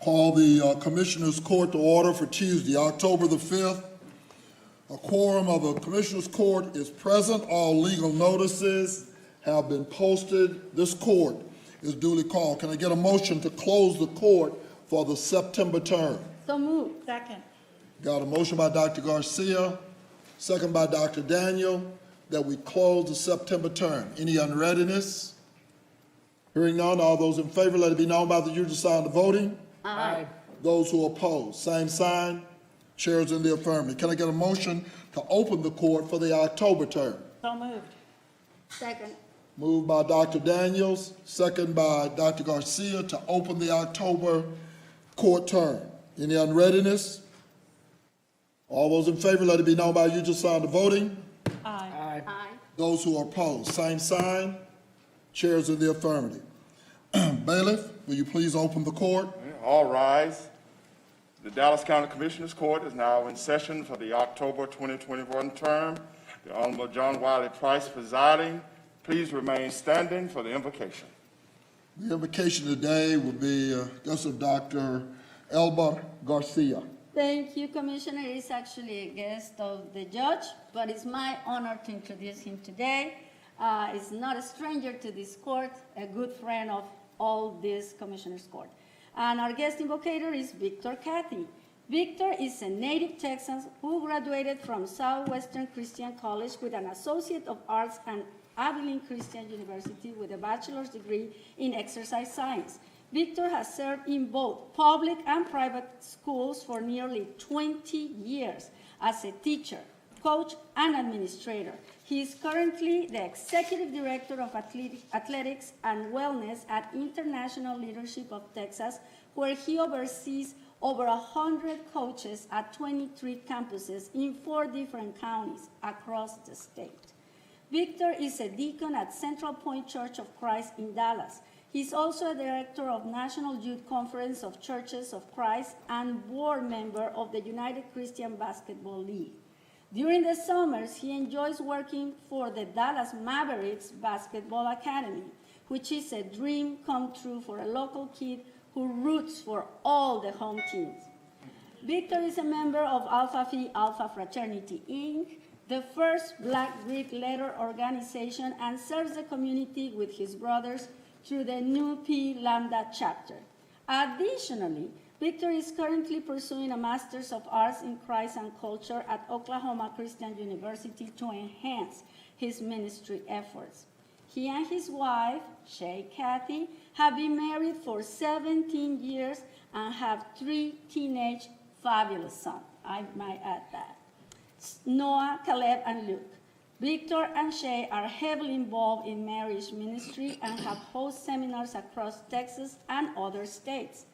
Call the Commissioners' Court to order for Tuesday, October the 5th. A quorum of the Commissioners' Court is present. All legal notices have been posted. This court is duly called. Can I get a motion to close the court for the September term? So moved. Second. Got a motion by Dr. Garcia, second by Dr. Daniel, that we close the September term. Any unreadiness? Hearing none, all those in favor, let it be known by the usual sign of voting. Aye. Those who oppose, same sign. Chairs in the affirmative. Can I get a motion to open the court for the October term? So moved. Second. Moved by Dr. Daniels, second by Dr. Garcia to open the October court term. Any unreadiness? All those in favor, let it be known by usual sign of voting. Aye. Aye. Aye. Those who are opposed, same sign. Chairs in the affirmative. Bailiff, will you please open the court? All rise. The Dallas County Commissioners Court is now in session for the October 2021 term. The Honorable John Wiley Price presiding. Please remain standing for the invocation. The invocation today will be guest of Dr. ELBA Garcia. Thank you, Commissioner. He's actually a guest of the judge, but it's my honor to introduce him today. He's not a stranger to this court, a good friend of all this Commissioners Court. And our guest invocator is Victor Cathy. Victor is a native Texan who graduated from Southwestern Christian College with an Associate of Arts and Abilene Christian University with a bachelor's degree in exercise science. Victor has served in both public and private schools for nearly 20 years as a teacher, coach, and administrator. He is currently the Executive Director of Athletics and Wellness at International Leadership of Texas, where he oversees over 100 coaches at 23 campuses in 4 different counties across the state. Victor is a deacon at Central Point Church of Christ in Dallas. He's also a director of National Youth Conference of Churches of Christ and board member of the United Christian Basketball League. During the summers, he enjoys working for the Dallas Mavericks Basketball Academy, which is a dream come true for a local kid who roots for all the home teams. Victor is a member of Alpha Phi Alpha Fraternity, Inc., the first Black Greek letter organization, and serves the community with his brothers through the Nu Pi Lambda chapter. Additionally, Victor is currently pursuing a Master's of Arts in Christ and Culture at Oklahoma Christian University to enhance his ministry efforts. He and his wife, Shay Cathy, have been married for 17 years and have 3 teenage fabulous sons. I might add that. Noah, Caleb, and Luke. Victor and Shay are heavily involved in marriage ministry and have hosted seminars across Texas and other states.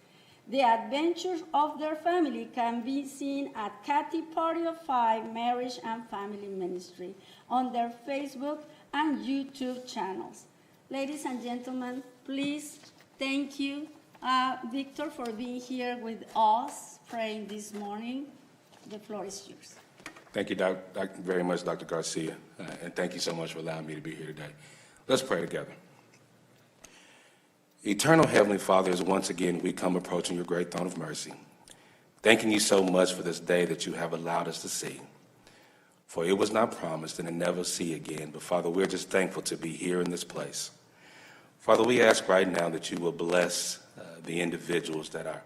The adventures of their family can be seen at Cathy Party of 5 Marriage and Family Ministry on their Facebook and YouTube channels. Ladies and gentlemen, please thank you, Victor, for being here with us, praying this morning. The floor is yours. Thank you very much, Dr. Garcia, and thank you so much for allowing me to be here today. Let's pray together. Eternal Heavenly Father, as once again we come approaching your great throne of mercy, thanking you so much for this day that you have allowed us to see. For it was not promised and to never see again, but Father, we're just thankful to be here in this place. Father, we ask right now that you will bless the individuals that are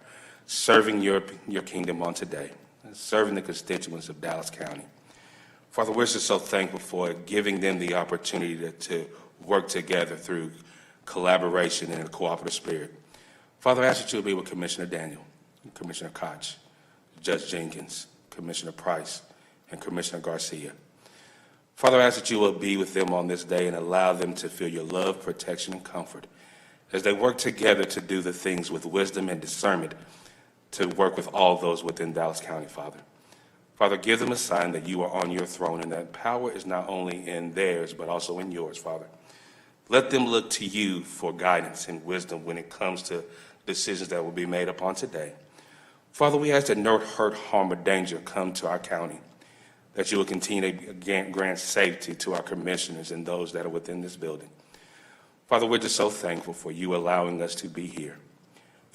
serving your kingdom on today, serving the constituents of Dallas County. Father, we're just so thankful for giving them the opportunity to work together through collaboration and a cooperative spirit. Father, I ask that you will be with Commissioner Daniel, Commissioner Koch, Judge Jenkins, Commissioner Price, and Commissioner Garcia. Father, I ask that you will be with them on this day and allow them to feel your love, protection, and comfort as they work together to do the things with wisdom and discernment to work with all those within Dallas County, Father. Father, give them a sign that you are on your throne and that power is not only in theirs, but also in yours, Father. Let them look to you for guidance and wisdom when it comes to decisions that will be made upon today. Father, we ask that no hurt, harm, or danger come to our county, that you will continue to grant safety to our commissioners and those that are within this building. Father, we're just so thankful for you allowing us to be here.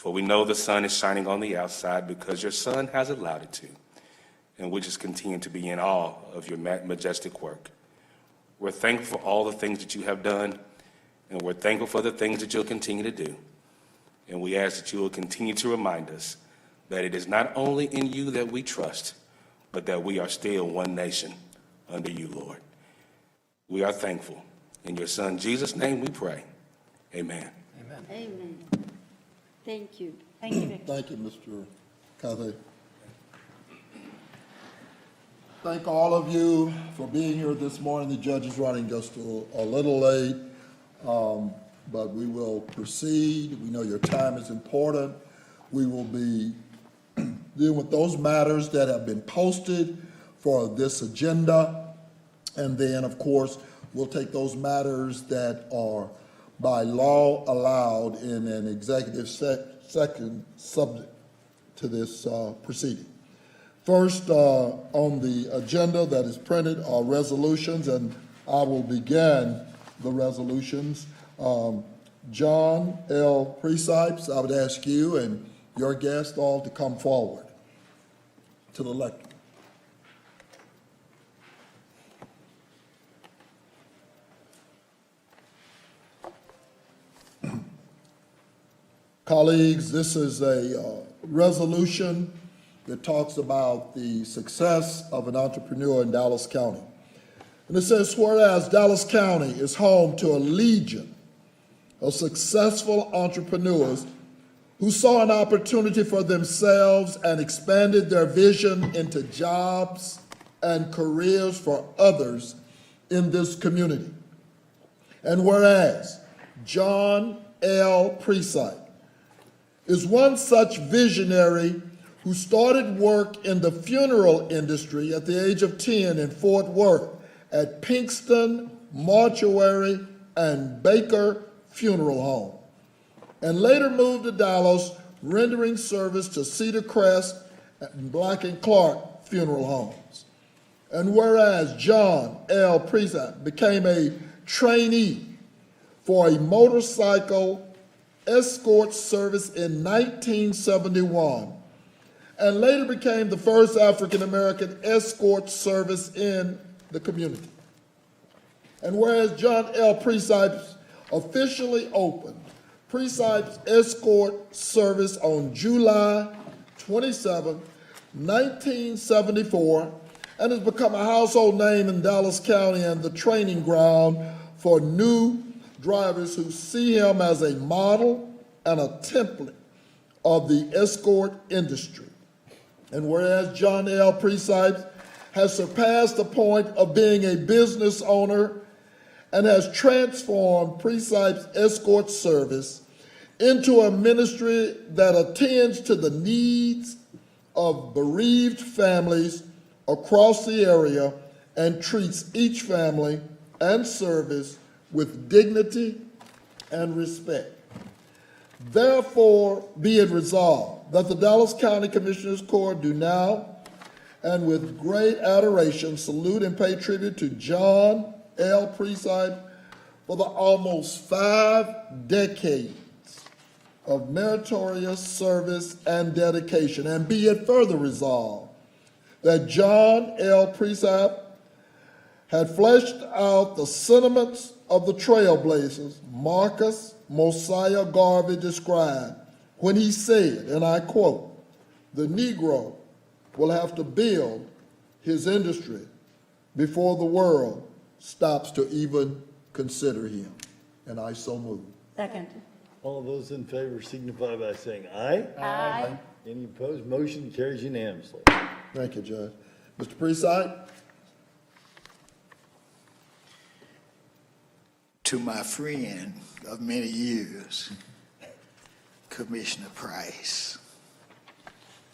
For we know the sun is shining on the outside because your Son has allowed it to. And we just continue to be in awe of your majestic work. We're thankful for all the things that you have done, and we're thankful for the things that you'll continue to do. And we ask that you will continue to remind us that it is not only in you that we trust, but that we are still one nation under you, Lord. We are thankful. In your Son, Jesus' name, we pray. Amen. Amen. Thank you. Thank you, Victor. Thank you, Mr. Cathay. Thank all of you for being here this morning. The judge is running just a little late, but we will proceed. We know your time is important. We will be dealing with those matters that have been posted for this agenda. And then, of course, we'll take those matters that are by law allowed in an executive section subject to this proceeding. First, on the agenda that is printed are resolutions, and I will begin the resolutions. John L. Preciphs, I would ask you and your guest all to come forward to the lectern. Colleagues, this is a resolution that talks about the success of an entrepreneur in Dallas County. And it says, whereas Dallas County is home to a legion of successful entrepreneurs who saw an opportunity for themselves and expanded their vision into jobs and careers for others in this community. And whereas John L. Preciphs is one such visionary who started work in the funeral industry at the age of 10 in Fort Worth at Pinkston Mortuary and Baker Funeral Home, and later moved to Dallas, rendering service to Cedar, Crest, and Black and Clark Funeral Homes. And whereas John L. Preciphs became a trainee for a motorcycle escort service in 1971, and later became the first African-American escort service in the community. And whereas John L. Preciphs officially opened Preciphs Escort Service on July 27, 1974, and has become a household name in Dallas County and the training ground for new drivers who see him as a model and a template of the escort industry. And whereas John L. Preciphs has surpassed the point of being a business owner and has transformed Preciphs Escort Service into a ministry that attends to the needs of bereaved families across the area and treats each family and service with dignity and respect. Therefore, be it resolved that the Dallas County Commissioners Court do now, and with great adoration, salute and pay tribute to John L. Preciphs for the almost 5 decades of meritorious service and dedication. And be it further resolved that John L. Preciphs had fleshed out the sentiments of the trailblazers Marcus Mosiah Garvey described when he said, and I quote, "The Negro will have to build his industry before the world stops to even consider him." And I so move. Second. All those in favor signify by saying aye. Aye. Any opposed? Motion carries unanimously. Thank you, Judge. Mr. Preciphs? To my friend of many years, Commissioner Price,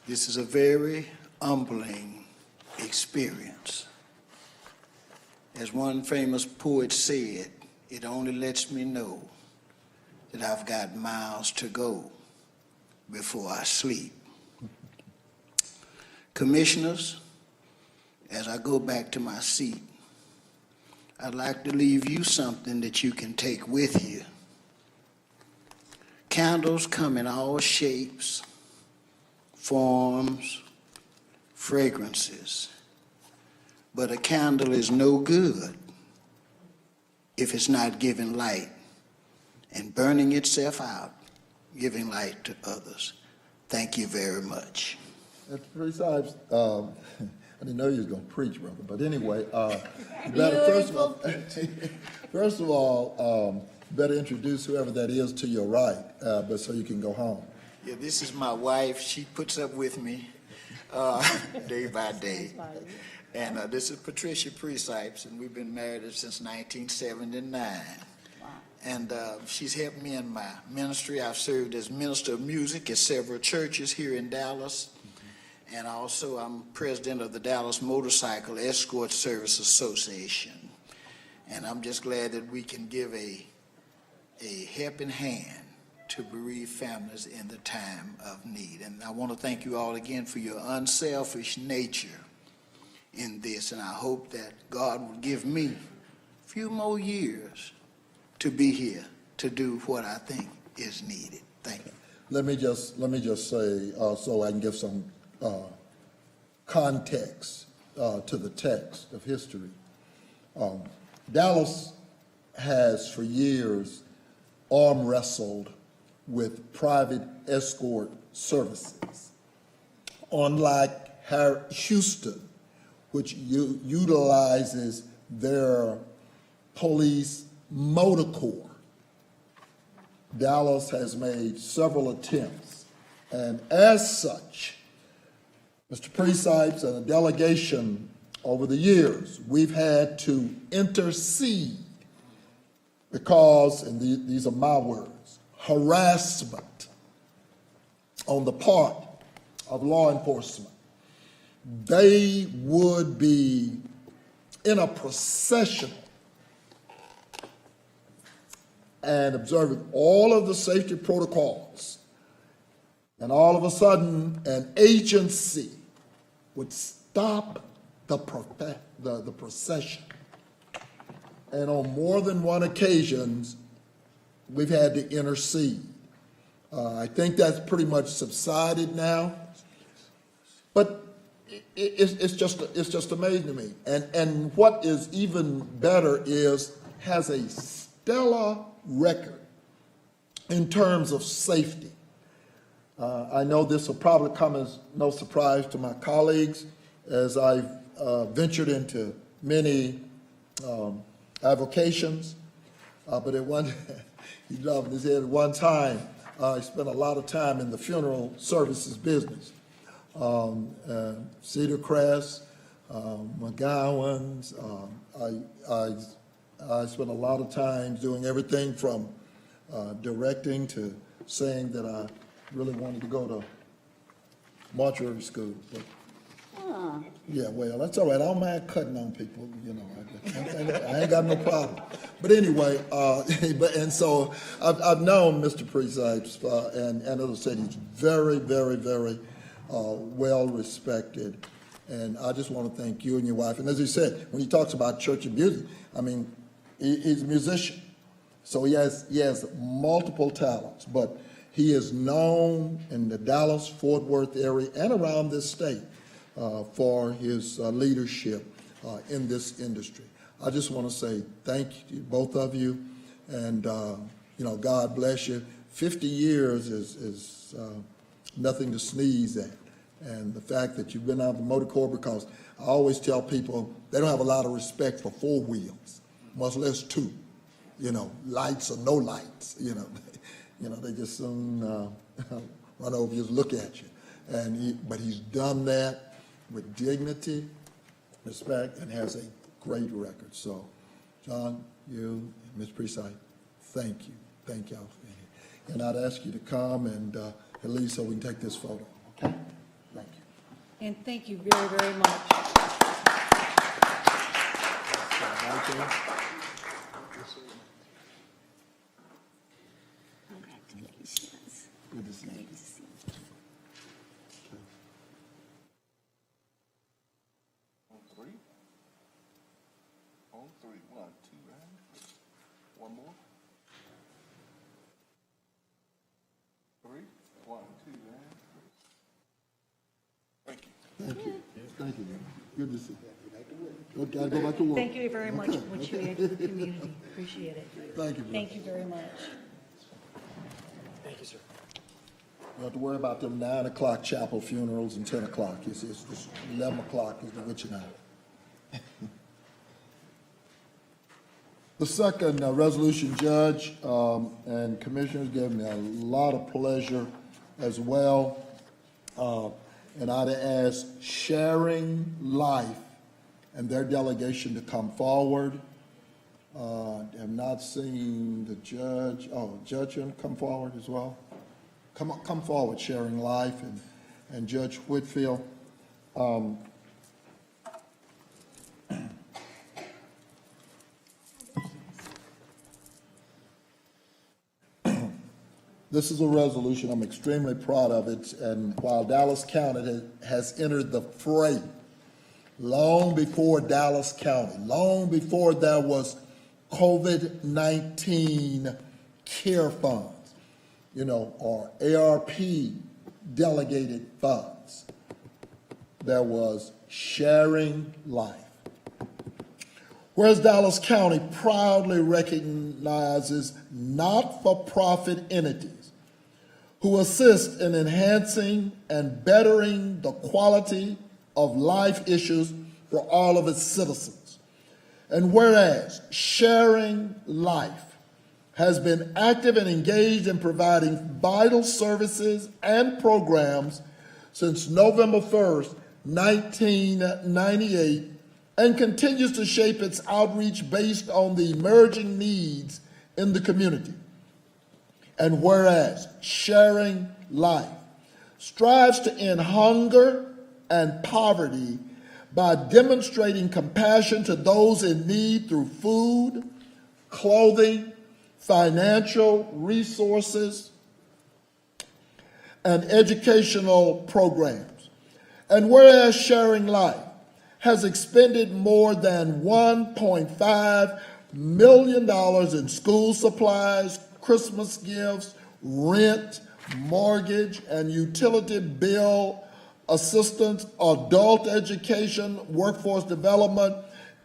this is a very humbling experience. As one famous poet said, it only lets me know that I've got miles to go before I sleep. Commissioners, as I go back to my seat, I'd like to leave you something that you can take with you. Candles come in all shapes, forms, fragrances. But a candle is no good if it's not giving light and burning itself out, giving light to others. Thank you very much. Mr. Preciphs, I didn't know you was going to preach, brother, but anyway, you better, first of all, better introduce whoever that is to your right, but so you can go home. Yeah, this is my wife. She puts up with me day by day. And this is Patricia Preciphs, and we've been married since 1979. And she's helped me in my ministry. I've served as minister of music at several churches here in Dallas. And also I'm president of the Dallas Motorcycle Escort Service Association. And I'm just glad that we can give a helping hand to bereaved families in the time of need. And I want to thank you all again for your unselfish nature in this, and I hope that God will give me a few more years to be here to do what I think is needed. Thank you. Let me just say, so I can give some context to the text of history. Dallas has for years arm wrestled with private escort services. Unlike Houston, which utilizes their police motor corps, Dallas has made several attempts. And as such, Mr. Preciphs and a delegation over the years, we've had to intercede because, and these are my words, harassment on the part of law enforcement. They would be in a procession and observing all of the safety protocols, and all of a sudden an agency would stop the procession. And on more than one occasion, we've had to intercede. I think that's pretty much subsided now, but it's just amazing to me. And what is even better is has a stellar record in terms of safety. I know this will probably come as no surprise to my colleagues as I've ventured into many avocations, but at one, he loved his head at one time, I spent a lot of time in the funeral services business. Cedar, Crest, McGowan's, I spent a lot of time doing everything from directing to saying that I really wanted to go to mortuary school. But, yeah, well, that's all right. I don't mind cutting on people, you know. I ain't got no problem. But anyway, and so I've known Mr. Preciphs, and as I said, he's very, very, very well respected. And I just want to thank you and your wife. And as he said, when he talks about church and music, I mean, he's a musician. So he has multiple talents, but he is known in the Dallas-Fort Worth area and around this state for his leadership in this industry. I just want to say thank you to both of you, and you know, God bless you. 50 years is nothing to sneeze at, and the fact that you've been out of the motor corps, because I always tell people they don't have a lot of respect for four wheels, much less two. You know, lights or no lights. You know, they just soon run over you and look at you. But he's done that with dignity, respect, and has a great record. So, John, you, and Ms. Preciphs, thank you. Thank y'all for being here. And I'd ask you to come and at least so we can take this photo. Okay? Thank you. And thank you very, very much. Congratulations. Good to see you. Great to see you. On three? On three. 1, 2, right? One more? 3, 1, 2, and thank you. Thank you. Thank you, man. Good to see you. Okay, I go back to work. Thank you very much for what you add to the community. Appreciate it. Thank you, brother. Thank you very much. Thank you, sir. You don't have to worry about them 9 o'clock chapel funerals and 10 o'clock. It's 11 o'clock is the witching hour. The second resolution, Judge and Commissioners, gave me a lot of pleasure as well. And I'd ask Sharing Life and their delegation to come forward. Have not seen the judge. Oh, Judge, you want to come forward as well? Come forward, Sharing Life and Judge Whitfield. This is a resolution, I'm extremely proud of it, and while Dallas County has entered the fray, long before Dallas County, long before there was COVID-19 care funds, or ARP delegated funds, there was Sharing Life. Whereas Dallas County proudly recognizes not-for-profit entities who assist in enhancing and bettering the quality of life issues for all of its citizens. And whereas Sharing Life has been active and engaged in providing vital services and programs since November 1st, 1998, and continues to shape its outreach based on the emerging needs in the community. And whereas Sharing Life strives to end hunger and poverty by demonstrating compassion to those in need through food, clothing, financial resources, and educational programs. And whereas Sharing Life has expended more than $1.5 million in school supplies, Christmas gifts, rent, mortgage, and utility bill assistance, adult education, workforce development,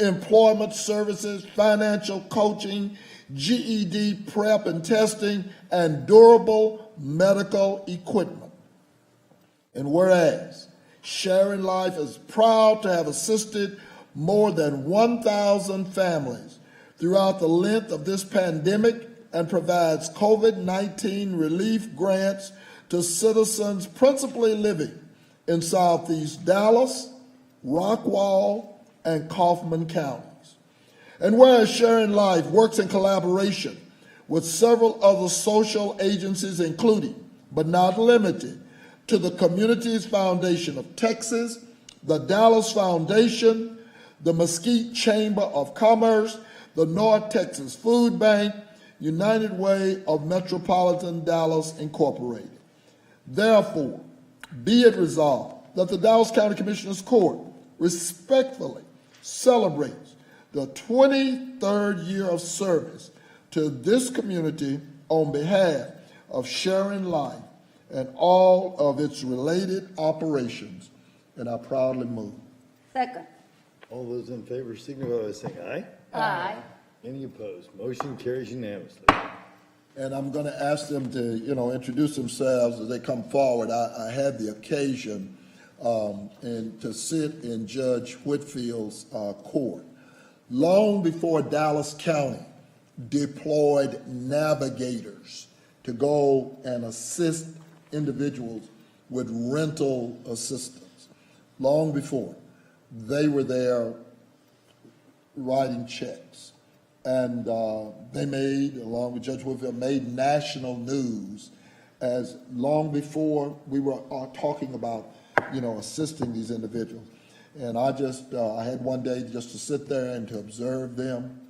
employment services, financial coaching, GED prep and testing, and durable medical equipment. And whereas Sharing Life is proud to have assisted more than 1,000 families throughout the length of this pandemic and provides COVID-19 relief grants to citizens principally living in Southeast Dallas, Rockwall, and Kaufman counties. And whereas Sharing Life works in collaboration with several other social agencies, including, but not limited to the Communities Foundation of Texas, the Dallas Foundation, the Mesquite Chamber of Commerce, the North Texas Food Bank, United Way of Metropolitan Dallas Incorporated. Therefore, be it resolved that the Dallas County Commissioners Court respectfully celebrates the 23rd year of service to this community on behalf of Sharing Life and all of its related operations, and I proudly move. Second. All those in favor signify by saying aye. Aye. Any opposed? Motion carries unanimously. And I'm going to ask them to, introduce themselves as they come forward. I had the occasion and to sit in Judge Whitfield's court long before Dallas County deployed navigators to go and assist individuals with rental assistance. Long before, they were there writing checks. And they made, along with Judge Whitfield, made national news as long before we were talking about, assisting these individuals. And I had one day just to sit there and to observe them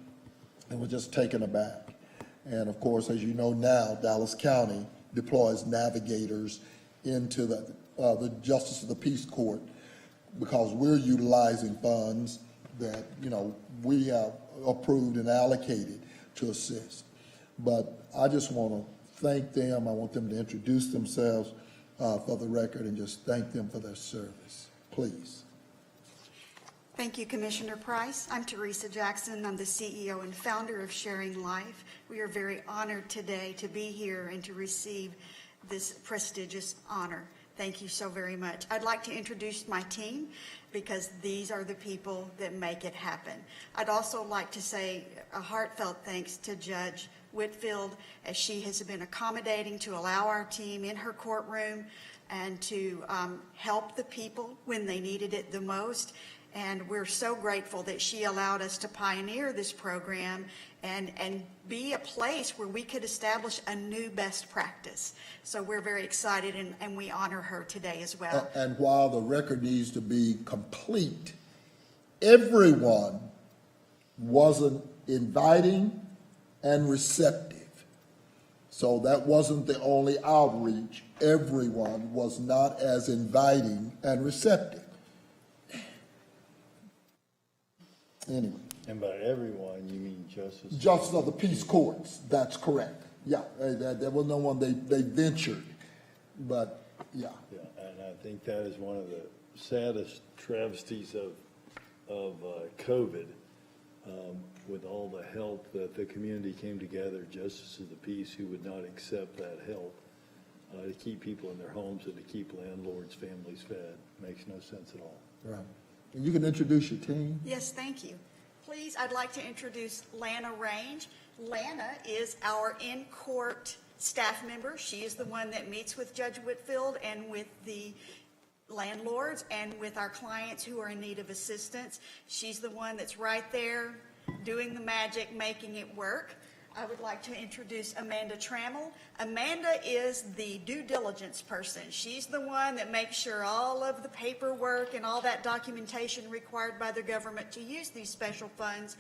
and was just taken aback. And of course, as you know now, Dallas County deploys navigators into the Justice of the Peace Court because we're utilizing funds that, we have approved and allocated to assist. But I just want to thank them. I want them to introduce themselves for the record and just thank them for their service. Please. Thank you, Commissioner Price. I'm THERESA Jackson. I'm the CEO and founder of Sharing Life. We are very honored today to be here and to receive this prestigious honor. Thank you so very much. I'd like to introduce my team because these are the people that make it happen. I'd also like to say a heartfelt thanks to Judge Whitfield, as she has been accommodating to allow our team in her courtroom and to help the people when they needed it the most. And we're so grateful that she allowed us to pioneer this program and be a place where we could establish a new best practice. So we're very excited, and we honor her today as well. And while the record needs to be complete, everyone wasn't inviting and receptive. So that wasn't the only outreach. Everyone was not as inviting and receptive. Anyway. And by everyone, you mean justice? Justice of the peace courts, that's correct. Yeah, there was no one, they ventured, but yeah. Yeah, and I think that is one of the saddest travesties of COVID, with all the help that the community came together, justice of the peace, who would not accept that help to keep people in their homes and to keep landlords' families fed. Makes no sense at all. Right. You can introduce your team. Yes, thank you. Please, I'd like to introduce Lana Range. Lana is our in-court staff member. She is the one that meets with Judge Whitfield and with the landlords and with our clients who are in need of assistance. She's the one that's right there doing the magic, making it work. I would like to introduce Amanda Trammell. Amanda is the due diligence person. She's the one that makes sure all of the paperwork and all that documentation required by the government to use these special funds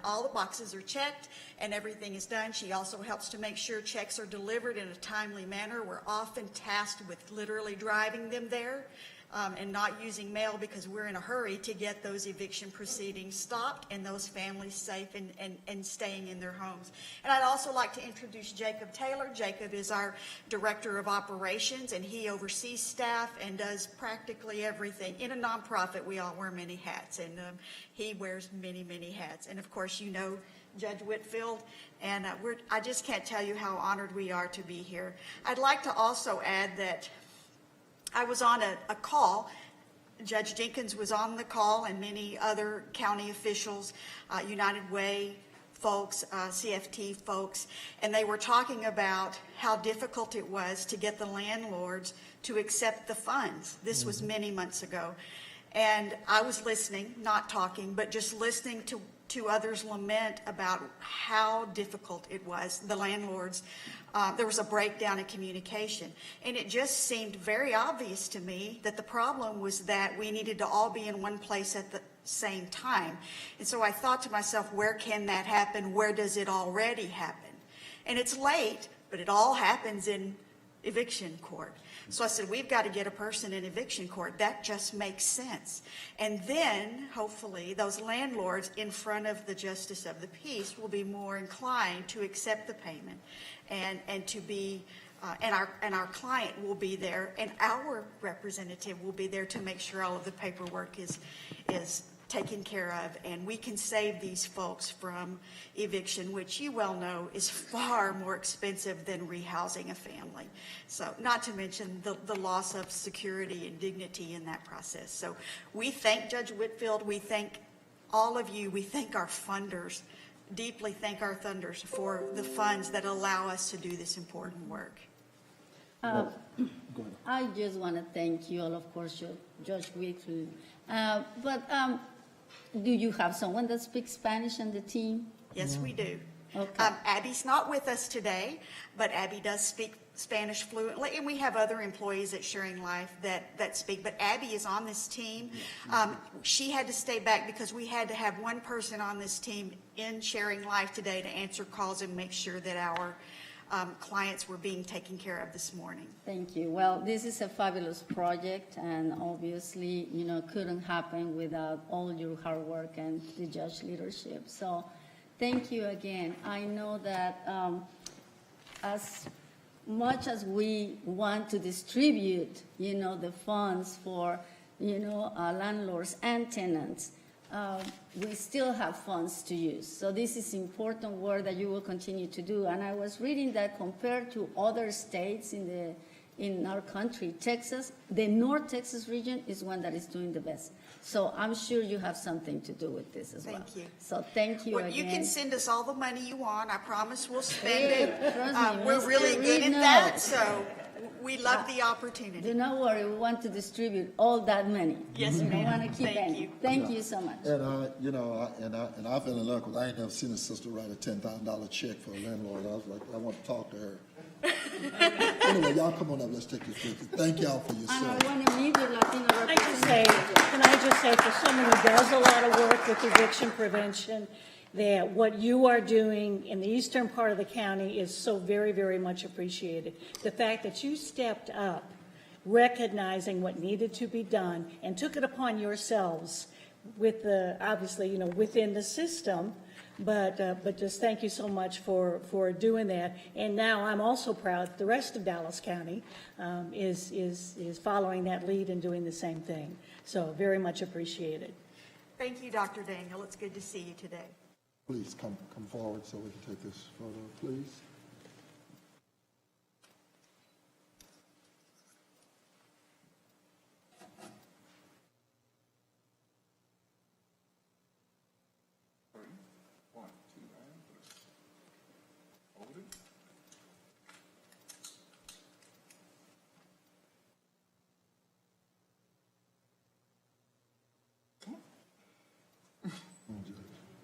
all the boxes are checked and everything is done. She also helps to make sure checks are delivered in a timely manner. We're often tasked with literally driving them there. And not using mail because we're in a hurry to get those eviction proceedings stopped and those families safe and staying in their homes. And I'd also like to introduce Jacob Taylor. Jacob is our Director of Operations, and he oversees staff and does practically everything. In a nonprofit, we all wear many hats, and he wears many, many hats. And of course, you know Judge Whitfield, and I just can't tell you how honored we are to be here. I'd like to also add that I was on a call. Judge Jenkins was on the call, and many other county officials, United Way folks, CFT folks, and they were talking about how difficult it was to get the landlords to accept the funds. This was many months ago. And I was listening, not talking, but just listening to others lament about how difficult it was, the landlords. There was a breakdown in communication. And it just seemed very obvious to me that the problem was that we needed to all be in one place at the same time. And so I thought to myself, where can that happen? Where does it already happen? And it's late, but it all happens in eviction court. So I said, we've got to get a person in eviction court. That just makes sense. And then, hopefully, those landlords in front of the Justice of the Peace will be more inclined to accept the payment and to be, and our client will be there, and our representative will be there to make sure all of the paperwork is taken care of, and we can save these folks from eviction, which you well know is far more expensive than rehousing a family. So not to mention the loss of security and dignity in that process. So we thank Judge Whitfield. We thank all of you. We thank our funders, deeply thank our funders for the funds that allow us to do this important work. I just want to thank you all, of course, Judge Whitfield. Do you have someone that speaks Spanish on the team? Yes, we do. Okay. Abby's not with us today, but Abby does speak Spanish fluently, and we have other employees at Sharing Life that speak, but Abby is on this team. She had to stay back because we had to have one person on this team in Sharing Life today to answer calls and make sure that our clients were being taken care of this morning. Thank you. Well, this is a fabulous project, and obviously, couldn't happen without all your hard work and the judge leadership. So thank you again. I know that as much as we want to distribute, the funds for, landlords and tenants, we still have funds to use. So this is important work that you will continue to do. And I was reading that compared to other states in our country, Texas, the North Texas region is one that is doing the best. So I'm sure you have something to do with this as well. Thank you. So thank you Well, again. you can send us all the money you want. I promise we'll spend it. Trust me, We're Mr. really good Reed at that, knows. so we love the opportunity. Do not worry, we want to distribute all that money. Yes, We don't ma'am. want to keep Thank any. you. Thank you so much. And I fell in love because I ain't never seen a sister write a $10,000 check for a landlord. I was like, I want to talk to her. Anyway, y'all come on up, let's take this picture. Thank y'all for your And I service. want to meet your Latino Can I just say, representative. for someone who does a lot of work with eviction prevention, that what you are doing in the eastern part of the county is so very, very much appreciated. The fact that you stepped up, recognizing what needed to be done, and took it upon yourselves with the, obviously, within the system, but just thank you so much for doing that. And now I'm also proud that the rest of Dallas County is following that lead and doing the same thing. So very much appreciated. Thank you, Dr. Daniel. It's good to see you today. Please come forward so we can take this photo, please.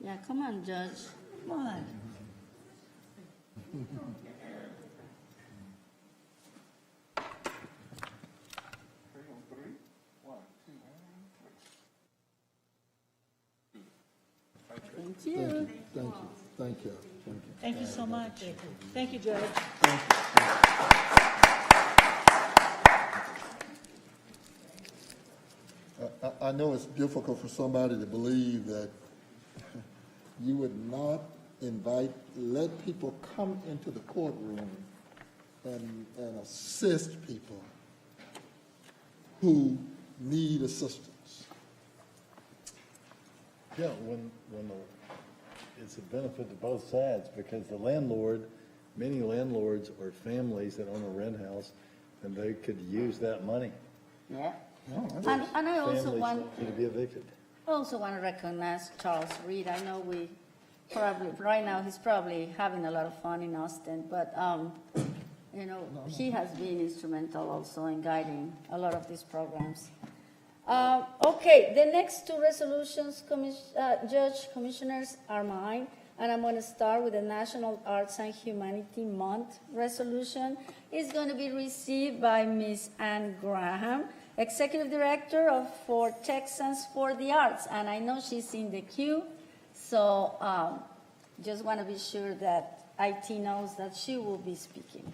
Yeah, come on, Judge. Come on. Thank you. Thank you, thank you, thank you, thank you. Thank you so much. Thank you, Judge. I know it's difficult for somebody to believe that you would not let people come into the courtroom and assist people who need assistance. Yeah, it's a benefit to both sides, because many landlords or families that own a rent house, and they could use that money. Yeah. And I also want Families to be evicted. I also want to recognize Charles Reed. I know right now he's probably having a lot of fun in Austin, but, he has been instrumental also in guiding a lot of these programs. Okay, the next two resolutions, Judge Commissioners, are mine, and I'm going to start with the National Arts and Humanity Month resolution. It's going to be received by Ms. Ann Graham, Executive Director for Texans for the Arts, and I know she's in the queue, so just want to be sure that IT knows that she will be speaking.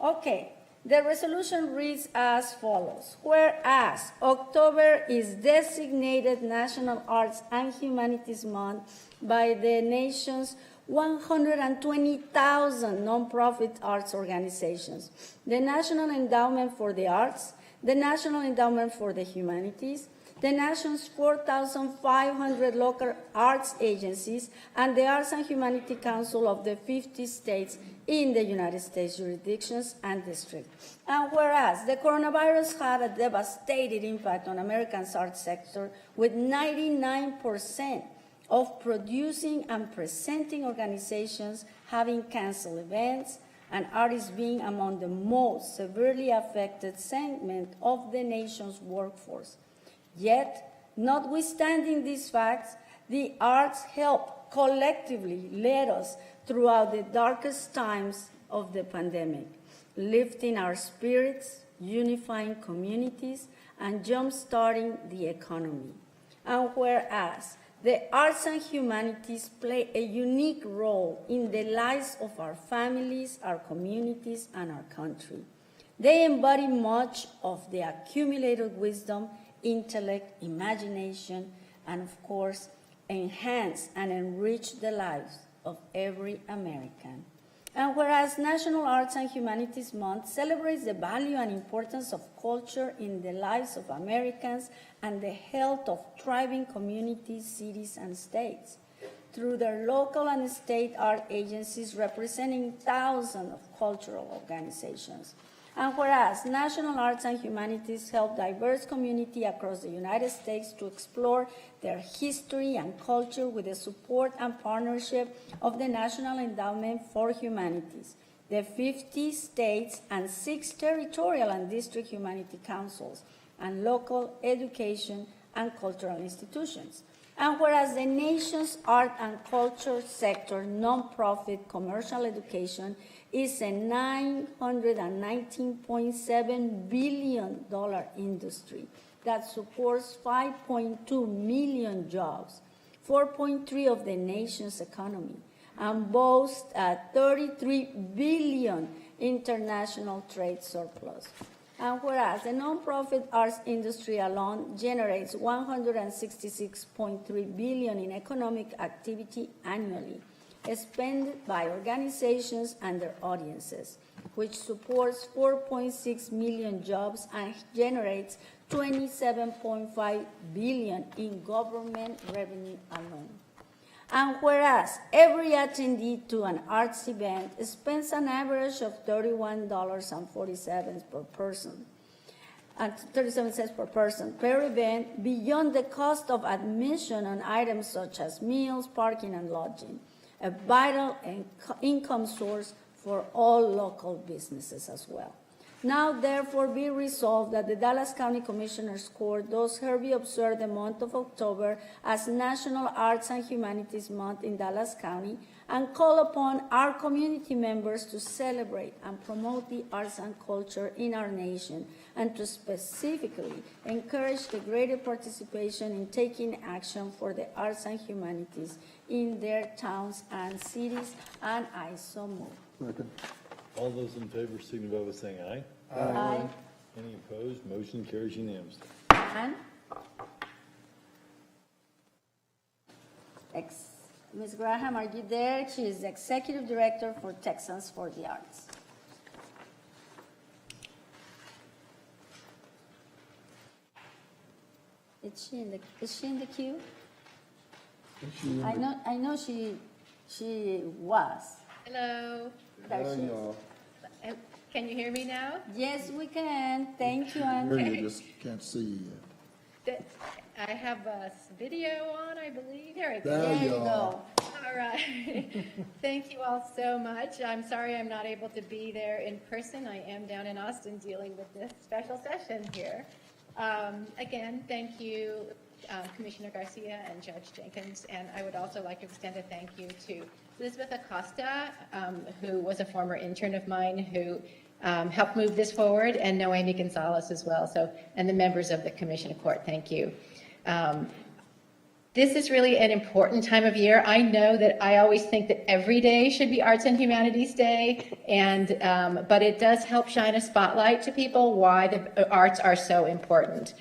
Okay, the resolution reads as follows. Whereas October is designated National Arts and Humanities Month by the nation's 120,000 nonprofit arts organizations, the National Endowment for the Arts, the National Endowment for the Humanities, the nation's 4,500 local arts agencies, and the Arts and Humanity Council of the 50 states in the United States jurisdictions and districts. And whereas the coronavirus had a devastating impact on America's arts sector, with 99% of producing and presenting organizations having canceled events, and artists being among the most severely affected segment of the nation's workforce. Yet, notwithstanding these facts, the arts help collectively lead us throughout the darkest times of the pandemic, lifting our spirits, unifying communities, and jump-starting the economy. And whereas the arts and humanities play a unique role in the lives of our families, our communities, and our country. They embody much of the accumulated wisdom, intellect, imagination, and of course, enhance and enrich the lives of every American. And whereas National Arts and Humanities Month celebrates the value and importance of culture in the lives of Americans and the health of thriving communities, cities, and states, through their local and state art agencies representing thousands of cultural organizations. And whereas National Arts and Humanities help diverse communities across the United States to explore their history and culture with the support and partnership of the National Endowment for Humanities, the 50 states and 6 territorial and district humanity councils, and local education and cultural institutions. And whereas the nation's art and culture sector, nonprofit commercial education, is a $919.7 billion industry that supports 5.2 million jobs, 4.3% of the nation's economy, and boasts a $33 billion international trade surplus. And whereas the nonprofit arts industry alone generates $166.3 billion in economic activity annually, spent by organizations and their audiences, which supports 4.6 million jobs and generates $27.5 billion in government revenue alone. And whereas every attendee to an arts event spends an average of $31.47 per person, and 37 cents per person per event, beyond the cost of admission on items such as meals, parking, and lodging, a vital income source for all local businesses as well. Now, therefore, be resolved that the Dallas County Commissioners Court does hereby observe the month of October as National Arts and Humanities Month in Dallas County and call upon our community members to celebrate and promote the arts and culture in our nation and to specifically encourage the greater participation in taking action for the arts and humanities in their towns and cities, and I so move. Second. All those in favor signify by saying aye. Aye. Any opposed? Motion carries unanimously. And Ms. Graham, are you there? She is the Executive Director for Texans for the Arts. Is she in the queue? I know she was. Hello. There she is. Can you hear me now? Yes, we can. Thank you, and You just can't see you yet. I have a video on, I believe. Here we go. There there you you go. All right. Thank you all so much. I'm sorry I'm not able to be there in person. I am down in Austin dealing with this special session here. Again, thank you, Commissioner Garcia and Judge Jenkins, and I would also like to extend a thank you to Elizabeth Acosta, who was a former intern of mine who helped move this forward, and Noemi Gonzalez as well, and the members of the Commission Court, thank you. This is really an important time of year. I know that I always think that every day should be Arts and Humanities Day, but it does help shine a spotlight to people why the arts are so important.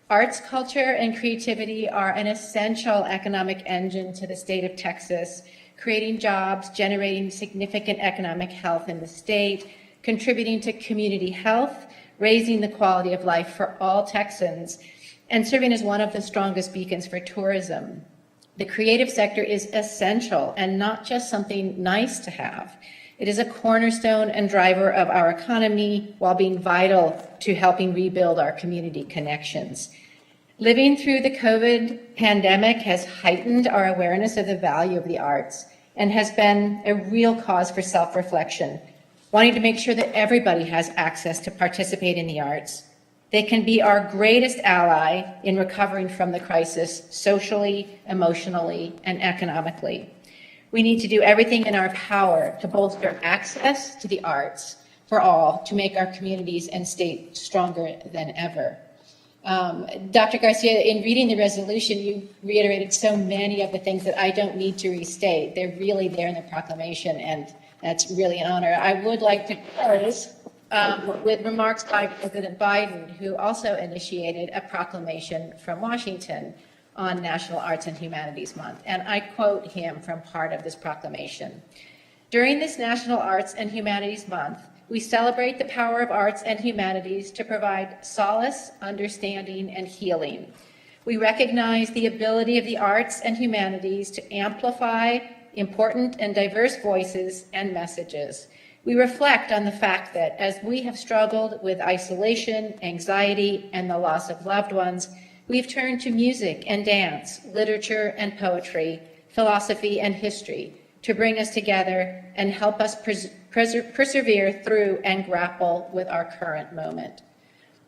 Arts, culture, and creativity are an essential economic engine to the state of Texas, creating jobs, generating significant economic health in the state, contributing to community health, raising the quality of life for all Texans, and serving as one of the strongest beacons for tourism. The creative sector is essential and not just something nice to have. It is a cornerstone and driver of our economy while being vital to helping rebuild our community connections. Living through the COVID pandemic has heightened our awareness of the value of the arts and has been a real cause for self-reflection, wanting to make sure that everybody has access to participate in the arts. They can be our greatest ally in recovering from the crisis socially, emotionally, and economically. We need to do everything in our power to bolster access to the arts for all to make our communities and state stronger than ever. Dr. Garcia, in reading the resolution, you reiterated so many of the things that I don't need to restate. They're really there in the proclamation, and that's really an honor. I would like to close with remarks by President Biden, who also initiated a proclamation from Washington on National Arts and Humanities Month. And I quote him from part of this proclamation. During this National Arts and Humanities Month, we celebrate the power of arts and humanities to provide solace, understanding, and healing. We recognize the ability of the arts and humanities to amplify important and diverse voices and messages. We reflect on the fact that as we have struggled with isolation, anxiety, and the loss of loved ones, we've turned to music and dance, literature and poetry, philosophy and history to bring us together and help us persevere through and grapple with our current moment.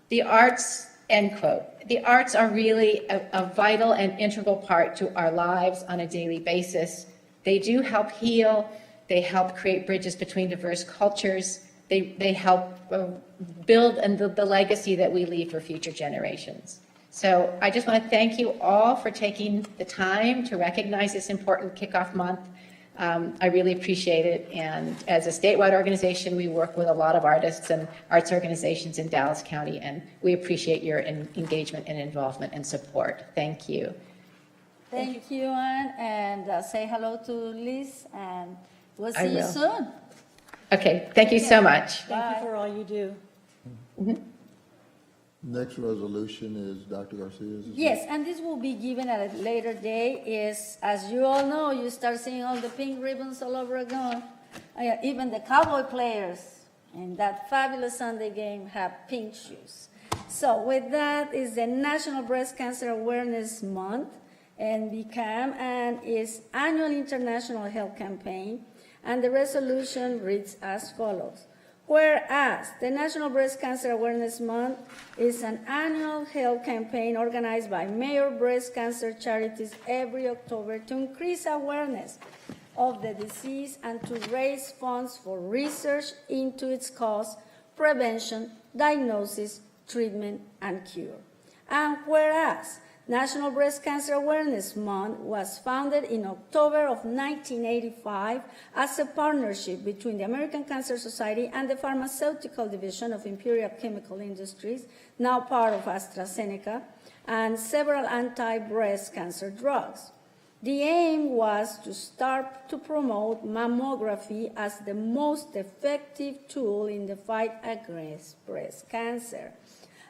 The arts, end quote. The arts are really a vital and integral part to our lives on a daily basis. They do help heal. They help create bridges between diverse cultures. They help build the legacy that we leave for future generations. So I just want to thank you all for taking the time to recognize this important kickoff month. I really appreciate it. And as a statewide organization, we work with a lot of artists and arts organizations in Dallas County, and we appreciate your engagement and involvement and support. Thank you. Thank you, Ann, and say hello to Liz, and we'll see you will. soon. Okay, thank you so much. Thank you for all you do. Next resolution is Dr. Garcia's. Yes, and this will be given at a later day. Is, as you all know, you start seeing all the pink ribbons all over again. Even the Cowboy players in that fabulous Sunday game have pink shoes. So with that is the National Breast Cancer Awareness Month, and BCAM, and its annual international health campaign. And the resolution reads as follows. Whereas the National Breast Cancer Awareness Month is an annual health campaign organized by major breast cancer charities every October to increase awareness of the disease and to raise funds for research into its cause, prevention, diagnosis, treatment, and cure. And whereas National Breast Cancer Awareness Month was founded in October of 1985 as a partnership between the American Cancer Society and the Pharmaceutical Division of Imperial Chemical Industries, now part of AstraZeneca, and several anti-breast cancer drugs. The aim was to start to promote mammography as the most effective tool in the fight against breast cancer.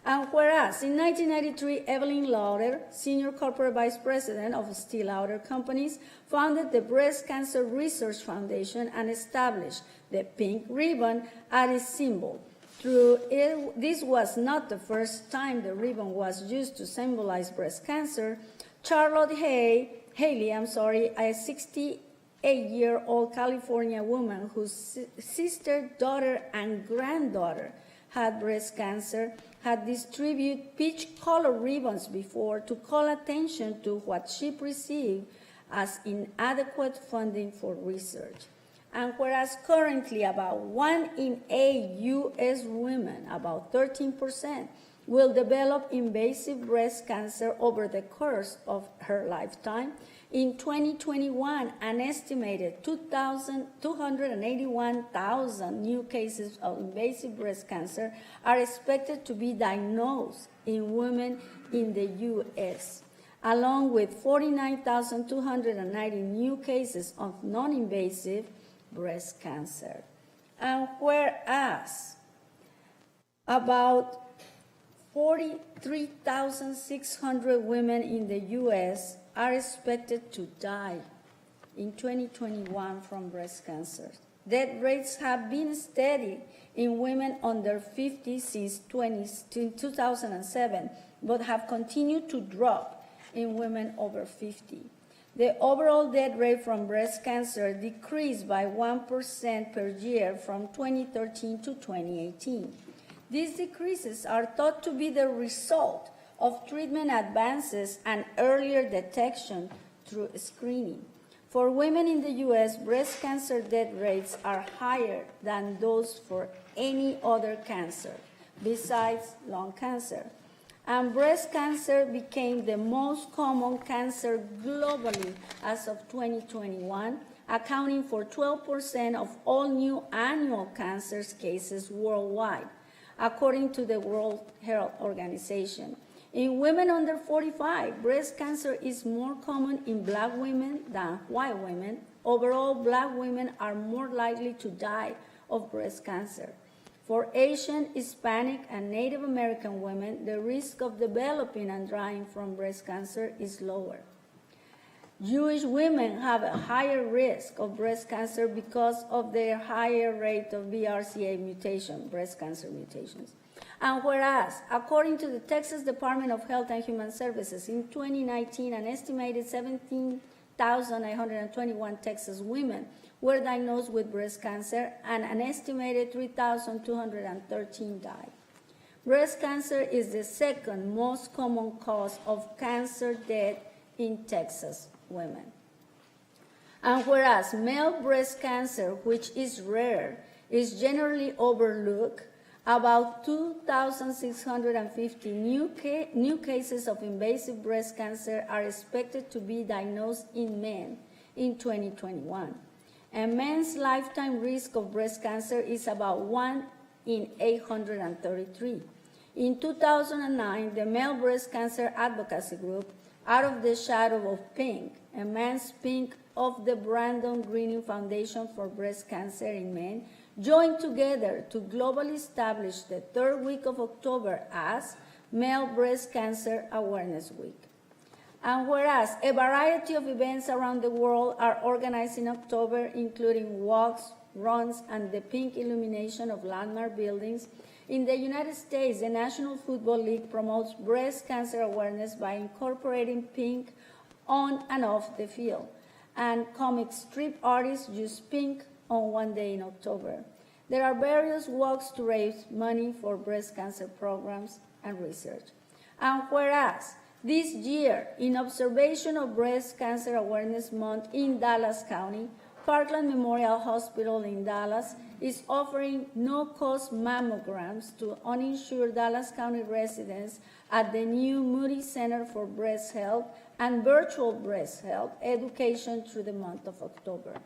And whereas in 1993, Evelyn Lauder, Senior Corporate Vice President of Steel Lauder Companies, founded the Breast Cancer Research Foundation and established the pink ribbon as its symbol. This was not the first time the ribbon was used to symbolize breast cancer. Charlotte Haley, a 68-year-old California woman whose sister, daughter, and granddaughter had breast cancer, had distributed peach-colored ribbons before to call attention to what she perceived as inadequate funding for research. And whereas currently about 1 in 8 U.S. women, about 13%, will develop invasive breast cancer over the course of her lifetime, in 2021, an estimated 281,000 new cases of invasive breast cancer are expected to be diagnosed in women in the U.S., along with 49,290 new cases of non-invasive breast cancer. And whereas about 43,600 women in the U.S. are expected to die in 2021 from breast cancer. Death rates have been steady in women under 50 since 2007, but have continued to drop in women over 50. The overall death rate from breast cancer decreased by 1% per year from 2013 to 2018. These decreases are thought to be the result of treatment advances and earlier detection through screening. For women in the U.S., breast cancer death rates are higher than those for any other cancer, besides lung cancer. And breast cancer became the most common cancer globally as of 2021, accounting for 12% of all new annual cancer cases worldwide, according to the World Health Organization. In women under 45, breast cancer is more common in Black women than white women. Overall, Black women are more likely to die of breast cancer. For Asian, Hispanic, and Native American women, the risk of developing and dying from breast cancer is lower. Jewish women have a higher risk of breast cancer because of their higher rate of BRCA mutation, breast cancer mutations. And whereas, according to the Texas Department of Health and Human Services, in 2019, an estimated 17,821 Texas women were diagnosed with breast cancer, and an estimated 3,213 died. Breast cancer is the second most common cause of cancer death in Texas women. And whereas male breast cancer, which is rare, is generally overlooked, about 2,650 new cases of invasive breast cancer are expected to be diagnosed in men in 2021. A man's lifetime risk of breast cancer is about 1 in 833. In 2009, the Male Breast Cancer Advocacy Group, Out of the Shadow of Pink, a man's pink of the Brandon Greening Foundation for Breast Cancer in Men, joined together to globally establish the third week of October as Male Breast Cancer Awareness Week. And whereas a variety of events around the world are organized in October, including walks, runs, and the pink illumination of landmark buildings, in the United States, the National Football League promotes breast cancer awareness by incorporating pink on and off the field. And comic strip artists use pink on one day in October. There are various walks to raise money for breast cancer programs and research. And whereas this year, in observation of Breast Cancer Awareness Month in Dallas County, Parkland Memorial Hospital in Dallas is offering no-cost mammograms to uninsured Dallas County residents at the new Moody Center for Breast Health and virtual breast health education through the month of October.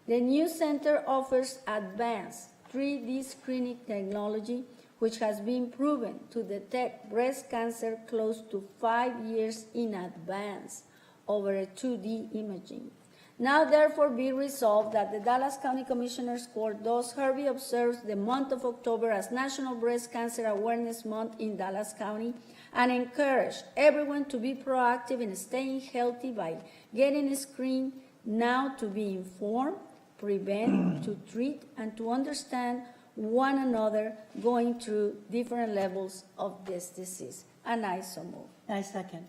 The new center offers advanced 3D screening technology, which has been proven to detect breast cancer close to 5 years in advance over a 2D imaging. Now, therefore, be resolved that the Dallas County Commissioners Court does hereby observe the month of October as National Breast Cancer Awareness Month in Dallas County, and encourage everyone to be proactive in staying healthy by getting screened now to be informed, prevent, to treat, and to understand one another going through different levels of this disease. And I so move. I second.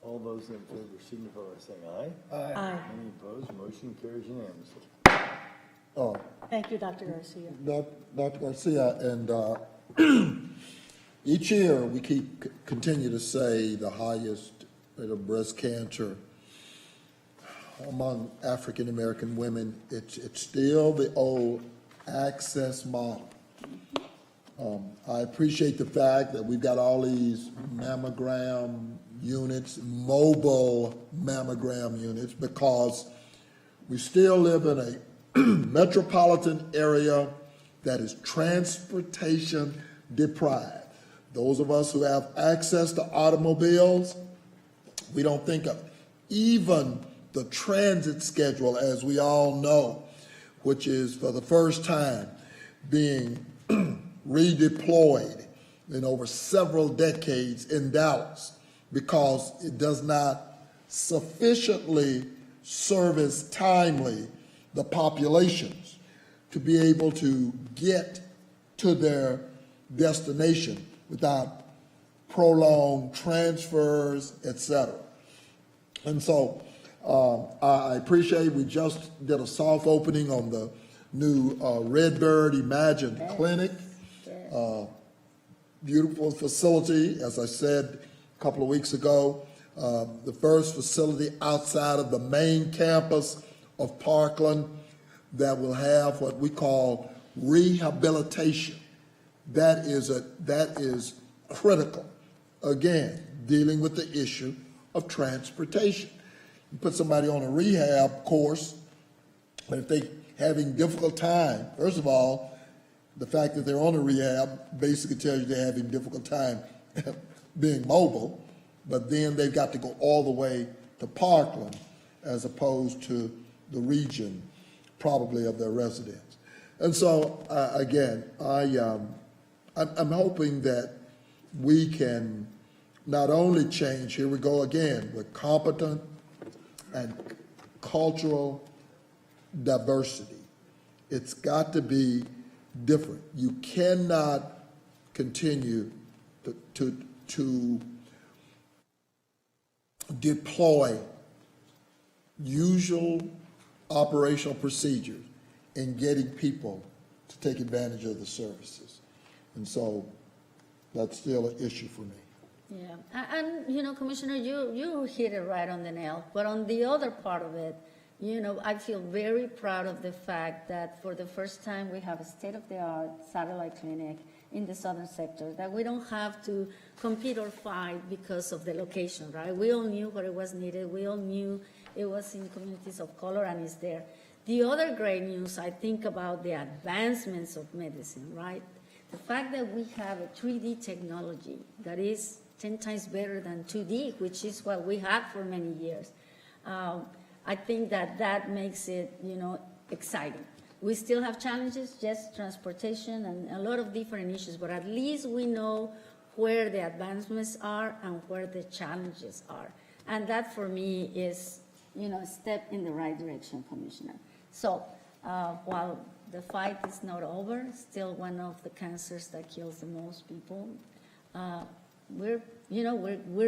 All those in favor signify by saying aye. Aye. Any opposed? Motion carries unanimously. Thank you, Dr. Garcia. Dr. Garcia, and each year we continue to say the highest rate of breast cancer among African American women. It's still the old access model. I appreciate the fact that we've got all these mammogram units, mobile mammogram units, because we still live in a metropolitan area that is transportation deprived. Those of us who have access to automobiles, we don't think of even the transit schedule, as we all know, which is for the first time being redeployed in over several decades in Dallas, because it does not sufficiently service timely the populations to be able to get to their destination without prolonged transfers, etc. And so I appreciate we just did a soft opening on the new Redbird Imagine Clinic. Beautiful facility, as I said a couple of weeks ago, the first facility outside of the main campus of Parkland that will have what we call rehabilitation. That is critical. Again, dealing with the issue of transportation. You put somebody on a rehab course, and if they're having difficult time, first of all, the fact that they're on a rehab basically tells you they're having difficult time being mobile, but then they've got to go all the way to Parkland as opposed to the region probably of their residence. And so, again, I'm hoping that we can not only change, here we go again, with competent and cultural diversity. It's got to be different. You cannot continue to deploy usual operational procedures in getting people to take advantage of the services. And so that's still an issue for me. Yeah, and you know, Commissioner, you hit it right on the nail. But on the other part of it, you know, I feel very proud of the fact that for the first time we have a state-of-the-art satellite clinic in the southern sector, that we don't have to compete or fight because of the location, right? We all knew where it was needed. We all knew it was in communities of color, and it's there. The other great news, I think about the advancements of medicine, right? The fact that we have a 3D technology that is 10 times better than 2D, which is what we had for many years. I think that makes it, you know, exciting. We still have challenges, just transportation and a lot of different issues, but at least we know where the advancements are and where the challenges are. And that for me is, you know, a step in the right direction, Commissioner. So while the fight is not over, still one of the cancers that kills the most people, we're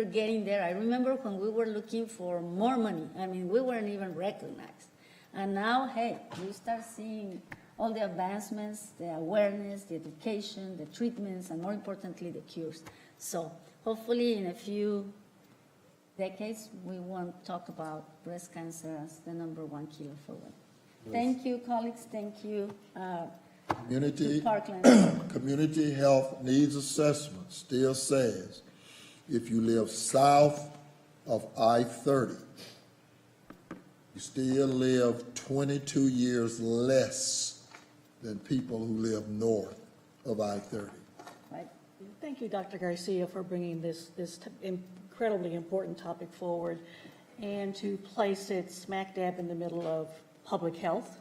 getting there. I remember when we were looking for more money. I mean, we weren't even recognized. And now, hey, we start seeing all the advancements, the awareness, the education, the treatments, and more importantly, the cures. So hopefully in a few decades, we won't talk about breast cancer as the #1 killer for women. Thank you, colleagues. Thank you to Parkland. Community health needs assessment still says if you live south of I-30, you still live 22 years less than people who live north of I-30. Right. Thank you, Dr. Garcia, for bringing this incredibly important topic forward and to place it smack dab in the middle of public health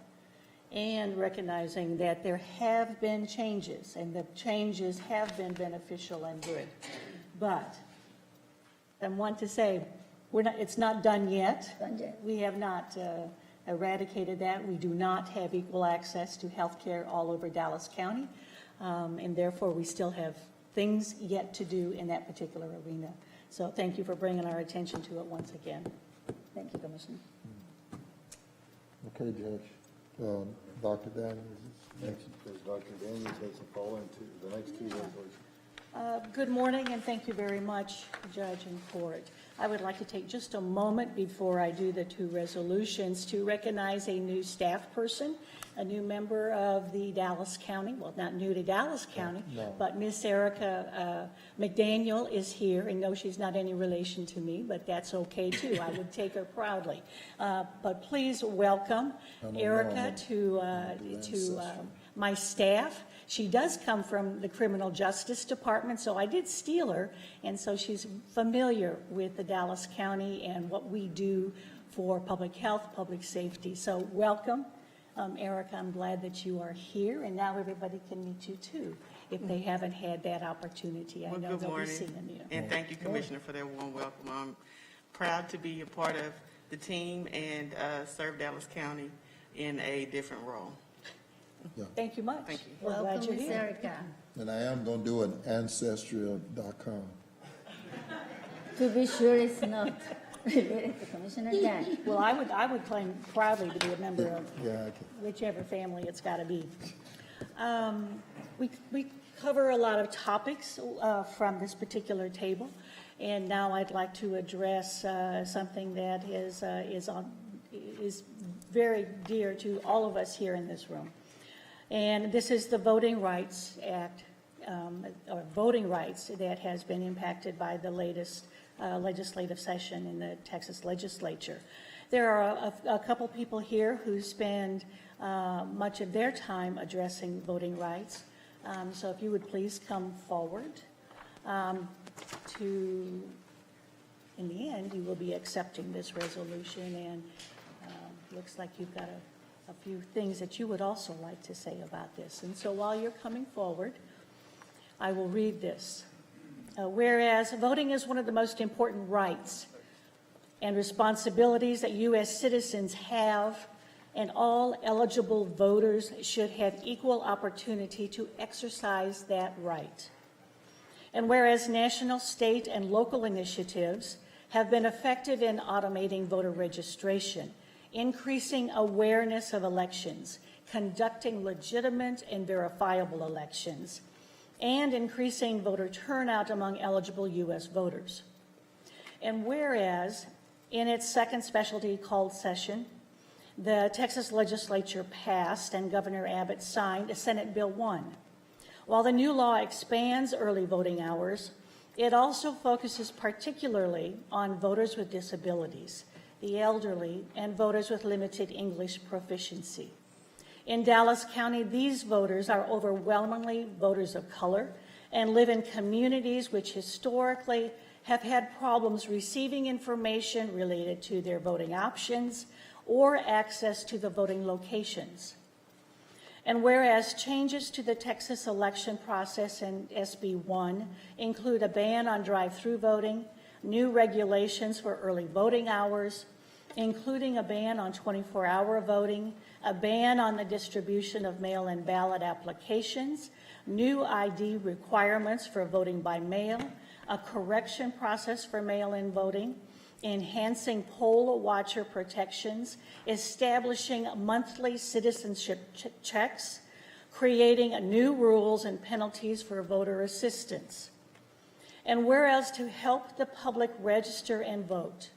and recognizing that there have been changes and the changes have been beneficial and good. But I want to say, it's not done yet. We have not eradicated that. We do not have equal access to health care all over Dallas County, and therefore we still have things yet to do in that particular arena. So thank you for bringing our attention to it once again. Thank you, Commissioner. Okay, Judge. Dr. Daniels. Next, Dr. Daniels has the following the next two resolutions. Good morning, and thank you very much, Judge and Court. I would like to take just a moment before I do the two resolutions to recognize a new staff person, a new member of the Dallas County, well, not new to Dallas County, but Miss Erica McDaniel is here, and no, she's not any relation to me, but that's okay too. I would take her proudly. But please welcome Erica to my staff. She does come from the Criminal Justice Department, so I did steal her, and so she's familiar with the Dallas County and what we do for public health, public safety. So welcome, Erica. I'm glad that you are here, and now everybody can meet you too, if they haven't had that opportunity. I know Good they'll morning, be seeing you. and thank you, Commissioner, for that warm welcome. I'm proud to be a part of the team and serve Dallas County in a different role. Thank you much. Thank you. We're glad Welcome, you're Ms. here. Erica. And I am going to do an ancestry.com. To be sure it's not related to Commissioner Dan. Well, I would claim proudly to be a member of Yeah, I can. whichever family it's got to be. We cover a lot of topics from this particular table, and now I'd like to address something that is very dear to all of us here in this room. And this is the Voting Rights Act, or voting rights that has been impacted by the latest legislative session in the Texas legislature. There are a couple people here who spend much of their time addressing voting rights. So if you would please come forward. in the end, you will be accepting this resolution, and looks like you've got a few things that you would also like to say about this. And so while you're coming forward, I will read this. Whereas voting is one of the most important rights and responsibilities that U.S. citizens have, and all eligible voters should have equal opportunity to exercise that right. And whereas national, state, and local initiatives have been effective in automating voter registration, increasing awareness of elections, conducting legitimate and verifiable elections, and increasing voter turnout among eligible U.S. voters. And whereas, in its second specialty called session, the Texas legislature passed and Governor Abbott signed Senate Bill 1. While the new law expands early voting hours, it also focuses particularly on voters with disabilities, the elderly, and voters with limited English proficiency. In Dallas County, these voters are overwhelmingly voters of color and live in communities which historically have had problems receiving information related to their voting options or access to the voting locations. And whereas changes to the Texas election process in SB 1 include a ban on drive-through voting, new regulations for early voting hours, including a ban on 24-hour voting, a ban on the distribution of mail-in ballot applications, new ID requirements for voting by mail, a correction process for mail-in voting, enhancing poll watcher protections, establishing monthly citizenship checks, creating new rules and penalties for voter assistance. And whereas to help the public register and vote,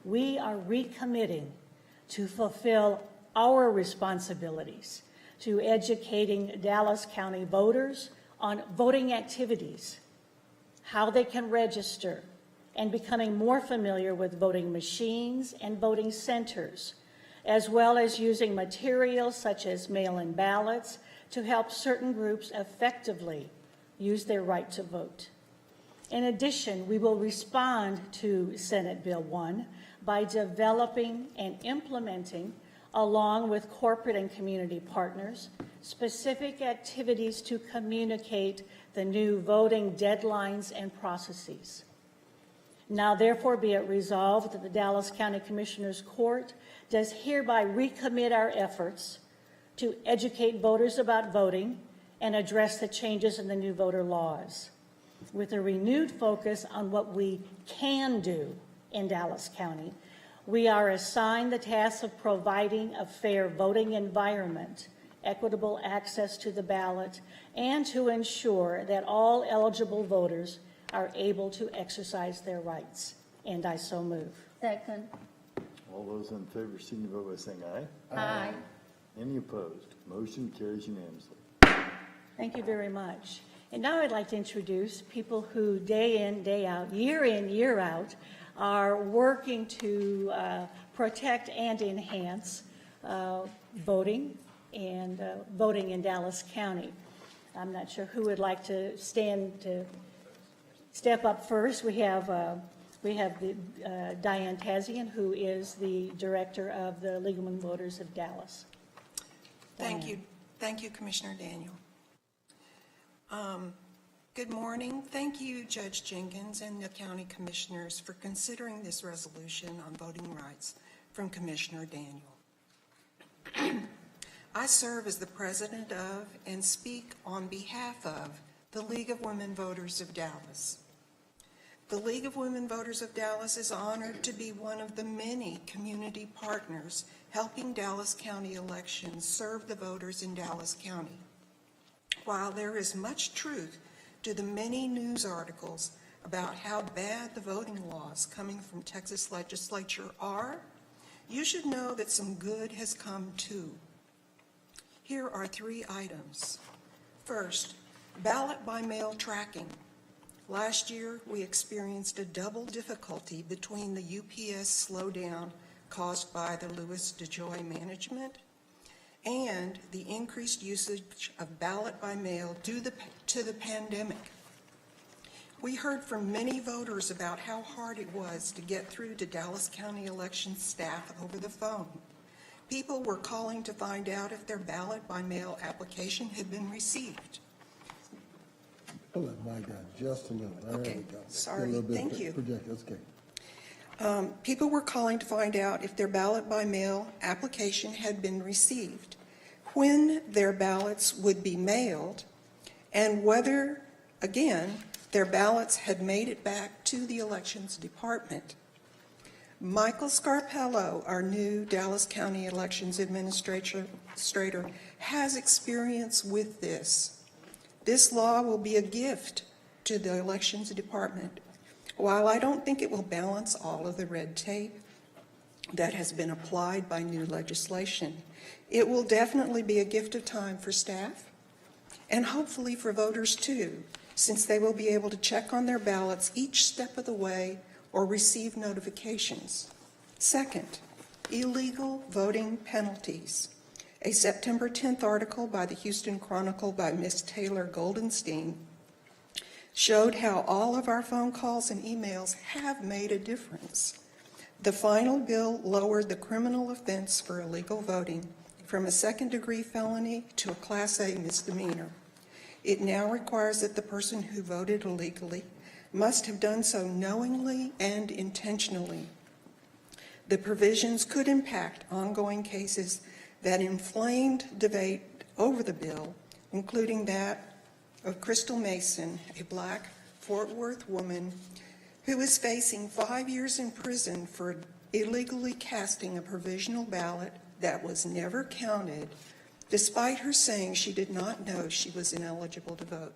we are recommitting to fulfill our responsibilities to educating Dallas County voters on voting activities, how they can register, and becoming more familiar with voting machines and voting centers, as well as using materials such as mail-in ballots to help certain groups effectively use their right to vote. In addition, we will respond to Senate Bill 1 by developing and implementing, along with corporate and community partners, specific activities to communicate the new voting deadlines and processes. Now, therefore, be it resolved that the Dallas County Commissioners Court does hereby recommit our efforts to educate voters about voting and address the changes in the new voter laws, with a renewed focus on what we can do in Dallas County. We are assigned the task of providing a fair voting environment, equitable access to the ballot, and to ensure that all eligible voters are able to exercise their rights. And I so move. Second. All those in favor signify by saying aye. Aye. Any opposed? Motion carries unanimously. Thank you very much. And now I'd like to introduce people who day in, day out, year out, are working to protect and enhance voting and voting in Dallas County. I'm not sure who would like to step up first. We have Diane Tazian, who is the director of the League of Women Voters of Dallas. Thank you. Thank you, Commissioner Daniel. Good morning. Thank you, Judge Jenkins and the county commissioners, for considering this resolution on voting rights from Commissioner Daniel. I serve as the president of and speak on behalf of the League of Women Voters of Dallas. The League of Women Voters of Dallas is honored to be one of the many community partners helping Dallas County elections serve the voters in Dallas County. While there is much truth to the many news articles about how bad the voting laws coming from Texas legislature are, you should know that some good has come too. Here are 3 items. First, ballot by mail tracking. Last year, we experienced a double difficulty between the UPS slowdown caused by the Louis DeJoy management and the increased usage of ballot by mail due to the pandemic. We heard from many voters about how hard it was to get through to Dallas County election staff over the phone. People were calling to find out if their ballot by mail application had been received. Pull that mic down just a little. There Okay, we go. sorry. A little bit Thank you. project, that's okay. People were calling to find out if their ballot by mail application had been received, when their ballots would be mailed, and whether, again, their ballots had made it back to the elections department. Michael Scarpello, our new Dallas County Elections Administrator, has experience with this. This law will be a gift to the elections department. While I don't think it will balance all of the red tape that has been applied by new legislation, it will definitely be a gift of time for staff and hopefully for voters too, since they will be able to check on their ballots each step of the way or receive notifications. Second, illegal voting penalties. A September 10th article by the Houston Chronicle by Ms. Taylor Goldenstein showed how all of our phone calls and emails have made a difference. The final bill lowered the criminal offense for illegal voting from a second-degree felony to a Class A misdemeanor. It now requires that the person who voted illegally must have done so knowingly and intentionally. The provisions could impact ongoing cases that inflamed debate over the bill, including that of Crystal Mason, a Black Fort Worth woman who is facing 5 years in prison for illegally casting a provisional ballot that was never counted, despite her saying she did not know she was ineligible to vote.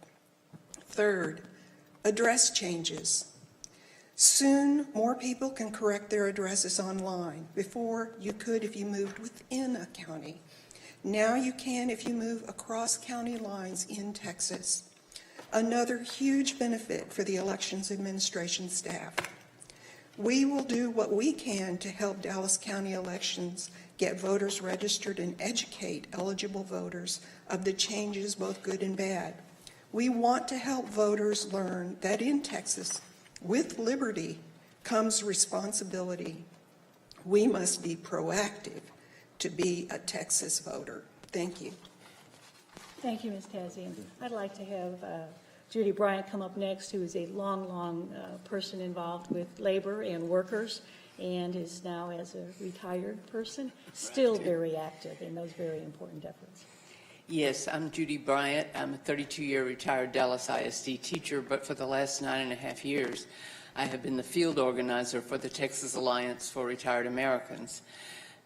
Third, address changes. Soon, more people can correct their addresses online. Before, you could if you moved within a county. Now you can if you move across county lines in Texas. Another huge benefit for the Elections Administration staff. We will do what we can to help Dallas County elections get voters registered and educate eligible voters of the changes, both good and bad. We want to help voters learn that in Texas, with liberty comes responsibility. We must be proactive to be a Texas voter. Thank you. Thank you, Ms. Tazian. I'd like to have Judy Bryant come up next, who is a long person involved with labor and workers, and is now, as a retired person, still very active in those very important efforts. Yes, I'm Judy Bryant. I'm a 32-year retired Dallas ISD teacher, but for the last 9.5 years, I have been the field organizer for the Texas Alliance for Retired Americans.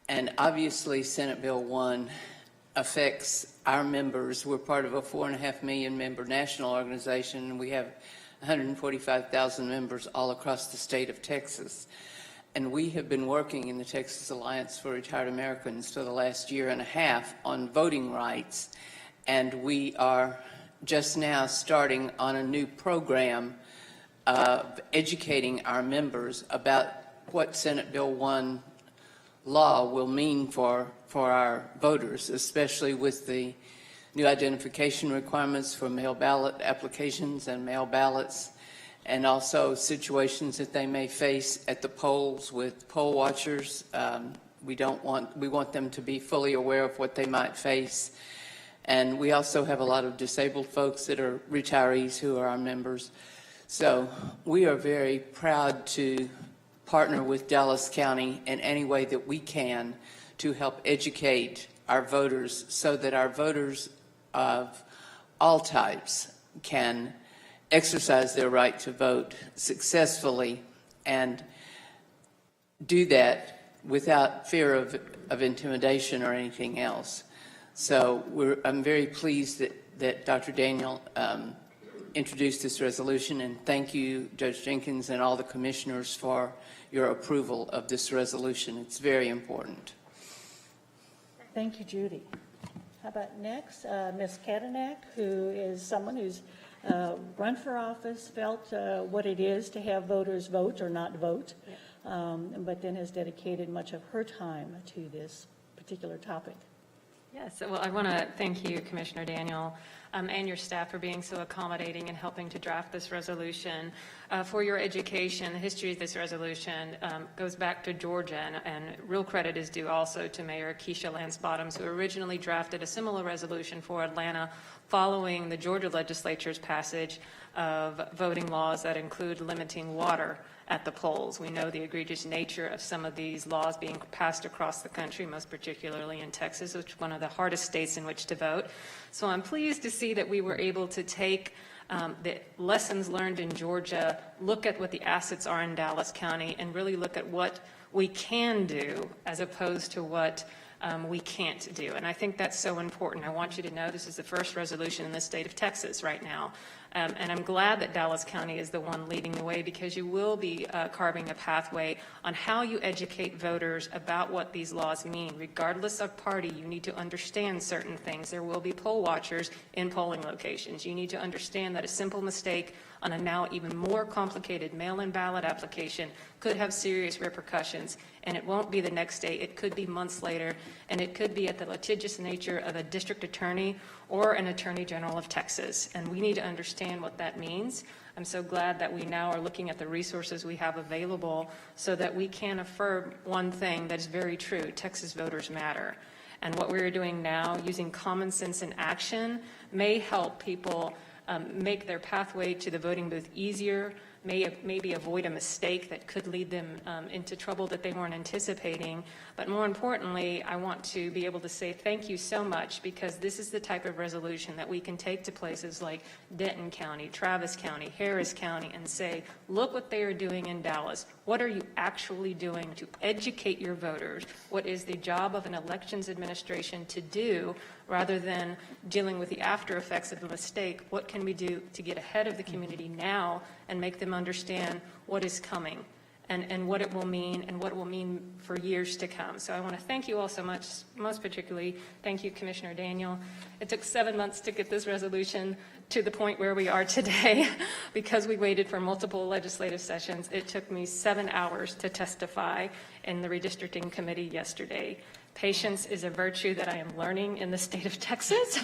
And obviously, Senate Bill 1 affects our members. We're part of a 4.5 million member national organization, and we have 145,000 members all across the state of Texas. And we have been working in the Texas Alliance for Retired Americans for the last 1.5 years on voting rights. And we are just now starting on a new program of educating our members about what Senate Bill 1 law will mean for our voters, especially with the new identification requirements for mail ballot applications and mail ballots, and also situations that they may face at the polls with poll watchers. We want them to be fully aware of what they might face. And we also have a lot of disabled folks that are retirees who are our members. So we are very proud to partner with Dallas County in any way that we can to help educate our voters so that our voters of all types can exercise their right to vote successfully and do that without fear of intimidation or anything else. So I'm very pleased that Dr. Daniel introduced this resolution, and thank you, Judge Jenkins, and all the commissioners for your approval of this resolution. It's very important. Thank you, Judy. How about next, Ms. Kadanak, who is someone who's run for office, felt what it is to have voters vote or not vote, but then has dedicated much of her time to this particular topic. Yes, well, I want to thank you, Commissioner Daniel, and your staff for being so accommodating and helping to draft this resolution. For your education, the history of this resolution goes back to Georgia, and real credit is due also to Mayor Keisha Lance Bottoms, who originally drafted a similar resolution for Atlanta following the Georgia legislature's passage of voting laws that include limiting water at the polls. We know the egregious nature of some of these laws being passed across the country, most particularly in Texas, which is one of the hardest states in which to vote. So I'm pleased to see that we were able to take the lessons learned in Georgia, look at what the assets are in Dallas County, and really look at what we can do as opposed to what we can't do. And I think that's so important. I want you to know this is the first resolution in the state of Texas right now. And I'm glad that Dallas County is the one leading the way, because you will be carving a pathway on how you educate voters about what these laws mean. Regardless of party, you need to understand certain things. There will be poll watchers in polling locations. You need to understand that a simple mistake on a now even more complicated mail-in ballot application could have serious repercussions, and it won't be the next day. It could be months later, and it could be at the litigious nature of a district attorney or an attorney general of Texas, and we need to understand what that means. I'm so glad that we now are looking at the resources we have available so that we can affirm one thing that is very true: Texas voters matter. And what we're doing now, using common sense and action, may help people make their pathway to the voting booth easier, maybe avoid a mistake that could lead them into trouble that they weren't anticipating. But more importantly, I want to be able to say thank you so much, because this is the type of resolution that we can take to places like Denton County, Travis County, Harris County, and say, look what they are doing in Dallas. What are you actually doing to educate your voters? What is the job of an elections administration to do, rather than dealing with the after effects of a mistake? What can we do to get ahead of the community now and make them understand what is coming and what it will mean and what it will mean for years to come? So I want to thank you all so much, most particularly thank you, Commissioner Daniel. It took 7 months to get this resolution to the point where we are today because we waited for multiple legislative sessions. It took me 7 hours to testify in the redistricting committee yesterday. Patience is a virtue that I am learning in the state of Texas,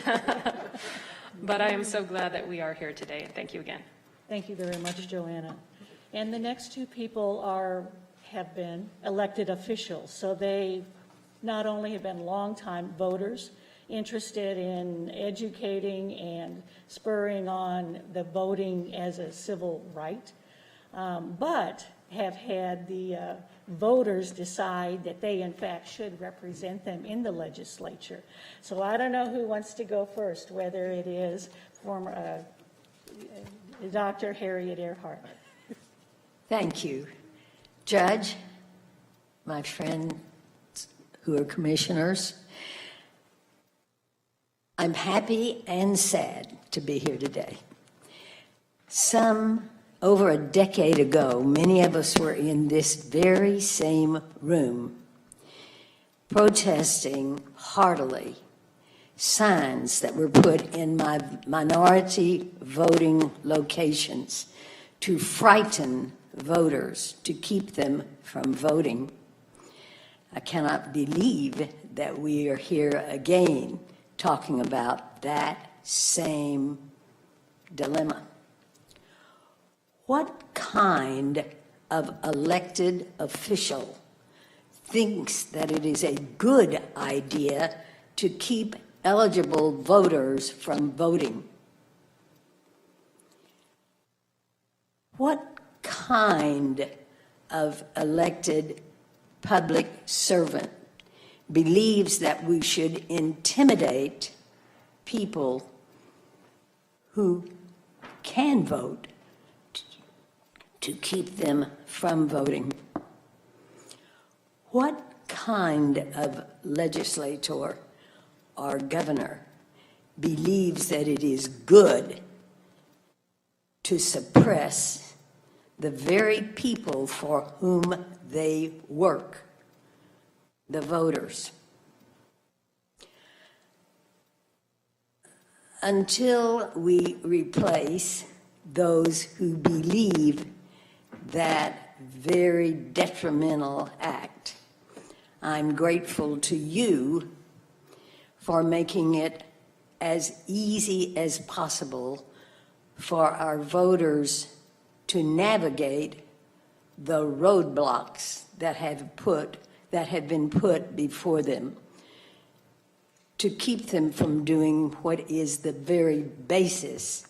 but I am so glad that we are here today, and thank you again. Thank you very much, Joanna. And the next two people have been elected officials, so they not only have been longtime voters interested in educating and spurring on the voting as a civil right, but have had the voters decide that they in fact should represent them in the legislature. So I don't know who wants to go first, whether it is former Dr. Harriet Earhart. Thank you. Judge, my friends who are commissioners, I'm happy and sad to be here today. Over a decade ago, many of us were in this very same room protesting heartily signs that were put in my minority voting locations to frighten voters, to keep them from voting. I cannot believe that we are here again talking about that same dilemma. What kind of elected official thinks that it is a good idea to keep eligible voters from voting? What kind of elected public servant believes that we should intimidate people who can vote to keep them from voting? What kind of legislator or governor believes that it is good to suppress the very people for whom they work, the voters? Until we replace those who believe that very detrimental act, I'm grateful to you for making it as easy as possible for our voters to navigate the roadblocks that have been put before them, to keep them from doing what is the very basis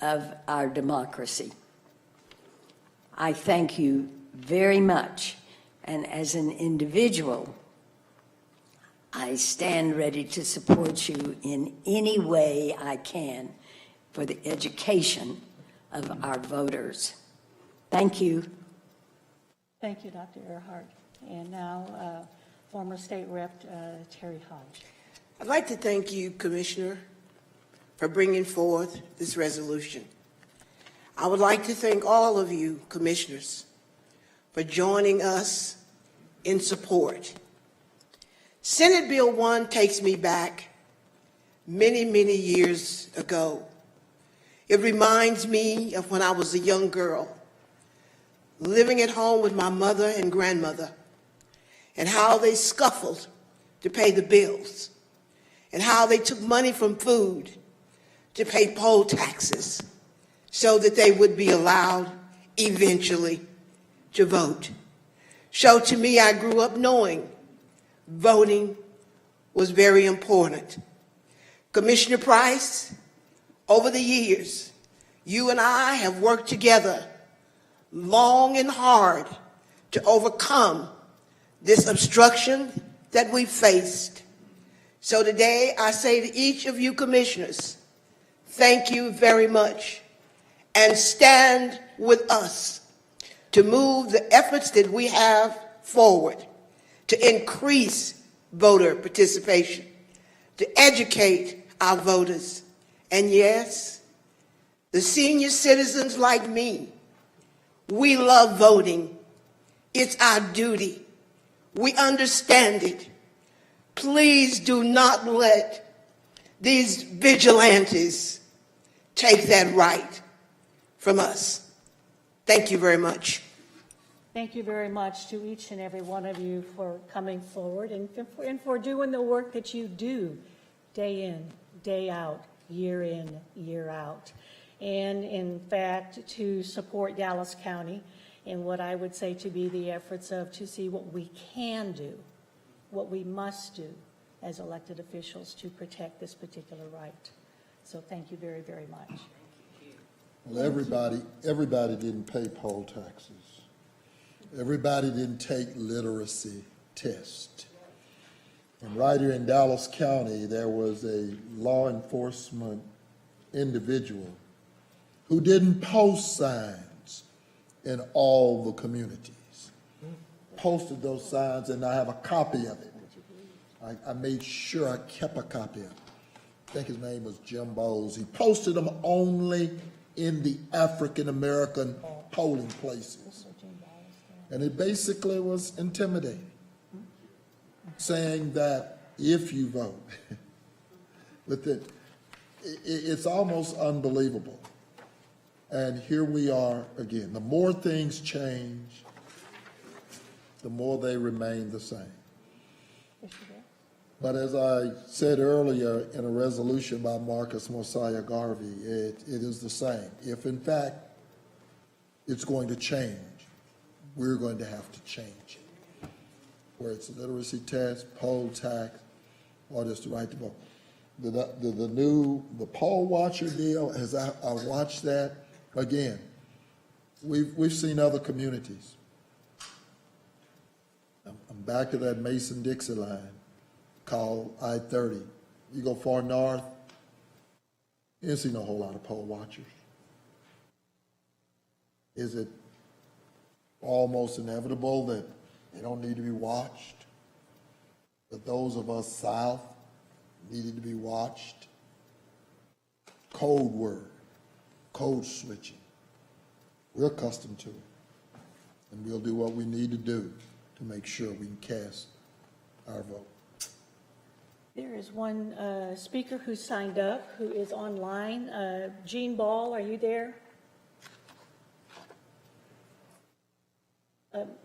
of our democracy. I thank you very much, and as an individual, I stand ready to support you in any way I can for the education of our voters. Thank you. Thank you, Dr. Earhart. And now, former State Rep Terry Hodge. I'd like to thank you, Commissioner, for bringing forth this resolution. I would like to thank all of you, Commissioners, for joining us in support. Senate Bill 1 takes me back many, many years ago. It reminds me of when I was a young girl, living at home with my mother and grandmother, and how they scuffled to pay the bills, and how they took money from food to pay poll taxes so that they would be allowed eventually to vote. So to me, I grew up knowing voting was very important. Commissioner Price, over the years, you and I have worked together long and hard to overcome this obstruction that we faced. So today I say to each of you commissioners, thank you very much, and stand with us to move the efforts that we have forward to increase voter participation, to educate our voters, and yes, the senior citizens like me. We love voting. It's our duty. We understand it. Please do not let these vigilantes take that right from us. Thank you very much. Thank you very much to each and every one of you for coming forward and for doing the work that you do day in, day out, year in, year out. And in fact, to support Dallas County in what I would say to be the efforts of to see what we can do, what we must do as elected officials to protect this particular right. So thank you very, very much. Well, everybody didn't pay poll taxes. Everybody didn't take literacy tests. And right here in Dallas County, there was a law enforcement individual who didn't post signs in all the communities. Posted those signs, and I have a copy of it. I made sure I kept a copy of it. I think his name was Jim Bowles. He posted them only in the African-American polling places. And it basically was intimidating, saying that if you vote, it's almost unbelievable. And here we are again. The more things change, the more they remain the same. But as I said earlier in a resolution by Marcus Mosiah Garvey, it is the same. If in fact it's going to change, we're going to have to change it. Where it's a literacy test, poll tax, or just the right to vote. The poll watcher deal, as I watched that, again, we've seen other communities. I'm back to that Mason-Dixie line called I-30. You go far north, you don't see no whole lot of poll watchers. Is it almost inevitable that they don't need to be watched? But those of us south needed to be watched? Code word, code switching. We're accustomed to it. And we'll do what we need to do to make sure we can cast our vote. There is one speaker who signed up, who is online. Jean Ball, are you there?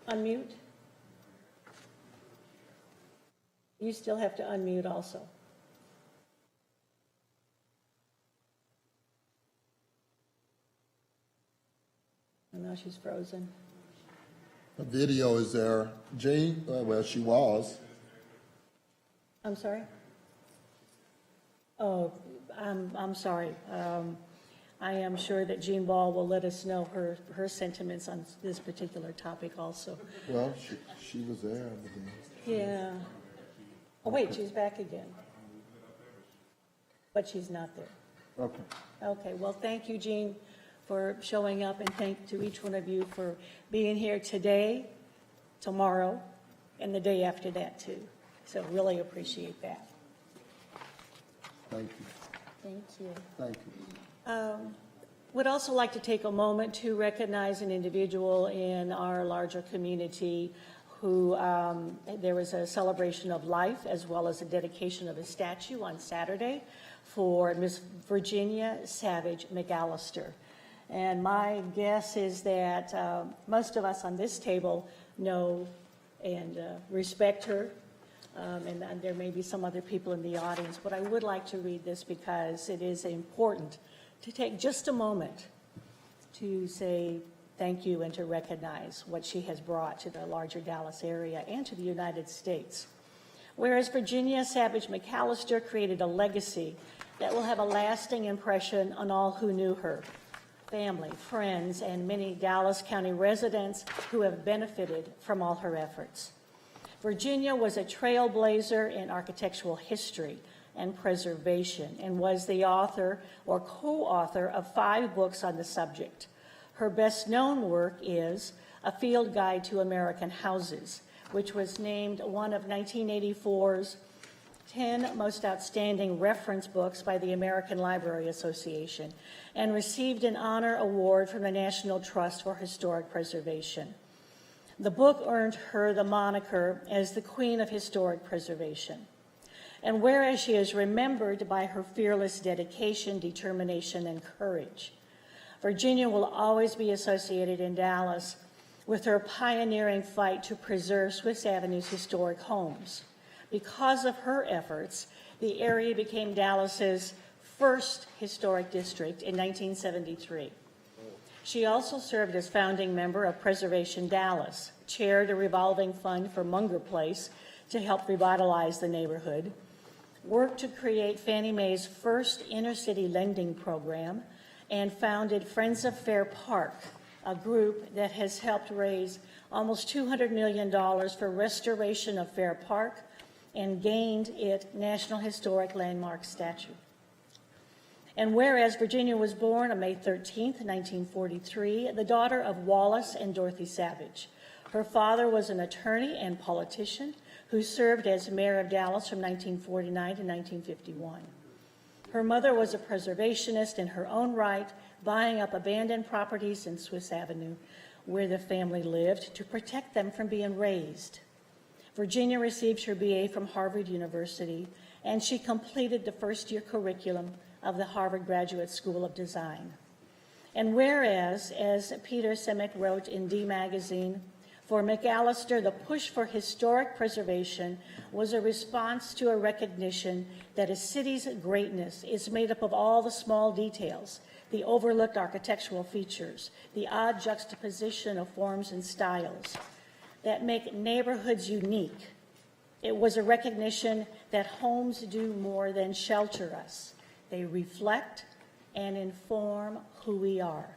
Unmute. You still have to unmute also. And now she's frozen. The video is there. Jean, well, she was. I'm sorry? Oh, I'm sorry. I am sure that Jean Ball will let us know her sentiments on this particular topic also. Well, she was there, I believe. Yeah. Oh, wait, she's back again. But she's not there. Okay. Okay, well, thank you, Jean, for showing up, and thank to each one of you for being here today, tomorrow, and the day after that, too. So really appreciate that. Thank you. Thank you. Thank you. Would also like to take a moment to recognize an individual in our larger community who, there was a celebration of life as well as a dedication of a statue on Saturday for Miss Virginia Savage McAlester. And my guess is that most of us on this table know and respect her, and there may be some other people in the audience, but I would like to read this because it is important to take just a moment to say thank you and to recognize what she has brought to the larger Dallas area and to the United States. Whereas Virginia Savage McAlester created a legacy that will have a lasting impression on all who knew her, family, friends, and many Dallas County residents who have benefited from all her efforts. Virginia was a trailblazer in architectural history and preservation, and was the author or co-author of 5 books on the subject. Her best-known work is A Field Guide to American Houses, which was named one of 1984's 10 most outstanding reference books by the American Library Association, and received an honor award from the National Trust for Historic Preservation. The book earned her the moniker as the Queen of Historic Preservation. And whereas she is remembered by her fearless dedication, determination, and courage, Virginia will always be associated in Dallas with her pioneering fight to preserve Swiss Avenue's historic homes. Because of her efforts, the area became Dallas's first historic district in 1973. She also served as founding member of Preservation Dallas, chaired a revolving fund for Munger Place to help revitalize the neighborhood, worked to create Fannie Mae's first inner-city lending program, and founded Friends of Fair Park, a group that has helped raise almost $200 million for restoration of Fair Park and gained it National Historic Landmark status. And whereas Virginia was born on May 13th, 1943, the daughter of Wallace and Dorothy Savage. Her father was an attorney and politician who served as mayor of Dallas from 1949 to 1951. Her mother was a preservationist in her own right, buying up abandoned properties in Swiss Avenue where the family lived to protect them from being razed. Virginia received her BA from Harvard University, and she completed the first-year curriculum of the Harvard Graduate School of Design. And whereas, as Peter Simic wrote in D Magazine, for McAlester, the push for historic preservation was a response to a recognition that a city's greatness is made up of all the small details, the overlooked architectural features, the odd juxtaposition of forms and styles that make neighborhoods unique. It was a recognition that homes do more than shelter us. They reflect and inform who we are.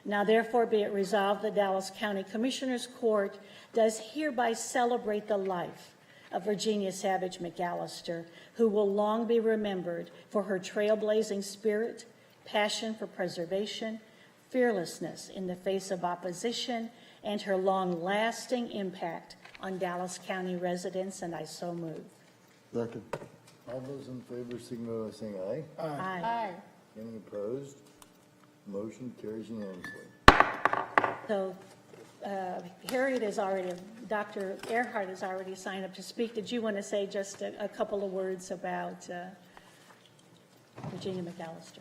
Now, therefore, be it resolved, the Dallas County Commissioners Court does hereby celebrate the life of Virginia Savage McAlester, who will long be remembered for her trailblazing spirit, passion for preservation, fearlessness in the face of opposition, and her long-lasting impact on Dallas County residents, and I so move. Second. All those in favor signify by saying aye. Aye. Any opposed? Motion carries unanimously. So Harriet is already, Dr. Earhart has already signed up to speak. Did you want to say just a couple of words about Virginia McAlester?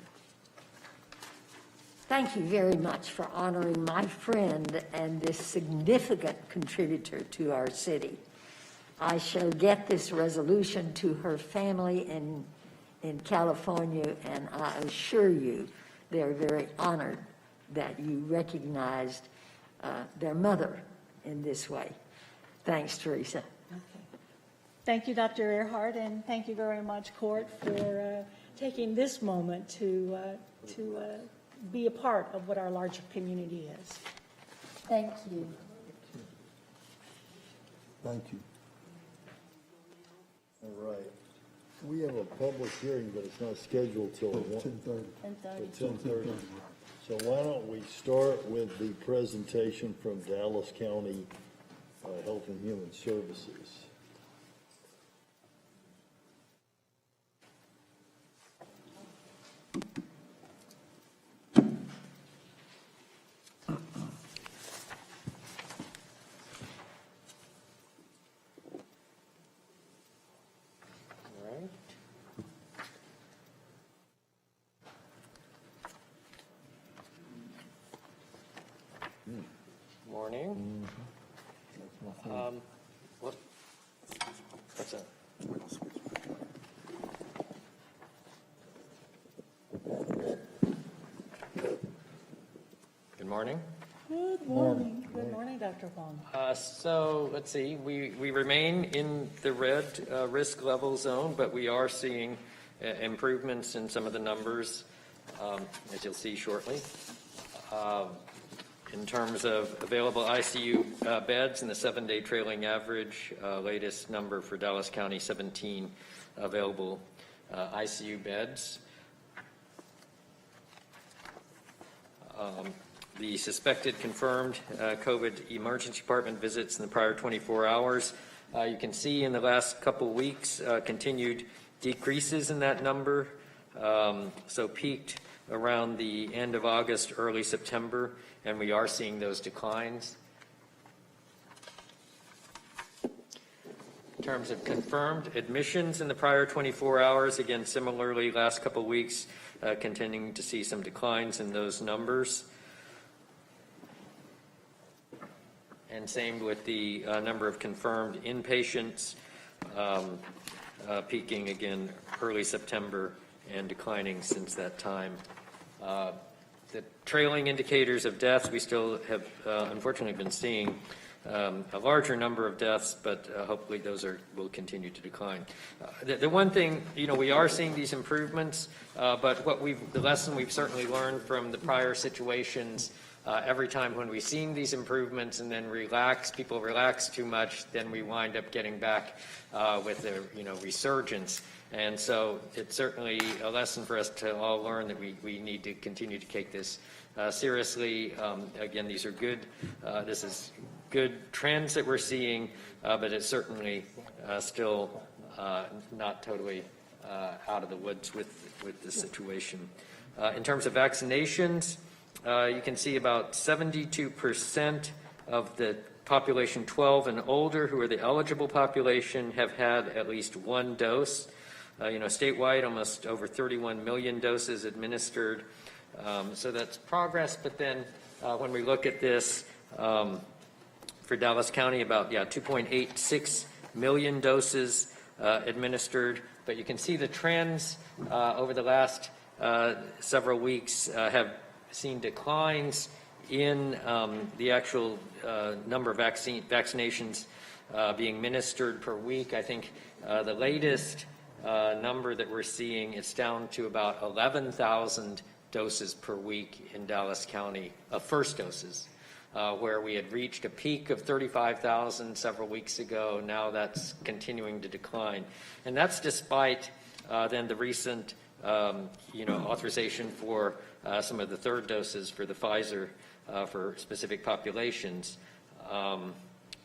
Thank you very much for honoring my friend and this significant contributor to our city. I shall get this resolution to her family in California, and I assure you they're very honored that you recognized their mother in this way. Thanks, Theresa. Thank you, Dr. Earhart, and thank you very much, Court, for taking this moment to be a part of what our larger community is. Thank you. Thank you. All right. We have a public hearing, but it's not scheduled till 10:30. 10:30. So why don't we start with the presentation from Dallas County Health and Human Services. Morning. What's that? Good morning. Good morning. Good morning, Dr. Wong. So let's see, we remain in the red risk level zone, but we are seeing improvements in some of the numbers, as you'll see shortly. In terms of available ICU beds in the 7-day trailing average, latest number for Dallas County, 17 available ICU beds. The suspected confirmed COVID emergency department visits in the prior 24 hours. You can see in the last couple of weeks continued decreases in that number. So peaked around the end of August, early September, and we are seeing those declines. In terms of confirmed admissions in the prior 24 hours, again, similarly, last couple of weeks, continuing to see some declines in those numbers. And same with the number of confirmed inpatients, peaking again early September and declining since that time. The trailing indicators of deaths, we still have unfortunately been seeing a larger number of deaths, but hopefully those will continue to decline. The one thing, we are seeing these improvements, but the lesson we've certainly learned from the prior situations, every time when we've seen these improvements and then people relax too much, then we wind up getting back with a resurgence. And so it's certainly a lesson for us to all learn that we need to continue to take this seriously. Again, these are good, this is good trends that we're seeing, but it's certainly still not totally out of the woods with the situation. In terms of vaccinations, you can see about 72% of the population 12 and older, who are the eligible population, have had at least one dose. Statewide, almost over 31 million doses administered. So that's progress, but then when we look at this for Dallas County, about 2.86 million doses administered. But you can see the trends over the last several weeks have seen declines in the actual number of vaccinations being administered per week. I think the latest number that we're seeing, it's down to about 11,000 doses per week in Dallas County of first doses, where we had reached a peak of 35,000 several weeks ago. Now that's continuing to decline. And that's despite then the recent authorization for some of the third doses for the Pfizer for specific populations.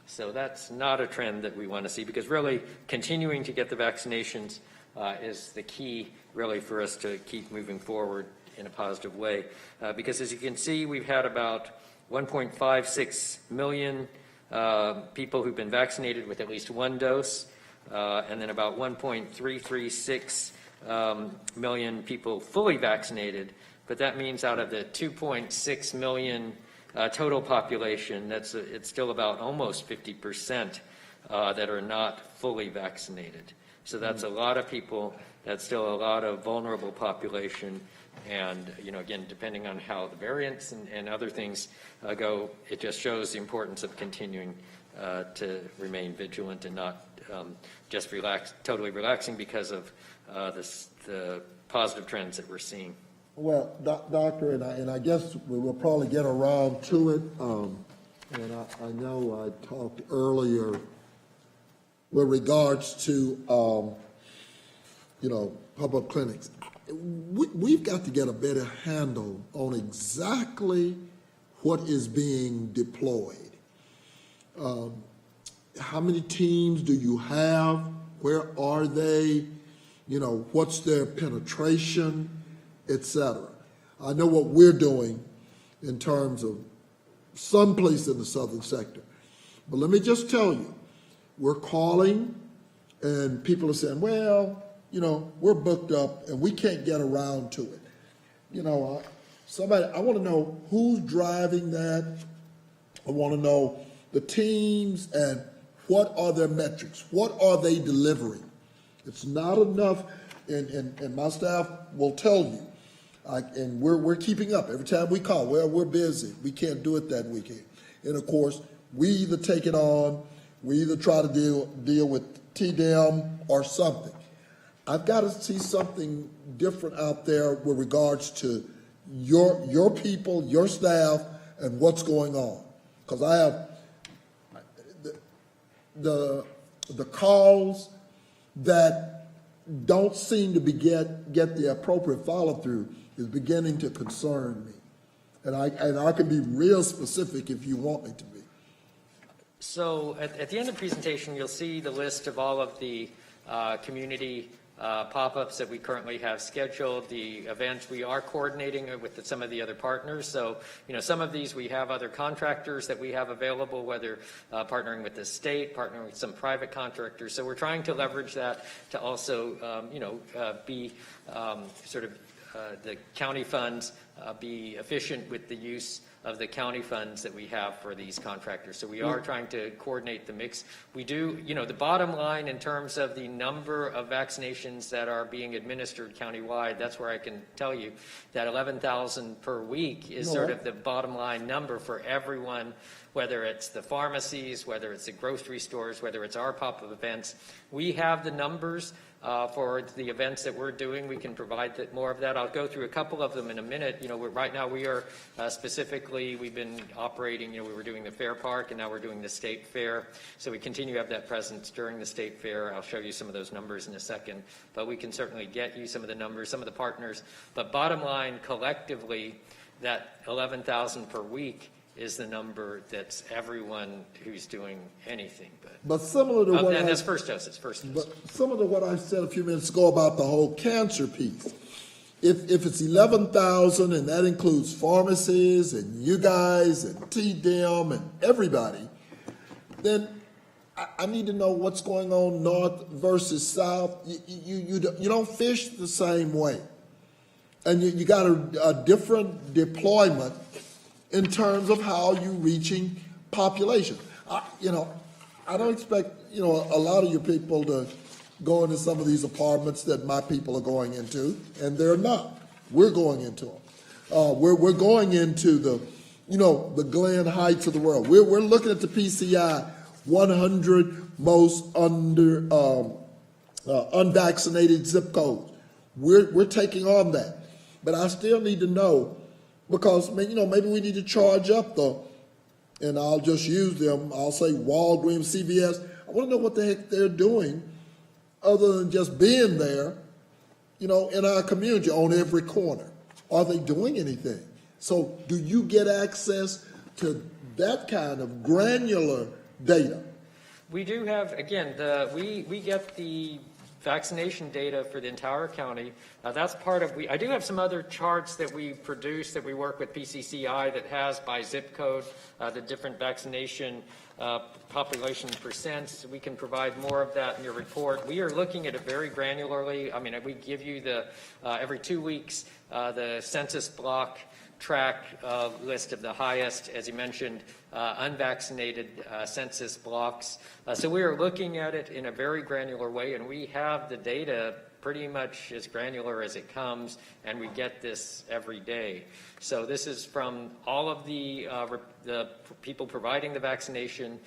So that's not a trend that we want to see, because really continuing to get the vaccinations is the key really for us to keep moving forward in a positive way. Because as you can see, we've had about 1.56 million people who've been vaccinated with at least one dose, and then about 1.336 million people fully vaccinated. But that means out of the 2.6 million total population, it's still about almost 50% that are not fully vaccinated. So that's a lot of people. That's still a lot of vulnerable population. And, again, depending on how the variants and other things go, it just shows the importance of continuing to remain vigilant and not just totally relaxing because of the positive trends that we're seeing. Well, Doctor, and I guess we will probably get around to it. And I know I talked earlier with regards to, public clinics. We've got to get a better handle on exactly what is being deployed. How many teams do you have? Where are they? What's their penetration, etc. I know what we're doing in terms of some place in the southern sector. But let me just tell you, we're calling and people are saying, well, we're booked up and we can't get around to it. I want to know who's driving that. I want to know the teams and what are their metrics? What are they delivering? It's not enough, and my staff will tell you, and we're keeping up. Every time we call, well, we're busy. We can't do it that weekend. And of course, we either take it on, we either try to deal with TDM or something. I've got to see something different out there with regards to your people, your staff, and what's going on. Because I have the calls that don't seem to get the appropriate follow through is beginning to concern me, and I can be real specific if you want me to be. So at the end of the presentation, you'll see the list of all of the community pop-ups that we currently have scheduled, the events. We are coordinating with some of the other partners. So, some of these we have other contractors that we have available, whether partnering with the state, partnering with some private contractors. So we're trying to leverage that to also, be the county funds, be efficient with the use of the county funds that we have for these contractors. So we are trying to coordinate the mix. We do, the bottom line in terms of the number of vaccinations that are being administered countywide, that's where I can tell you that 11,000 per week is sort of the bottom line number for everyone, whether it's the pharmacies, whether it's the grocery stores, whether it's our pop-up events. We have the numbers for the events that we're doing. We can provide more of that. I'll go through a couple of them in a minute. Right now we are specifically, we've been operating, we were doing the Fair Park and now we're doing the State Fair. So we continue to have that presence during the State Fair. I'll show you some of those numbers in a second, but we can certainly get you some of the numbers, some of the partners. But bottom line, collectively, that 11,000 per week is the number that's everyone who's doing anything. But similar to what and that's first dose. It's first dose. But similar to what I said a few minutes ago about the whole cancer piece. If it's 11,000 and that includes pharmacies and you guys and TDM and everybody, then I need to know what's going on north versus south. You don't fish the same way, and you got a different deployment in terms of how you're reaching population. I don't expect, a lot of you people to go into some of these apartments that my people are going into, and they're not. We're going into them. We're going into the Glen Heights of the world. We're looking at the PCI 100 most unvaccinated zip codes. We're taking on that. But I still need to know, because, maybe we need to charge up and I'll just use them, I'll say Walgreens, CVS. I want to know what the heck they're doing other than just being there, in our community on every corner. Are they doing anything? So do you get access to that kind of granular data? We do have, again, we get the vaccination data for the entire county. That's part of, I do have some other charts that we produce that we work with PCCI that has by zip code, the different vaccination population percents. We can provide more of that in your report. We are looking at it very granularly. We give you the, every 2 weeks, the census block track list of the highest, as you mentioned, unvaccinated census blocks. So we are looking at it in a very granular way, and we have the data pretty much as granular as it comes, and we get this every day. So this is from all of the people providing the vaccination,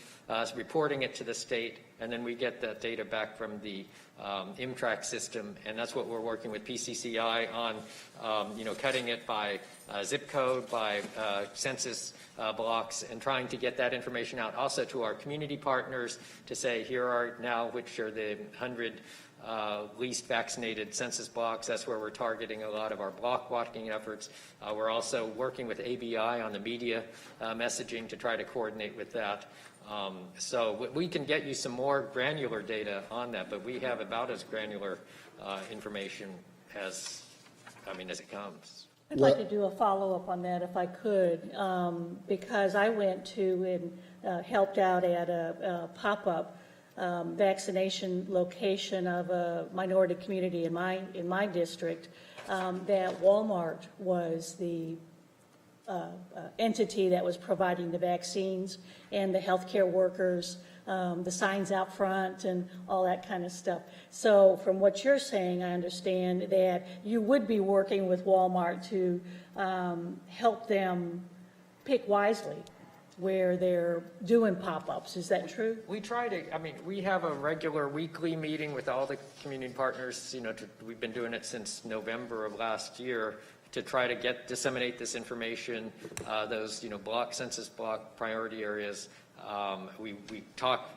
reporting it to the state, and then we get that data back from the IMTRAC system, and that's what we're working with PCCI on, cutting it by zip code, by census blocks, and trying to get that information out also to our community partners to say, here are now which are the 100 least vaccinated census blocks. That's where we're targeting a lot of our block walking efforts. We're also working with ABI on the media messaging to try to coordinate with that. So we can get you some more granular data on that, but we have about as granular information as it comes. I'd like to do a follow-up on that if I could, because I went to and helped out at a pop-up vaccination location of a minority community in my district, that Walmart was the entity that was providing the vaccines and the healthcare workers, the signs out front and all that kind of stuff. So from what you're saying, I understand that you would be working with Walmart to help them pick wisely where they're doing pop-ups. Is that true? We try to, we have a regular weekly meeting with all the community partners. We've been doing it since November of last year to try to disseminate this information, those, census block priority areas. We talk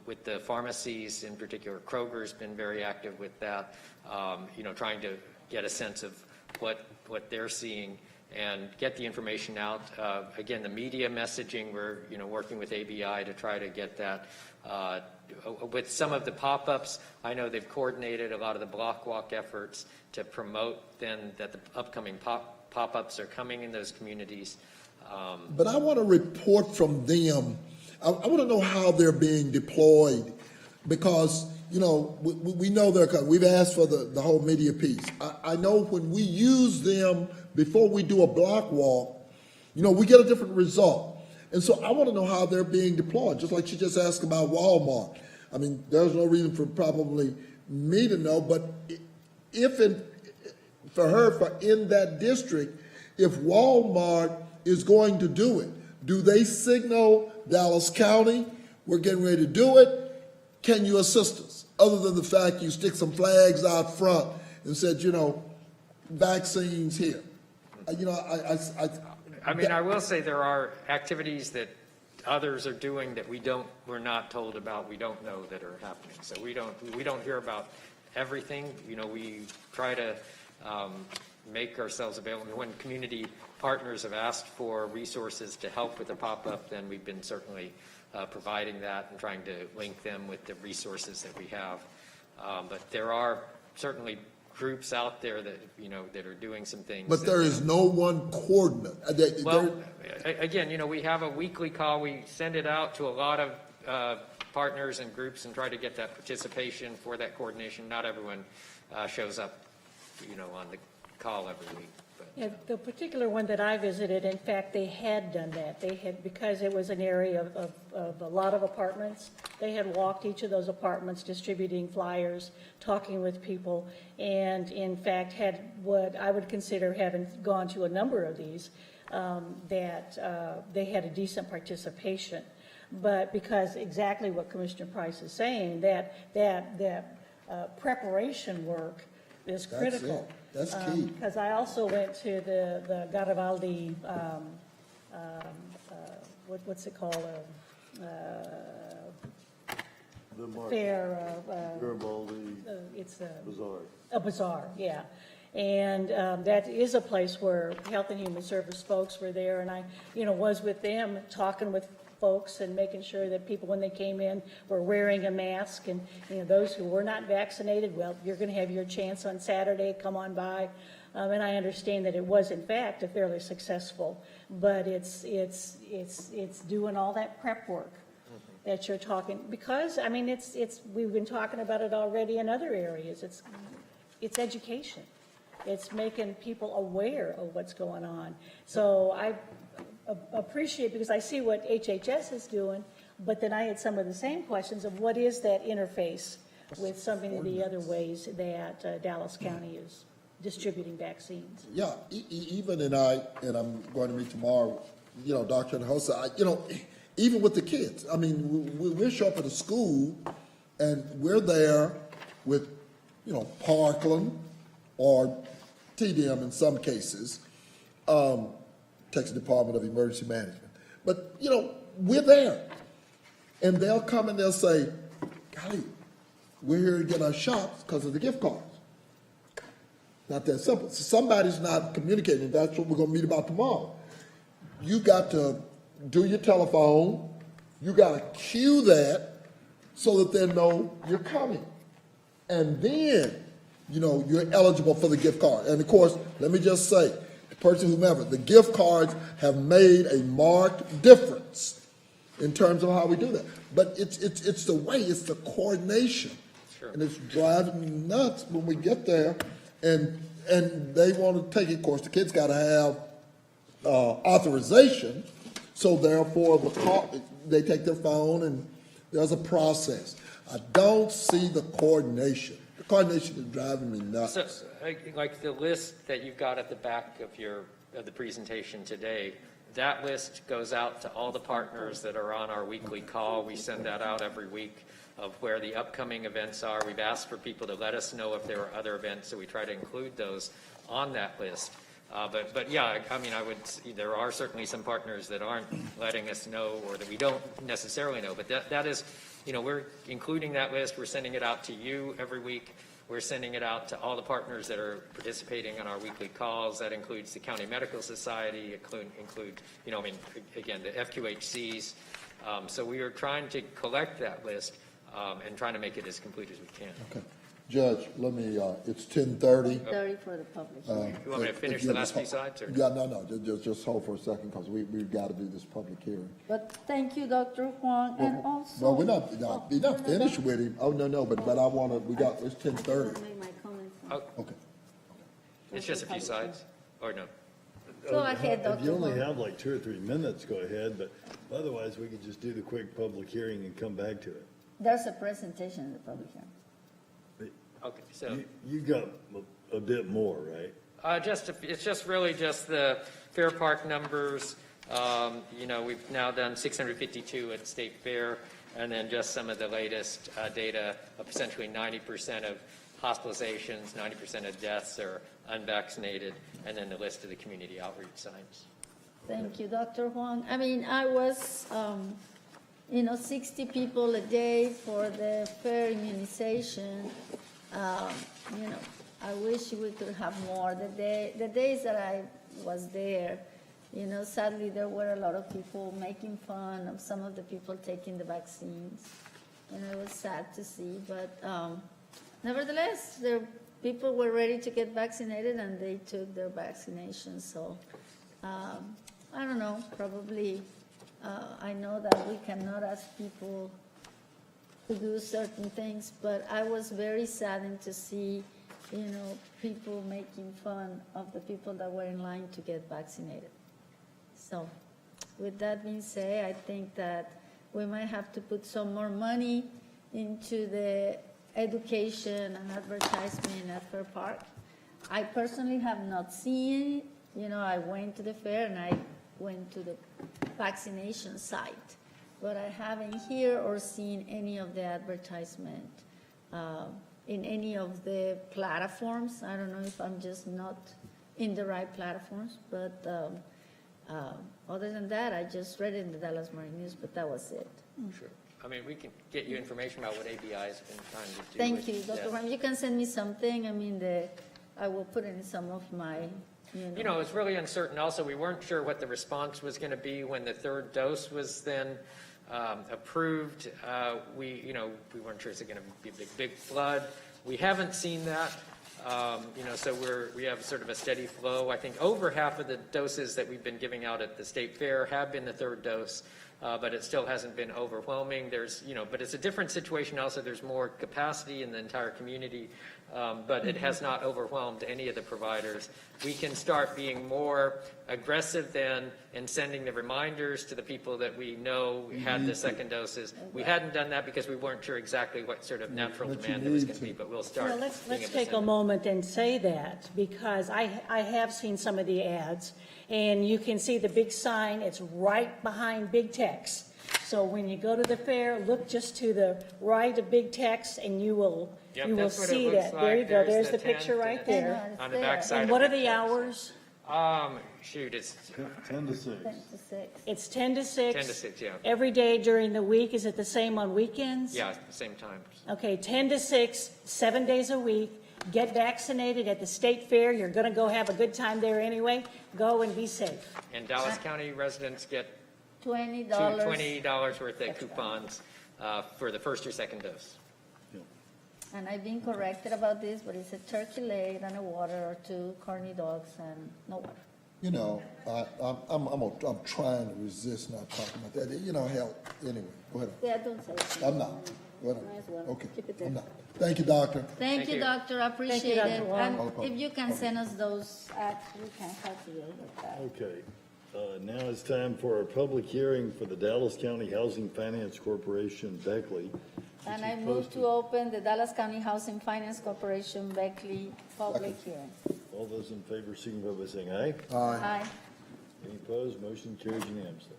with the pharmacies, in particular. Kroger's been very active with that, trying to get a sense of what they're seeing and get the information out. Again, the media messaging, we're working with ABI to try to get that. With some of the pop-ups, I know they've coordinated a lot of the block walk efforts to promote then that the upcoming pop-ups are coming in those communities. But I want to report from them. I want to know how they're being deployed, because we know we've asked for the whole media piece. I know when we use them before we do a block walk, we get a different result. And so I want to know how they're being deployed, just like she just asked about Walmart. There's no reason for probably me to know, but for in that district, if Walmart is going to do it, do they signal Dallas County, we're getting ready to do it, can you assist us? Other than the fact you stick some flags out front and said, vaccines here. I will say there are activities that others are doing that we're not told about, we don't know that are happening. So we don't hear about everything. We try to make ourselves available. When community partners have asked for resources to help with the pop-up, then we've been certainly providing that and trying to link them with the resources that we have. But there are certainly groups out there that that are doing some things. But there is no one coordinate. Again, we have a weekly call. We send it out to a lot of partners and groups and try to get that participation for that coordination. Not everyone shows up, on the call every week. Yeah, the particular one that I visited, in fact, they had done that. They had, because it was an area of a lot of apartments, they had walked each of those apartments, distributing flyers, talking with people, and in fact had what I would consider, having gone to a number of these, that they had a decent participation. But because exactly what Commissioner Price is saying, that preparation work is critical. That's key. Because I also went to the Garibaldi, what's it called? The market. Fair. Garibaldi. It's Bazaar. a bazaar, yeah. And that is a place where Health and Human Service folks were there, and I, was with them, talking with folks and making sure that people, when they came in, were wearing a mask. And those who were not vaccinated, well, you're going to have your chance on Saturday. Come on by. And I understand that it was, in fact, a fairly successful. But it's doing all that prep work that you're talking, because we've been talking about it already in other areas. It's education. It's making people aware of what's going on. So I appreciate, because I see what HHS is doing, but then I had some of the same questions of what is that interface with some of the other ways that Dallas County is distributing vaccines. Yeah, even and I'm going to meet tomorrow, Dr. Hosa, even with the kids. I mean, we'll show up at a school and we're there with, Parkland or TDM in some cases, Texas Department of Emergency Management. But, we're there. And they'll come and they'll say, golly, we're here to get our shots because of the gift cards. Not that simple. So somebody's not communicating. That's what we're going to meet about tomorrow. You got to do your telephone. You got to cue that so that they know you're coming. And then, you're eligible for the gift card. And of course, let me just say, the person whomever, the gift cards have made a marked difference in terms of how we do that. But it's the way, it's the coordination. Sure. And it's driving me nuts when we get there. And they want to take it, of course, the kids got to have authorization, so therefore they take their phone and there's a process. I don't see the coordination. The coordination is driving me nuts. So, like the list that you've got at the back of the presentation today, that list goes out to all the partners that are on our weekly call. We send that out every week of where the upcoming events are. We've asked for people to let us know if there are other events, so we try to include those on that list. But yeah, I mean, there are certainly some partners that aren't letting us know, or that we don't necessarily know, but that is, we're including that list. We're sending it out to you every week. We're sending it out to all the partners that are participating on our weekly calls. That includes the County Medical Society, again, the FQHCs. So we are trying to collect that list and trying to make it as complete as we can. Okay. Judge, let me, it's 10:30. 10:30 for the public. You want me to finish the last few slides? Or? Yeah, no, just hold for a second, because we've got to do this public hearing. But thank you, Dr. Huang, and also. No, we're not finished with him. Oh, no, but I want to, it's 10:30. Make my comments. Okay. It's just a few slides, or no? Go ahead, Dr. If you only Huang. have like 2 or 3 minutes, go ahead, but otherwise we could just do the quick public hearing and come back to it. There's a presentation in the public hearing. Okay, so. You got a bit more, right? It's just really just the Fair Park numbers. We've now done 652 at State Fair, and then just some of the latest data of essentially 90% of hospitalizations, 90% of deaths are unvaccinated, and then the list of the community outreach sites. Thank you, Dr. Huang. I mean, I was, 60 people a day for the fair immunization. I wish we could have more. The days that I was there, sadly there were a lot of people making fun of some of the people taking the vaccines. And it was sad to see, but nevertheless, people were ready to get vaccinated and they took their vaccination. So I don't know, probably I know that we cannot ask people to do certain things, but I was very saddened to see, people making fun of the people that were in line to get vaccinated. So with that being said, I think that we might have to put some more money into the education and advertisement at Fair Park. I personally have not seen it. I went to the fair and I went to the vaccination site, but I haven't heard or seen any of the advertisement in any of the platforms. I don't know if I'm just not in the right platforms, but other than that, I just read it in the Dallas Morning News, but that was it. Sure. I mean, we can get you information about what ABI has been trying to do. Thank you, Dr. Ram. You can send me something. I mean, I will put in some of my, it's really uncertain. Also, we weren't sure what the response was going to be when the third dose was then approved. We weren't sure is it going to be a big flood. We haven't seen that. So we have sort of a steady flow. I think over half of the doses that we've been giving out at the state fair have been the third dose, but it still hasn't been overwhelming. But it's a different situation also. There's more capacity in the entire community but it has not overwhelmed any of the providers. We can start being more aggressive then in sending the reminders to the people that we know had the second doses. We hadn't done that because we weren't sure exactly what sort of natural demand there was going to be, but we'll start. Well, being let's able to take send a it. moment and say that, because I have seen some of the ads, and you can see the big sign, it's right behind big text. So when you go to the fair, look just to the right of big text, and you will Yep, you will that's what it see looks that. There you like. go, There's there's the the picture tent, right and there. on the back side And of what the are the text. hours? Shoot, it's 10 to 6. 10 to 6. It's 10 to 6? 10 to 6, yeah. Every day during the week? Is it the same on weekends? Yeah, at the same time. Okay, 10 to 6, 7 days a week. Get vaccinated at the state fair. You're going to go have a good time there anyway. Go and be safe. And Dallas County residents get $20. $20 worth of coupons for the first or second dose. And I've been corrected about this, but it's a turkey leg and a water or 2 corny dogs and no water. You know, I'm trying to resist not talking about that. You know, hell, anyway, go ahead. Yeah, don't say it. I'm not. Go ahead. Might as well. Okay, Keep it there. I'm not. Thank you, doctor. Thank you, doctor, I appreciate Dr. it. Wong. And if you can send us those acts, we can help you with that. Okay. Now it's time for our public hearing for the Dallas County Housing Finance Corporation, Beckley. And I move to open the Dallas County Housing Finance Corporation Beckley public hearing. All those in favor signify by saying aye. Aye. Any opposed? Motion carries unanimously.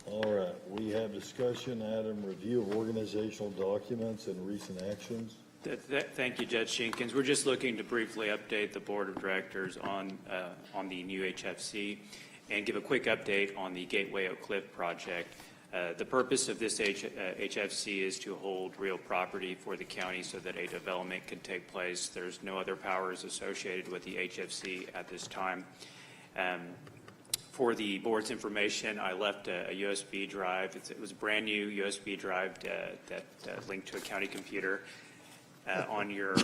All right, we have discussion item, review of organizational documents and recent actions. Thank you, Judge Jenkins. We're just looking to briefly update the Board of Directors on the new HFC and give a quick update on the Gateway Oak Cliff project. The purpose of this HFC is to hold real property for the county so that a development can take place. There's no other powers associated with the HFC at this time. For the board's information, I left a USB drive. It was a brand new USB drive that linked to a county computer on your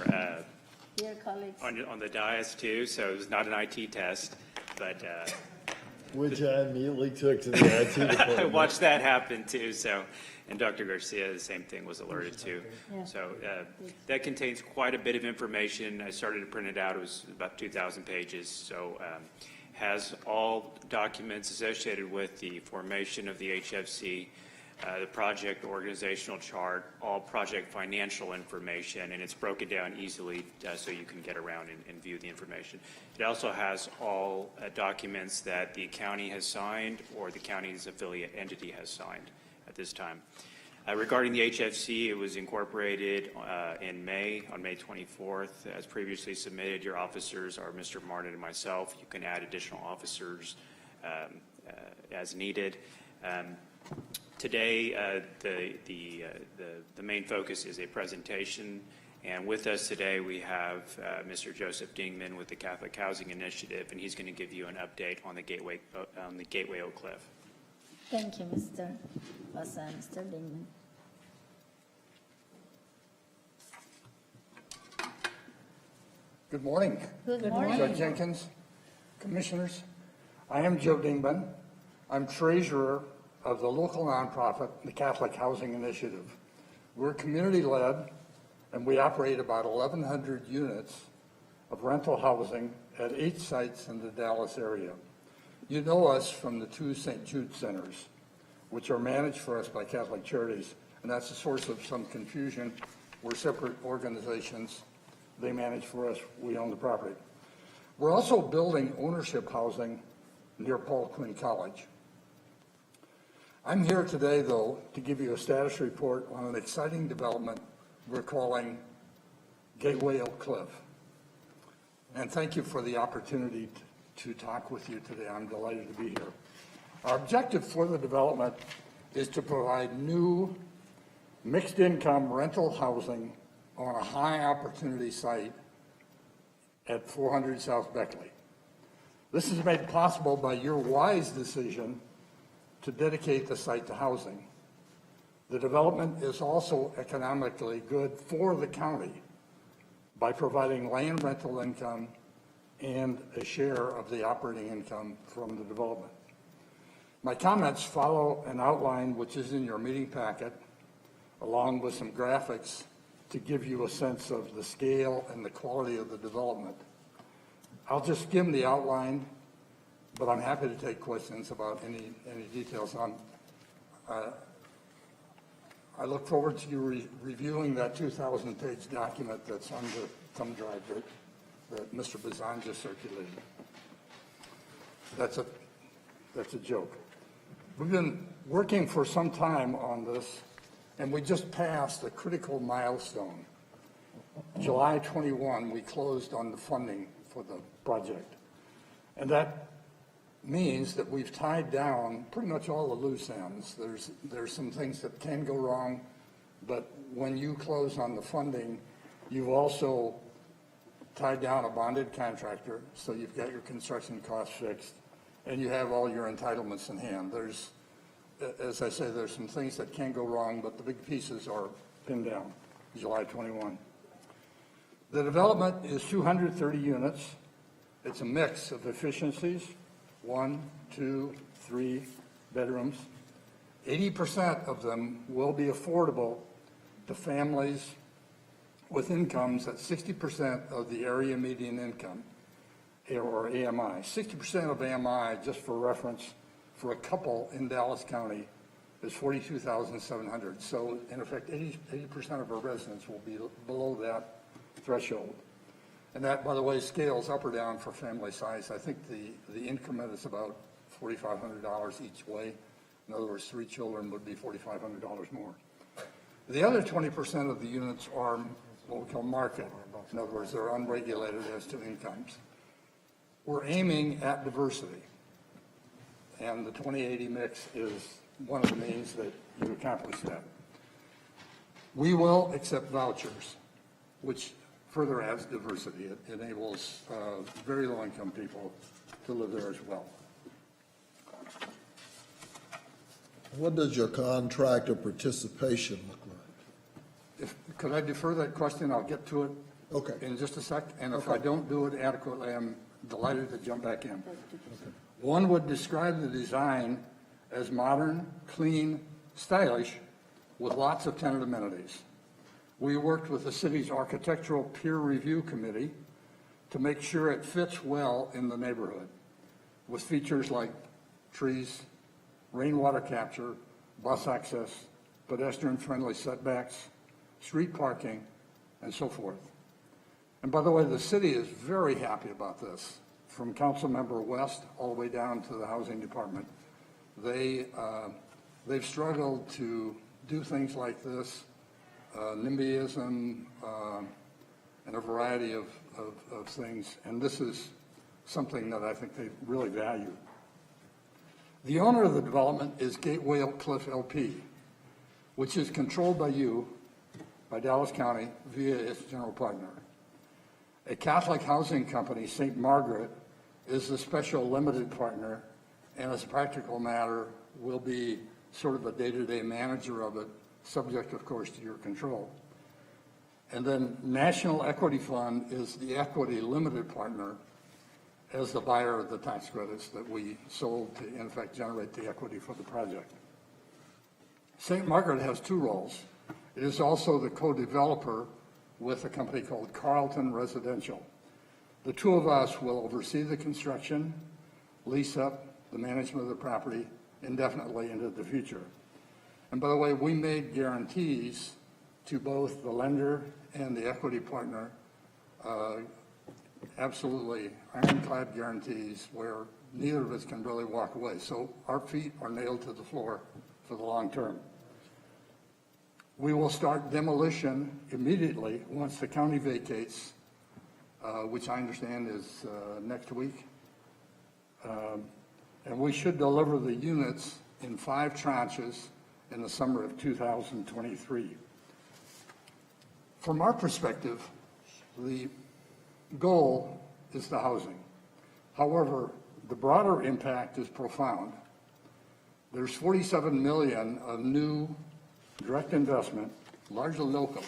Dear colleagues. on the dais too. So it was not an IT test, but Which I immediately took to the IT department. I watched that happen too. So, and Dr. Garcia, the same thing was alerted to. Yeah. So that contains quite a bit of information. I started to print it out. It was about 2,000 pages. So has all documents associated with the formation of the HFC, the project organizational chart, all project financial information, and it's broken down easily so you can get around and view the information. It also has all documents that the county has signed or the county's affiliate entity has signed at this time. Regarding the HFC, it was incorporated on May 24th. As previously submitted, your officers are Mr. Martin and myself. You can add additional officers as needed. Today, the main focus is a presentation, and with us today we have Mr. Joseph Dingman with the Catholic Housing Initiative, and he's going to give you an update on the Gateway Oak Cliff. Thank you, Mr. Bassa, Mr. Dingman. Good morning. Good morning. Judge Jenkins, Commissioners. I am Joe Dingman. I'm treasurer of the local nonprofit, the Catholic Housing Initiative. We're community-led, and we operate about 1,100 units of rental housing at 8 sites in the Dallas area. You know us from the 2 St. Jude centers, which are managed for us by Catholic Charities, and that's a source of some confusion. We're separate organizations. They manage for us. We own the property. We're also building ownership housing near Paul Quinn College. I'm here today, though, to give you a status report on an exciting development we're calling Gateway Oak Cliff. And thank you for the opportunity to talk with you today. I'm delighted to be here. Our objective for the development is to provide new mixed-income rental housing on a high-opportunity site at 400 South Beckley. This is made possible by your wise decision to dedicate the site to housing. The development is also economically good for the county by providing land rental income and a share of the operating income from the development. My comments follow an outline which is in your meeting packet, along with some graphics to give you a sense of the scale and the quality of the development. I'll just skim the outline, but I'm happy to take questions about any details on. I look forward to you reviewing that 2,000-page document that's on the thumb drive that Mr. Bazan just circulated. That's a joke. We've been working for some time on this, and we just passed a critical milestone. July 21, we closed on the funding for the project. And that means that we've tied down pretty much all the loose ends. There's some things that can go wrong, but when you close on the funding, you've also tied down a bonded contractor, so you've got your construction costs fixed, and you have all your entitlements in hand. There's, as I say, there's some things that can go wrong, but the big pieces are pinned down, July 21. The development is 230 units. It's a mix of efficiencies, 1, 2, 3 bedrooms. 80% of them will be affordable to families with incomes at 60% of the area median income, or AMI. 60% of AMI, just for reference, for a couple in Dallas County is $42,700. So in effect, 80% of our residents will be below that threshold. And that, by the way, scales up or down for family size. I think the increment is about $4,500 each way. In other words, 3 children would be $4,500 more. The other 20% of the units are what we call market. In other words, they're unregulated as to incomes. We're aiming at diversity. And the 2080 mix is one of the means that you accomplish that. We will accept vouchers, which further adds diversity. It enables very low-income people to live there as well. What does your contractor participation look like? Could I defer that question? I'll get to it Okay. in just a sec. And if Okay. I don't do it adequately, I'm delighted to jump back in. One would describe the design as modern, clean, stylish, with lots of tenant amenities. We worked with the city's architectural peer review committee to make sure it fits well in the neighborhood, with features like trees, rainwater capture, bus access, pedestrian-friendly setbacks, street parking, and so forth. And by the way, the city is very happy about this, from Councilmember West all the way down to the housing department. They've struggled to do things like this, NIMBYism, and a variety of things, and this is something that I think they really value. The owner of the development is Gateway Oak Cliff LP, which is controlled by you, by Dallas County, via its general partner. A Catholic housing company, St. Margaret, is the special limited partner, and as a practical matter, will be sort of a day-to-day manager of it, subject, of course, to your control. And then National Equity Fund is the equity limited partner as the buyer of the tax credits that we sold to, in effect, generate the equity for the project. St. Margaret has 2 roles. It is also the co-developer with a company called Carlton Residential. The 2 of us will oversee the construction, lease up, the management of the property indefinitely into the future. And by the way, we made guarantees to both the lender and the equity partner, absolutely ironclad guarantees where neither of us can really walk away. So our feet are nailed to the floor for the long term. We will start demolition immediately once the county vacates, which I understand is next week. And we should deliver the units in 5 tranches in the summer of 2023. From our perspective, the goal is the housing. However, the broader impact is profound. There's $47 million of new direct investment, largely local.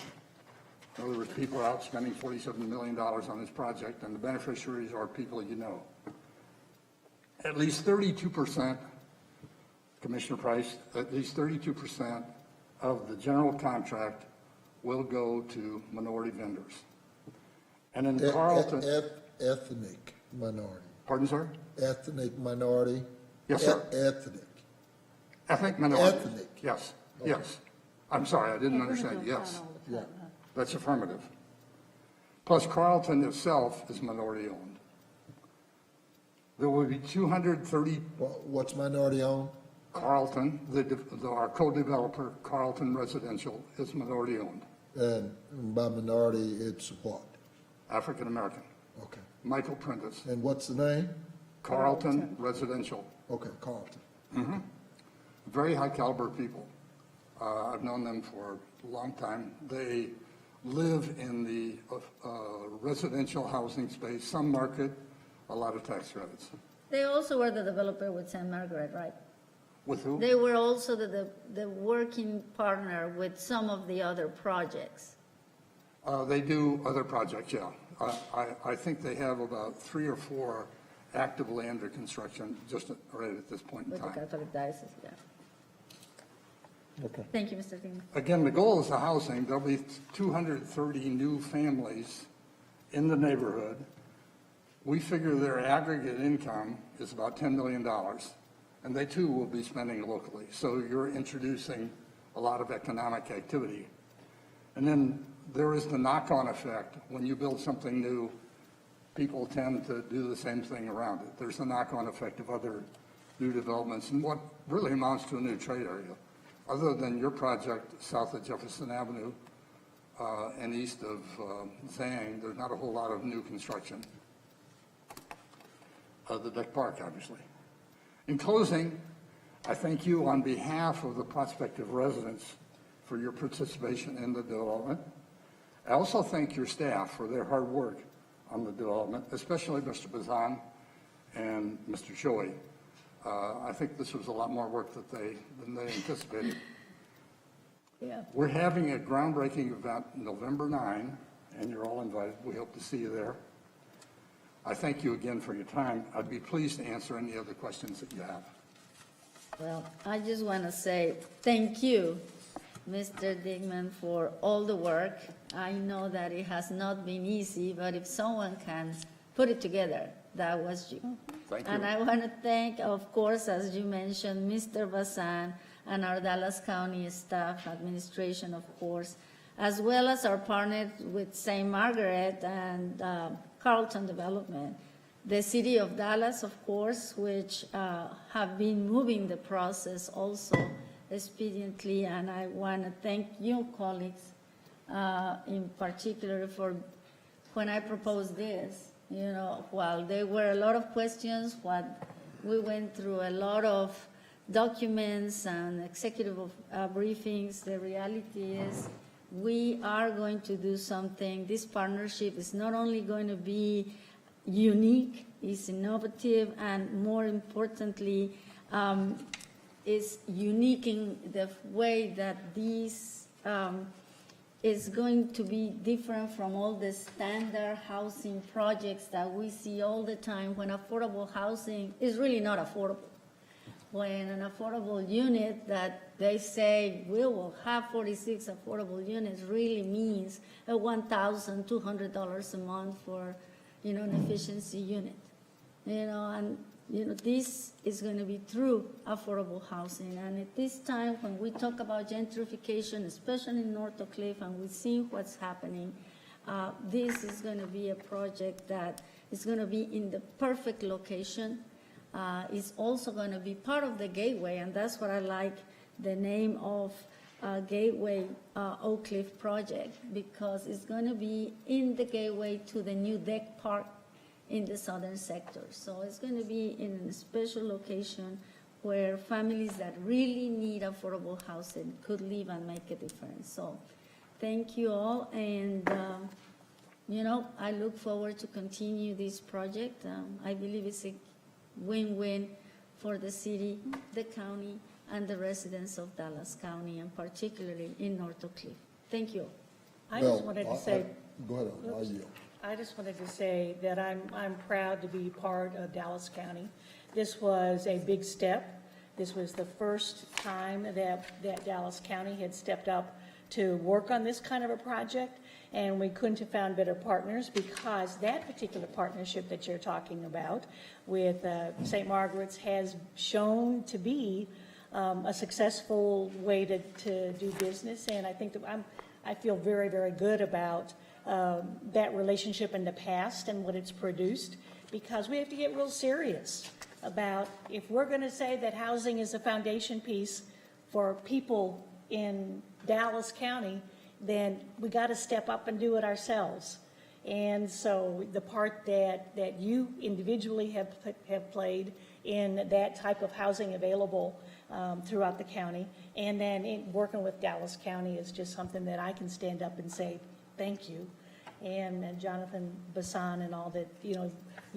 In other words, people are out spending $47 million on this project, and the beneficiaries are people you know. At least 32%, Commissioner Price, at least 32% of the general contract will go to minority vendors. And in Carlton, Ethnic minority. pardon, sir? Ethnic minority? Yes, sir. Ethnic minority. Ethnic. Yes, yes. I'm sorry, I didn't understand. Yes, Yeah. that's affirmative. Plus Carlton itself is minority owned. There will be 230, What's minority owned? Carlton, our co-developer, Carlton Residential, is minority owned. And by minority, it's what? African American. Okay. Michael Prentice. And what's the name? Carlton Residential. Okay, Carlton. Mm-hmm. Very high caliber people. I've known them for a long time. They live in the residential housing space, some market, a lot of tax credits. They also were the developer with St. Margaret, right? With who? They were also the working partner with some of the other projects. They do other projects, yeah. I think they have about 3 or 4 actively under construction just right at this point in With the time. Catholic Diocese, yeah. Okay. Thank you, Mr. King. Again, the goal is the housing. There'll be 230 new families in the neighborhood. We figure their aggregate income is about $10 million, and they too will be spending locally. So you're introducing a lot of economic activity. And then there is the knock-on effect. When you build something new, people tend to do the same thing around it. There's a knock-on effect of other new developments and what really amounts to a new trade area. Other than your project south of Jefferson Avenue and east of Zhang, there's not a whole lot of new construction. The Deck Park, obviously. In closing, I thank you on behalf of the prospective residents for your participation in the development. I also thank your staff for their hard work on the development, especially Mr. Bazan and Mr. Choi. I think this was a lot more work than they anticipated. Yeah. We're having a groundbreaking event November 9, and you're all invited. We hope to see you there. I thank you again for your time. I'd be pleased to answer any other questions that you have. Well, I just want to say thank you, Mr. Digman, for all the work. I know that it has not been easy, but if someone can put it together, that was you. Thank you. And I want to thank, of course, as you mentioned, Mr. Bazan and our Dallas County staff, administration, of course, as well as our partners with St. Margaret and Carlton Development. The City of Dallas, of course, which have been moving the process also expediently, and I want to thank you, colleagues, in particular for when I proposed this. You know, while there were a lot of questions, we went through a lot of documents and executive briefings. The reality is we are going to do something. This partnership is not only going to be unique, it's innovative, and more importantly, is unique in the way that this is going to be different from all the standard housing projects that we see all the time when affordable housing is really not affordable. When an affordable unit that they say we will have 46 affordable units really means a $1,200 a month for, you know, an efficiency unit. You know, and you know, this is going to be true affordable housing. And at this time, when we talk about gentrification, especially in North Oak Cliff, and we see what's happening, this is going to be a project that is going to be in the perfect location. It's also going to be part of the gateway, and that's what I like the name of Gateway Oak Cliff project, because it's going to be in the gateway to the new Deck Park in the southern sector. So it's going to be in a special location where families that really need affordable housing could live and make a difference. So thank you all, and you know, I look forward to continue this project. I believe it's a win-win for the city, the county, and the residents of Dallas County, and particularly in North Oak Cliff. Thank you. I just wanted to say. Go ahead, I'll yield. I just wanted to say that I'm proud to be part of Dallas County. This was a big step. This was the first time that Dallas County had stepped up to work on this kind of a project, and we couldn't have found better partners, because that particular partnership that you're talking about with St. Margaret's has shown to be a successful way to do business, and I think that I feel very, very good about that relationship in the past and what it's produced, because we have to get real serious about, if we're going to say that housing is a foundation piece for people in Dallas County, then we got to step up and do it ourselves. And so the part that you individually have played in that type of housing available throughout the county, and then in working with Dallas County, is just something that I can stand up and say thank you. And Jonathan Bassan and all that, you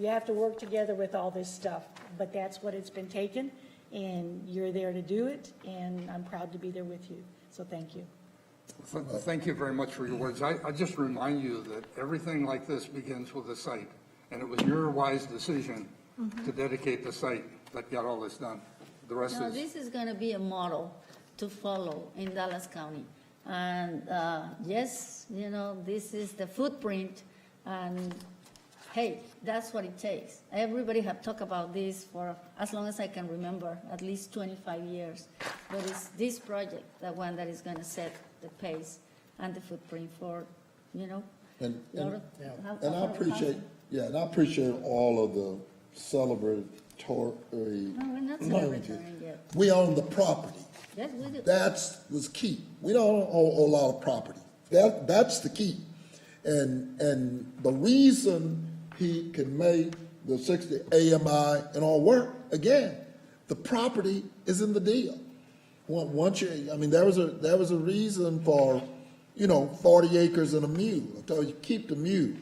have to work together with all this stuff, but that's what it's been taken, and you're there to do it, and I'm proud to be there with you. So thank you. Thank you very much for your words. I just remind you that everything like this begins with a site, and it was your wise decision to dedicate the site that got all this done. The rest No, is... this is going to be a model to follow in Dallas County. And yes, this is the footprint, and hey, that's what it takes. Everybody have talked about this for as long as I can remember, at least 25 years. But it's this project, the one that is going to set the pace and the footprint for, And I appreciate, and I appreciate all of the celebratory. No, we're not celebrating yet. We own the property. Yes, we do. That was key. We don't own a lot of property. That's the key. And the reason he can make the 60 AMI and all work, again, the property is in the deal. There was a reason for, 40 acres and a mule. I told you, keep the mule.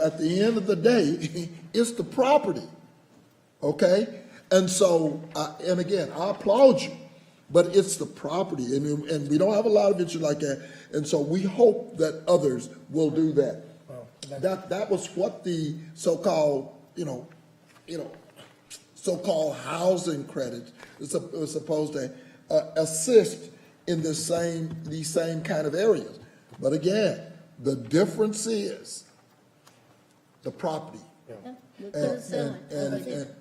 At the end of the day, it's the property. Okay? And so, and again, I applaud you, but it's the property, and we don't have a lot of issues like that, and so we hope that others will do that. That was what the so-called, so-called housing credit was supposed to assist in these same kind of areas. But again, the difference is the property. Yeah, we couldn't sell it.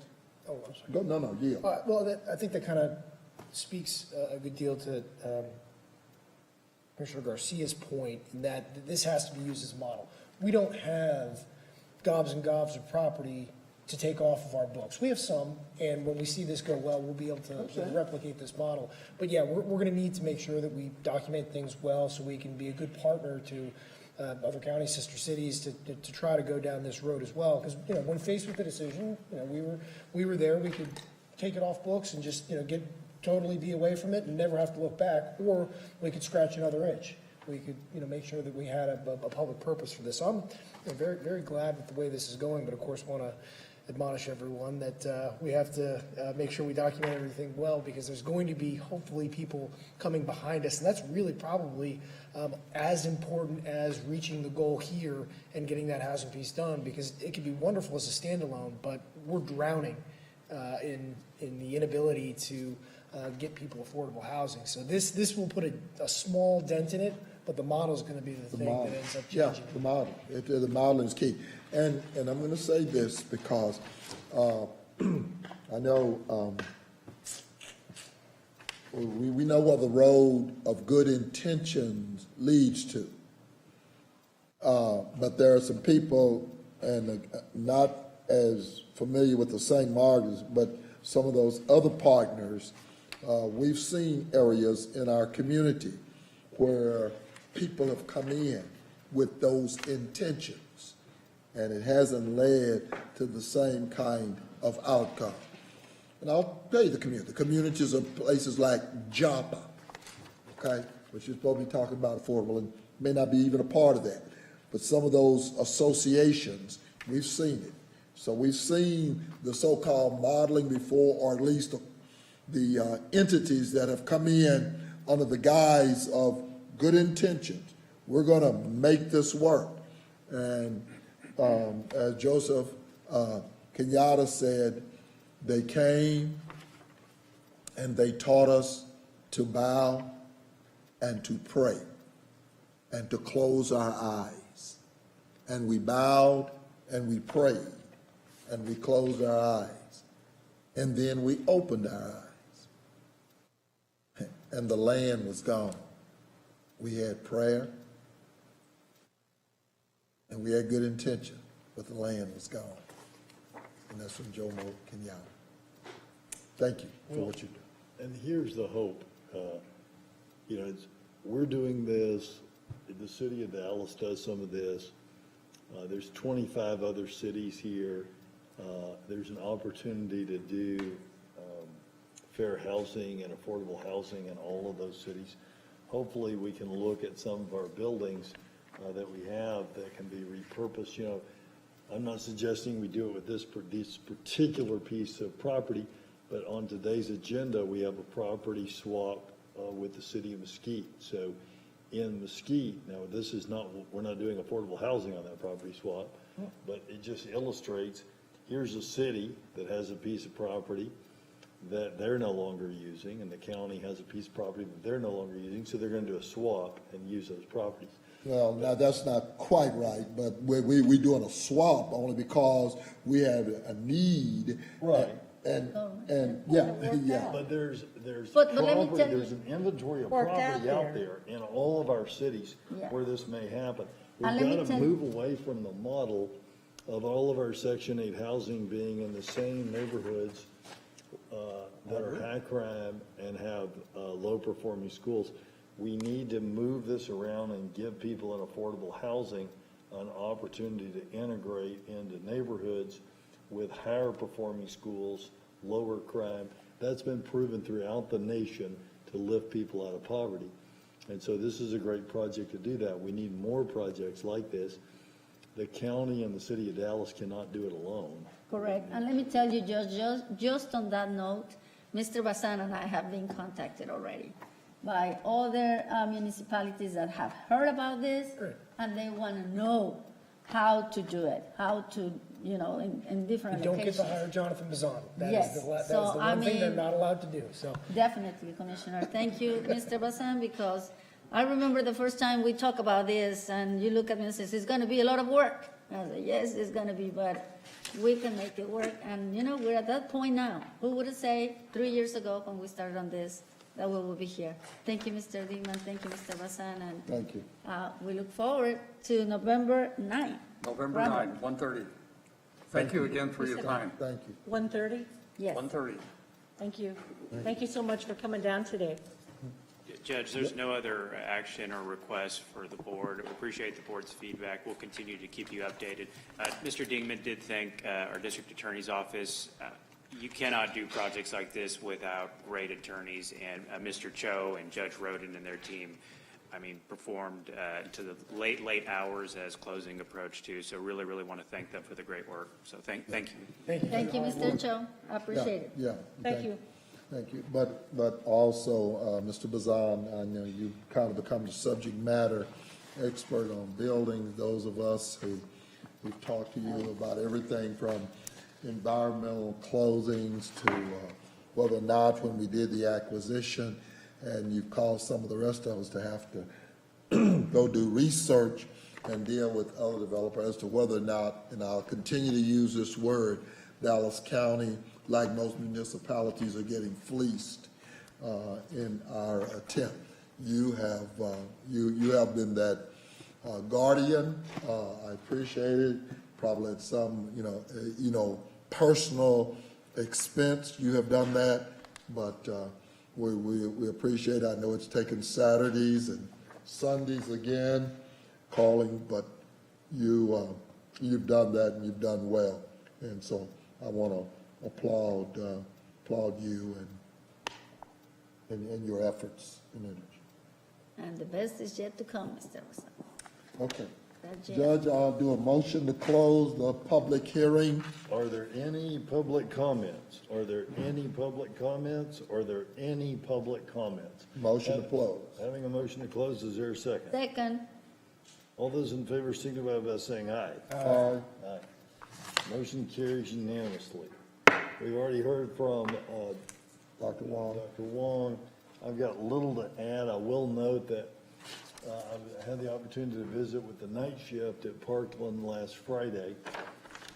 Oh, I'm sorry. Go, no, yeah. Well, I think that kind of speaks a good deal to Commissioner Garcia's point, in that this has to be used as a model. We don't have gobs and gobs of property to take off of our books. We have some, and when we see this go well, we'll be able to replicate this model. But yeah, we're going to need to make sure that we document things well, so we can be a good partner to other county sister cities to try to go down this road as well. Because when faced with the decision, we were there. We could take it off books and just totally be away from it and never have to look back, or we could scratch another itch. We could make sure that we had a public purpose for this. So I'm very, very glad with the way this is going, but of course want to admonish everyone that we have to make sure we document everything well, because there's going to be hopefully people coming behind us, and that's really probably as important as reaching the goal here and getting that housing piece done, because it could be wonderful as a standalone, but we're drowning in the inability to get people affordable housing. So this will put a small dent in it, but the model is going to be the thing that ends up changing. Yeah, the model. The model is key. And I'm going to say this because I know we know where the road of good intentions leads to. But there are some people, and not as familiar with the St. Margaret's, but some of those other partners, we've seen areas in our community where people have come in with those intentions, and it hasn't led to the same kind of outcome. And I'll tell you the communities are places like Joppa, okay, which is supposed to be talking about affordable and may not be even a part of that. But some of those associations, we've seen it. So we've seen the so-called modeling before, or at least the entities that have come in under the guise of good intentions. We're going to make this work. And as Joseph Kenyatta said, they came and they taught us to bow and to pray. and to close our eyes. And we bowed and we prayed and we closed our eyes. And then we opened our eyes. And the land was gone. We had prayer and we had good intention, but the land was gone. And that's from Jomo Kenyatta. Thank you for what you do. And here's the hope. We're doing this. The city of Dallas does some of this. There's 25 other cities here. There's an opportunity to do fair housing and affordable housing in all of those cities. Hopefully, we can look at some of our buildings that we have that can be repurposed. I'm not suggesting we do it with this particular piece of property, but on today's agenda, we have a property swap with the city of Mesquite. So in Mesquite, now this is not, we're not doing affordable housing on that property swap, but it just illustrates, here's a city that has a piece of property that they're no longer using, and the county has a piece of property that they're no longer using, so they're going to do a swap and use those properties. Well, now that's not quite right, but we're doing a swap only because we have a need. Right. And yeah. But there's But let me property, tell you- there's an inventory of Worked property out out there in all of our cities Yeah. where this may happen. And We've let me got to tell- move away from the model of all of our Section 8 housing being in the same neighborhoods that are high crime and have low-performing schools. We need to move this around and give people in affordable housing an opportunity to integrate into neighborhoods with higher-performing schools, lower crime. That's been proven throughout the nation to lift people out of poverty. And so this is a great project to do that. We need more projects like this. The county and the city of Dallas cannot do it alone. Correct. And let me tell you, just on that note, Mr. Bazan and I have been contacted already by other municipalities that have heard about this, and they want to know how to do it, how to, in different You don't get locations. to hire Jonathan Bazan. That Yes. is the So, one thing they're not allowed to do, so. Definitely, Commissioner. Thank you, Mr. Bazan, because I remember the first time we talked about this, and you look at me and says, it's going to be a lot of work. I said, yes, it's going to be, but we can make it work. And, we're at that point now. Who would have said 3 years ago when we started on this that we will be here? Thank you, Mr. Digman. Thank you, Mr. Bazan. And Thank you. we look forward to November 9th. November Bravo. 9th, 1:30. Thank you again for your time. Thank you. 1:30? Yes. 1:30. Thank you. Thank you so much for coming down today. Judge, there's no other action or request for the board. We appreciate the board's feedback. We'll continue to keep you updated. Mr. Dingman did thank our district attorney's office. You cannot do projects like this without great attorneys, and Mr. Cho and Judge Roden and their team, performed to the late hours as closing approached too. So really, really want to thank them for the great work. So thank you. Thank you, Mr. Cho. I appreciate it. Yeah. Thank you. Thank you. But also, Mr. Bazan, I know you kind of become the subject matter expert on buildings. Those of us who've talked to you about everything from environmental closings to whether or not when we did the acquisition, and you've caused some of the rest of us to have to go do research and deal with other developers as to whether or not, and I'll continue to use this word, Dallas County, like most municipalities, are getting fleeced in our attempt. You have been that guardian. I appreciate it. Probably at some personal expense you have done that, but we appreciate it. I know it's taken Saturdays and Sundays again calling, but you've done that and you've done well, and so I want to applaud you and your efforts and energy. And the best is yet to come, Mr. Bazan. Okay. That's it. Judge, I'll do a motion to close the public hearing. Are there any public comments? Are there any public comments? Are there any public comments? Motion to close. Having a motion to close, is there a second? Second. All those in favor signify by saying aye. Aye. Aye. Motion carries unanimously. We've already heard from Dr. Wong. Dr. Wong. I've got little to add. I will note that I had the opportunity to visit with the night shift at Parkland last Friday.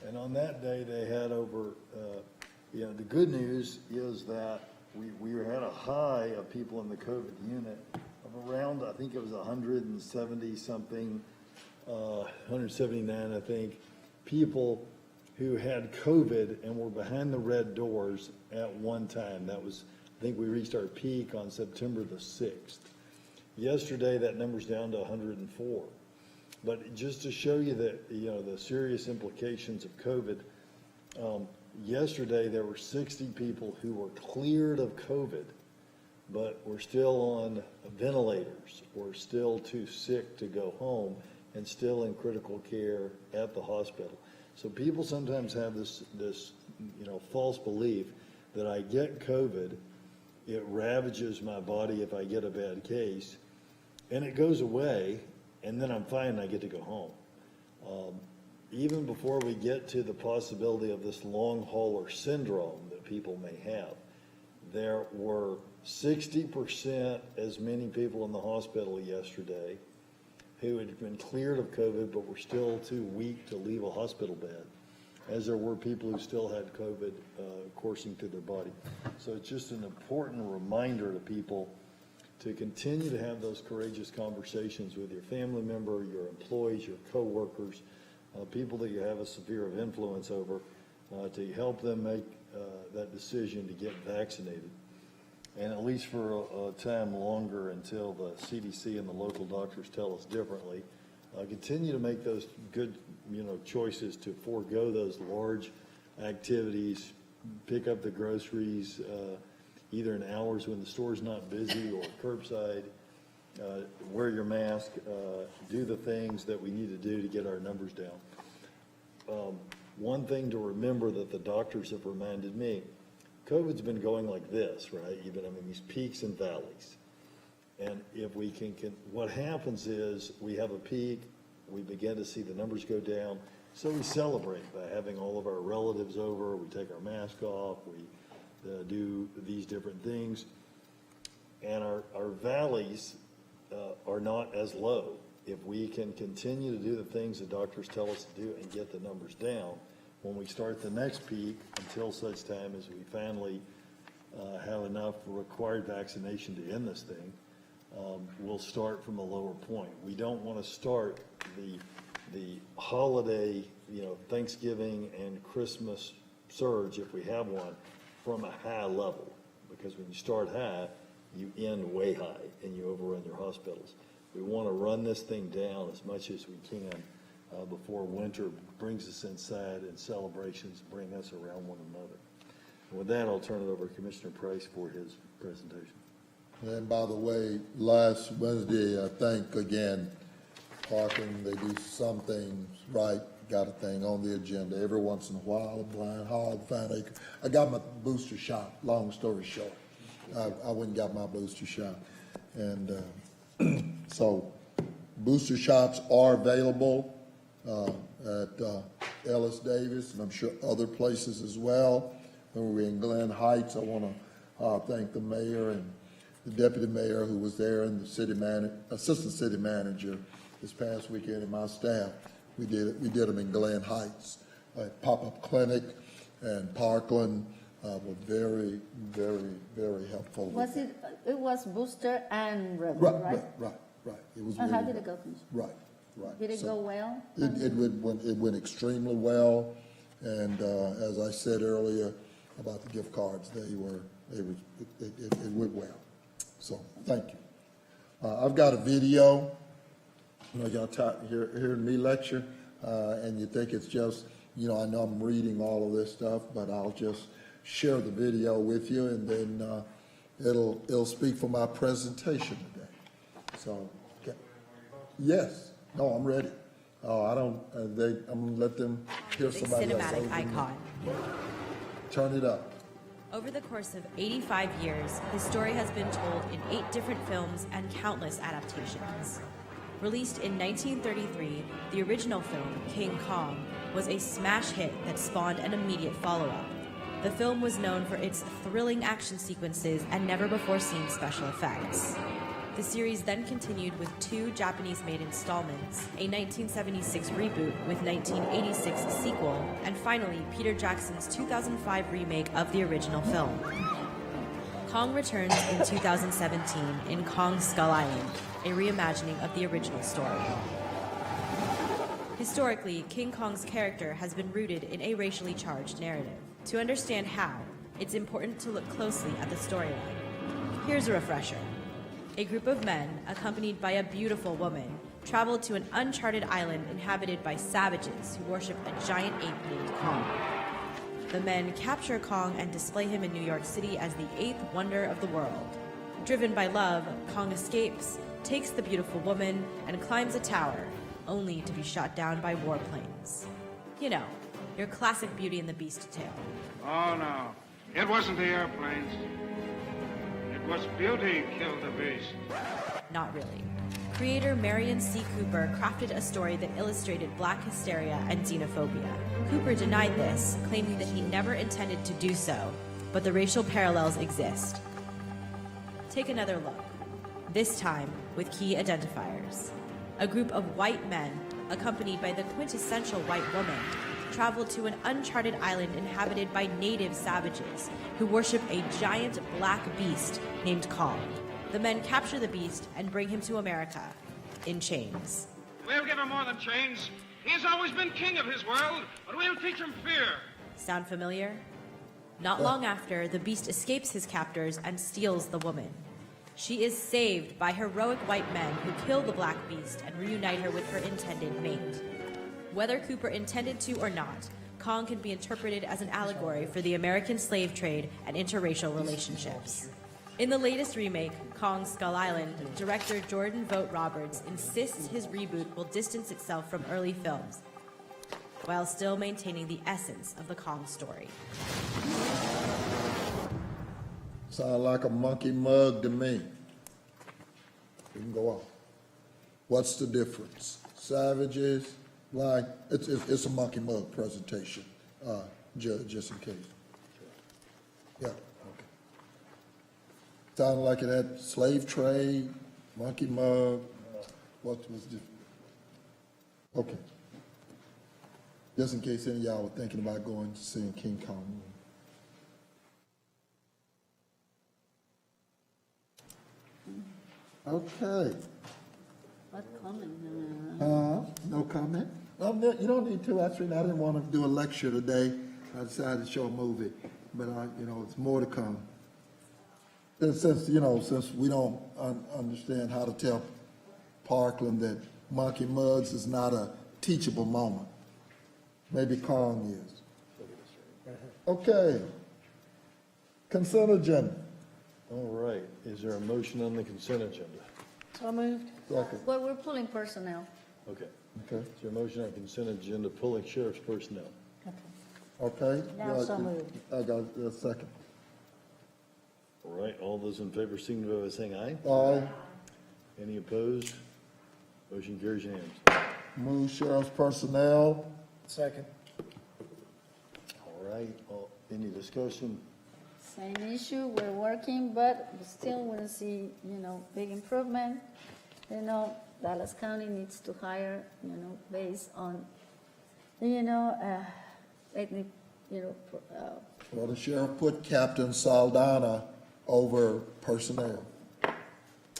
And on that day, they had over, the good news is that we had a high of people in the COVID unit of around, I think it was 170 something, 179, I think, people who had COVID and were behind the red doors at one time. That was, I think we reached our peak on September the 6th. Yesterday, that number's down to 104. But just to show you that, the serious implications of COVID, yesterday there were 60 people who were cleared of COVID, but were still on ventilators, or still too sick to go home, and still in critical care at the hospital. So people sometimes have this false belief that I get COVID, it ravages my body if I get a bad case, and it goes away, and then I'm fine and I get to go home. Even before we get to the possibility of this long hauler syndrome that people may have, there were 60% as many people in the hospital yesterday who had been cleared of COVID but were still too weak to leave a hospital bed, as there were people who still had COVID coursing through their body. So it's just an important reminder to people to continue to have those courageous conversations with your family member, your employees, your co-workers, people that you have a sphere of influence over, to help them make that decision to get vaccinated. And at least for a time longer, until the CDC and the local doctors tell us differently, continue to make those good, choices to forego those large activities, pick up the groceries, either in hours when the store's not busy or curbside, wear your mask, do the things that we need to do to get our numbers down. One thing to remember that the doctors have reminded me, COVID's been going like this, right? You've been having these peaks and valleys. And if we can, what happens is we have a peak, we begin to see the numbers go down, so we celebrate by having all of our relatives over, we take our mask off, we do these different things. And our valleys are not as low. If we can continue to do the things the doctors tell us to do and get the numbers down, when we start the next peak, until such time as we finally have enough required vaccination to end this thing, we'll start from a lower point. We don't want to start the holiday, Thanksgiving and Christmas surge, if we have one, from a high level, because when you start high, you end way high and you overrun your hospitals. We want to run this thing down as much as we can before winter brings us inside and celebrations bring us around one another. And with that, I'll turn it over to Commissioner Price for his presentation. And by the way, last Wednesday, I think again, Parkland, they do some things right, got a thing on the agenda. Every once in a while, a blind hog, fine acre. I got my booster shot, long story short. I went and got my booster shot. And so booster shots are available at Ellis Davis, and I'm sure other places as well. When we were in Glen Heights, I want to thank the mayor and the deputy mayor who was there, and the assistant city manager this past weekend, and my staff. We did them in Glen Heights, a pop-up clinic, and Parkland were very, very, very helpful. It was booster and regular, right? Right. It was. And how did it go, Commissioner? Right. Did it go well? It went extremely well, and as I said earlier about the gift cards, it went well. So thank you. I've got a video. Y'all hearing me lecture, and you think it's just, I know I'm reading all of this stuff, but I'll just share the video with you, and then it'll speak for my presentation today. So, okay. Yes. No, I'm ready. Oh, I don't. I'm gonna let them hear somebody else. Cinematic icon. Turn it up. Over the course of 85 years, his story has been told in 8 different films and countless adaptations. Released in 1933, the original film, King Kong, was a smash hit that spawned an immediate follow-up. The film was known for its thrilling action sequences and never-before-seen special effects. The series then continued with 2 Japanese-made installments, a 1976 reboot with 1986 sequel, and finally Peter Jackson's 2005 remake of the original film. Kong returns in 2017 in Kong Skull Island, a reimagining of the original story. Historically, King Kong's character has been rooted in a racially charged narrative. To understand how, it's important to look closely at the storyline. Here's a refresher. A group of men, accompanied by a beautiful woman, traveled to an uncharted island inhabited by savages who worship a giant ape named Kong. The men capture Kong and display him in New York City as the 8th wonder of the world. Driven by love, Kong escapes, takes the beautiful woman, and climbs a tower, only to be shot down by warplanes. You know, your classic Beauty and the Beast tale. Oh, no. It wasn't the airplanes. It was Beauty killed the beast. Not really. Creator Marion C. Cooper crafted a story that illustrated black hysteria and xenophobia. Cooper denied this, claiming that he never intended to do so, but the racial parallels exist. Take another look, this time with key identifiers. A group of white men, accompanied by the quintessential white woman, traveled to an uncharted island inhabited by native savages who worship a giant black beast named Kong. The men capture the beast and bring him to America in chains. We'll give him more than chains. He's always been king of his world, but we'll teach him fear. Sound familiar? Not long after, the beast escapes his captors and steals the woman. She is saved by heroic white men who kill the black beast and reunite her with her intended mate. Whether Cooper intended to or not, Kong can be interpreted as an allegory for the American slave trade and interracial relationships. In the latest remake, Kong Skull Island, director Jordan Vogt Roberts insists his reboot will distance itself from early films, while still maintaining the essence of the Kong story. Sound like a monkey mug to me. We can go on. What's the difference? Savages, like, it's a monkey mug presentation, Judge, just in case. Yeah, okay. Sounded like it had slave trade, monkey mug, what was different? Okay. Just in case any of y'all were thinking about going to see King Kong. Okay. What comment? No comment? No, you don't need to. Actually, I didn't want to do a lecture today. I decided to show a movie, but it's more to come. Since we don't understand how to tell Parkland that monkey mugs is not a teachable moment. Maybe Kong is. Okay. Consent agenda. All right, is there a motion on the consent agenda? So moved. Second. Well, we're pulling personnel. Okay. Okay. Is there a motion on consent agenda pulling sheriff's personnel? Okay. Now so moved. I got a second. All right, all those in favor signify by saying aye. Aye. Any opposed? Motion carries unanimously. Move sheriff's personnel. Second. All right, any discussion? Same issue, we're working, but we still want to see, big improvement. Dallas County needs to hire, based on, ethnic, Well, the sheriff put Captain Saldana over personnel.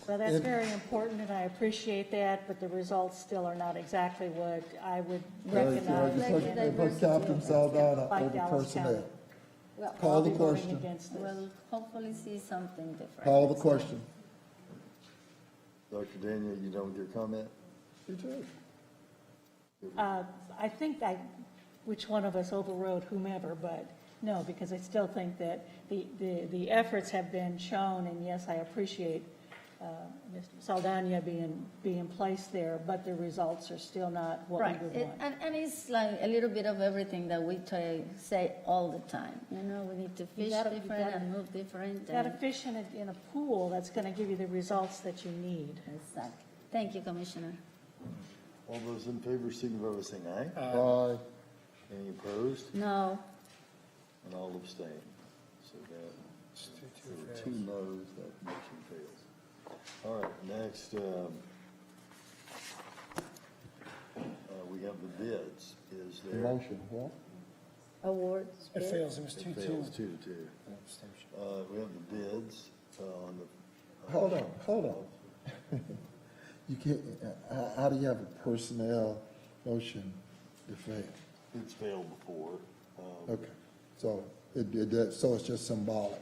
Well, that's very important, and I appreciate that, but the results still are not exactly what I would recognize. They put Captain Saldana Like over Dallas personnel. County. Well, Call the I'll be voting question. against this. We'll hopefully see something different. Call the question. Dr. Daniel, you done with your comment? You too. I think which one of us overrode whomever, but no, because I still think that the efforts have been shown, and yes, I appreciate Mr. Saldana being placed there, but the results are still not what Right, we would want. and it's like a little bit of everything that we say all the time. We need to fish different and move different. You got to fish in a pool that's going to give you the results that you need. Exactly. Thank you, Commissioner. All those in favor signify by saying aye. Aye. Any opposed? No. And all abstain. So that, there were 2 noes, that motion fails. All right, next, we have the bids. Is there? Motion, what? Awards. It bid. fails, it was It 2-2. fails 2-2. We have the bids on the. Hold on. You can't, how do you have a personnel motion to fail? It's failed before. Okay, so so it's just symbolic.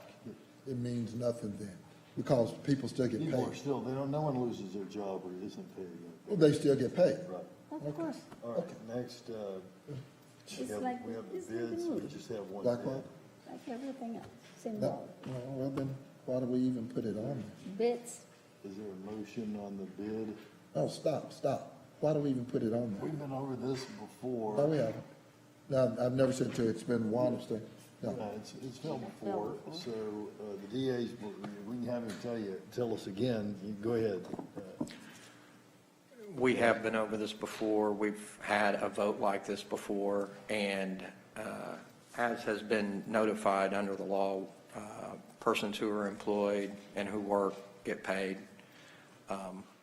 It means nothing then, because people still get People are paid. still, no one loses their job or isn't paid. Well, they still get paid. Right. Of course. All right, next, we have the bids, we just have one Like bid. what? Like everything else, No, symbolic. well, then, why do we even put it on Bids. Is there a motion on the bid? there? Oh, stop. Why do we even put it on there? We've been over this before. No, we haven't. No, I've never said to it's been one thing. No. No, it's failed before, so the DA's, we can have him tell us again. You go ahead. We have been over this before. We've had a vote like this before, and as has been notified under the law, persons who are employed and who work get paid.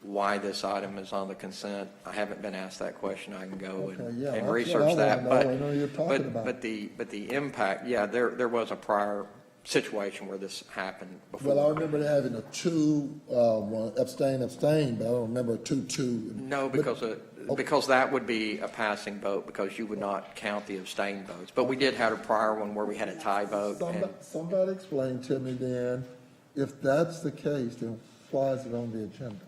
Why this item is on the consent, I haven't been asked that question. I can go Okay, yeah, and that's research what I that. wanna know. I know you're talking about. But the impact, yeah, there was a prior situation where this happened before. Well, I remember having a 2, one abstain, but I don't remember a 2-2. No, because that would be a passing vote, because you would not count the abstain votes. But we did have a prior one where we had a tie vote. And Somebody explain to me then, if that's the case, then why is it on the agenda?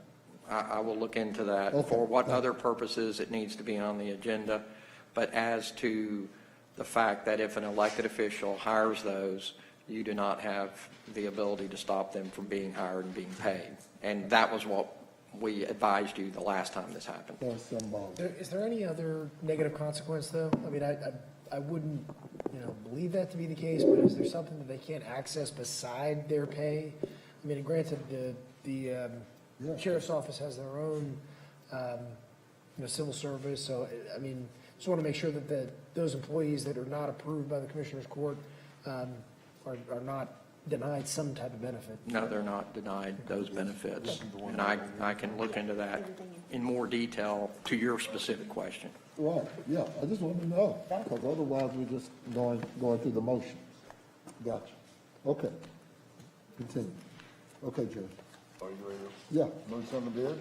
I will look into that, Okay. for what other purposes it needs to be on the agenda. But as to the fact that if an elected official hires those, you do not have the ability to stop them from being hired and being paid. And that was what we advised you the last time this happened. That's symbolic. Is there any other negative consequence, though? I mean, I wouldn't, believe that to be the case, but is there something that they can't access beside their pay? I mean, granted, the sheriff's office has their own, civil service, so, I mean, just want to make sure that those employees that are not approved by the Commissioner's Court are not denied some type of benefit. No, they're not denied those benefits. And I can look into that in more detail to your specific question. Right, yeah, I just want to know, because otherwise we're just going through the motion. Gotcha. Okay. Continue. Okay, Judge. Are you ready? Yeah. Motion on the bid?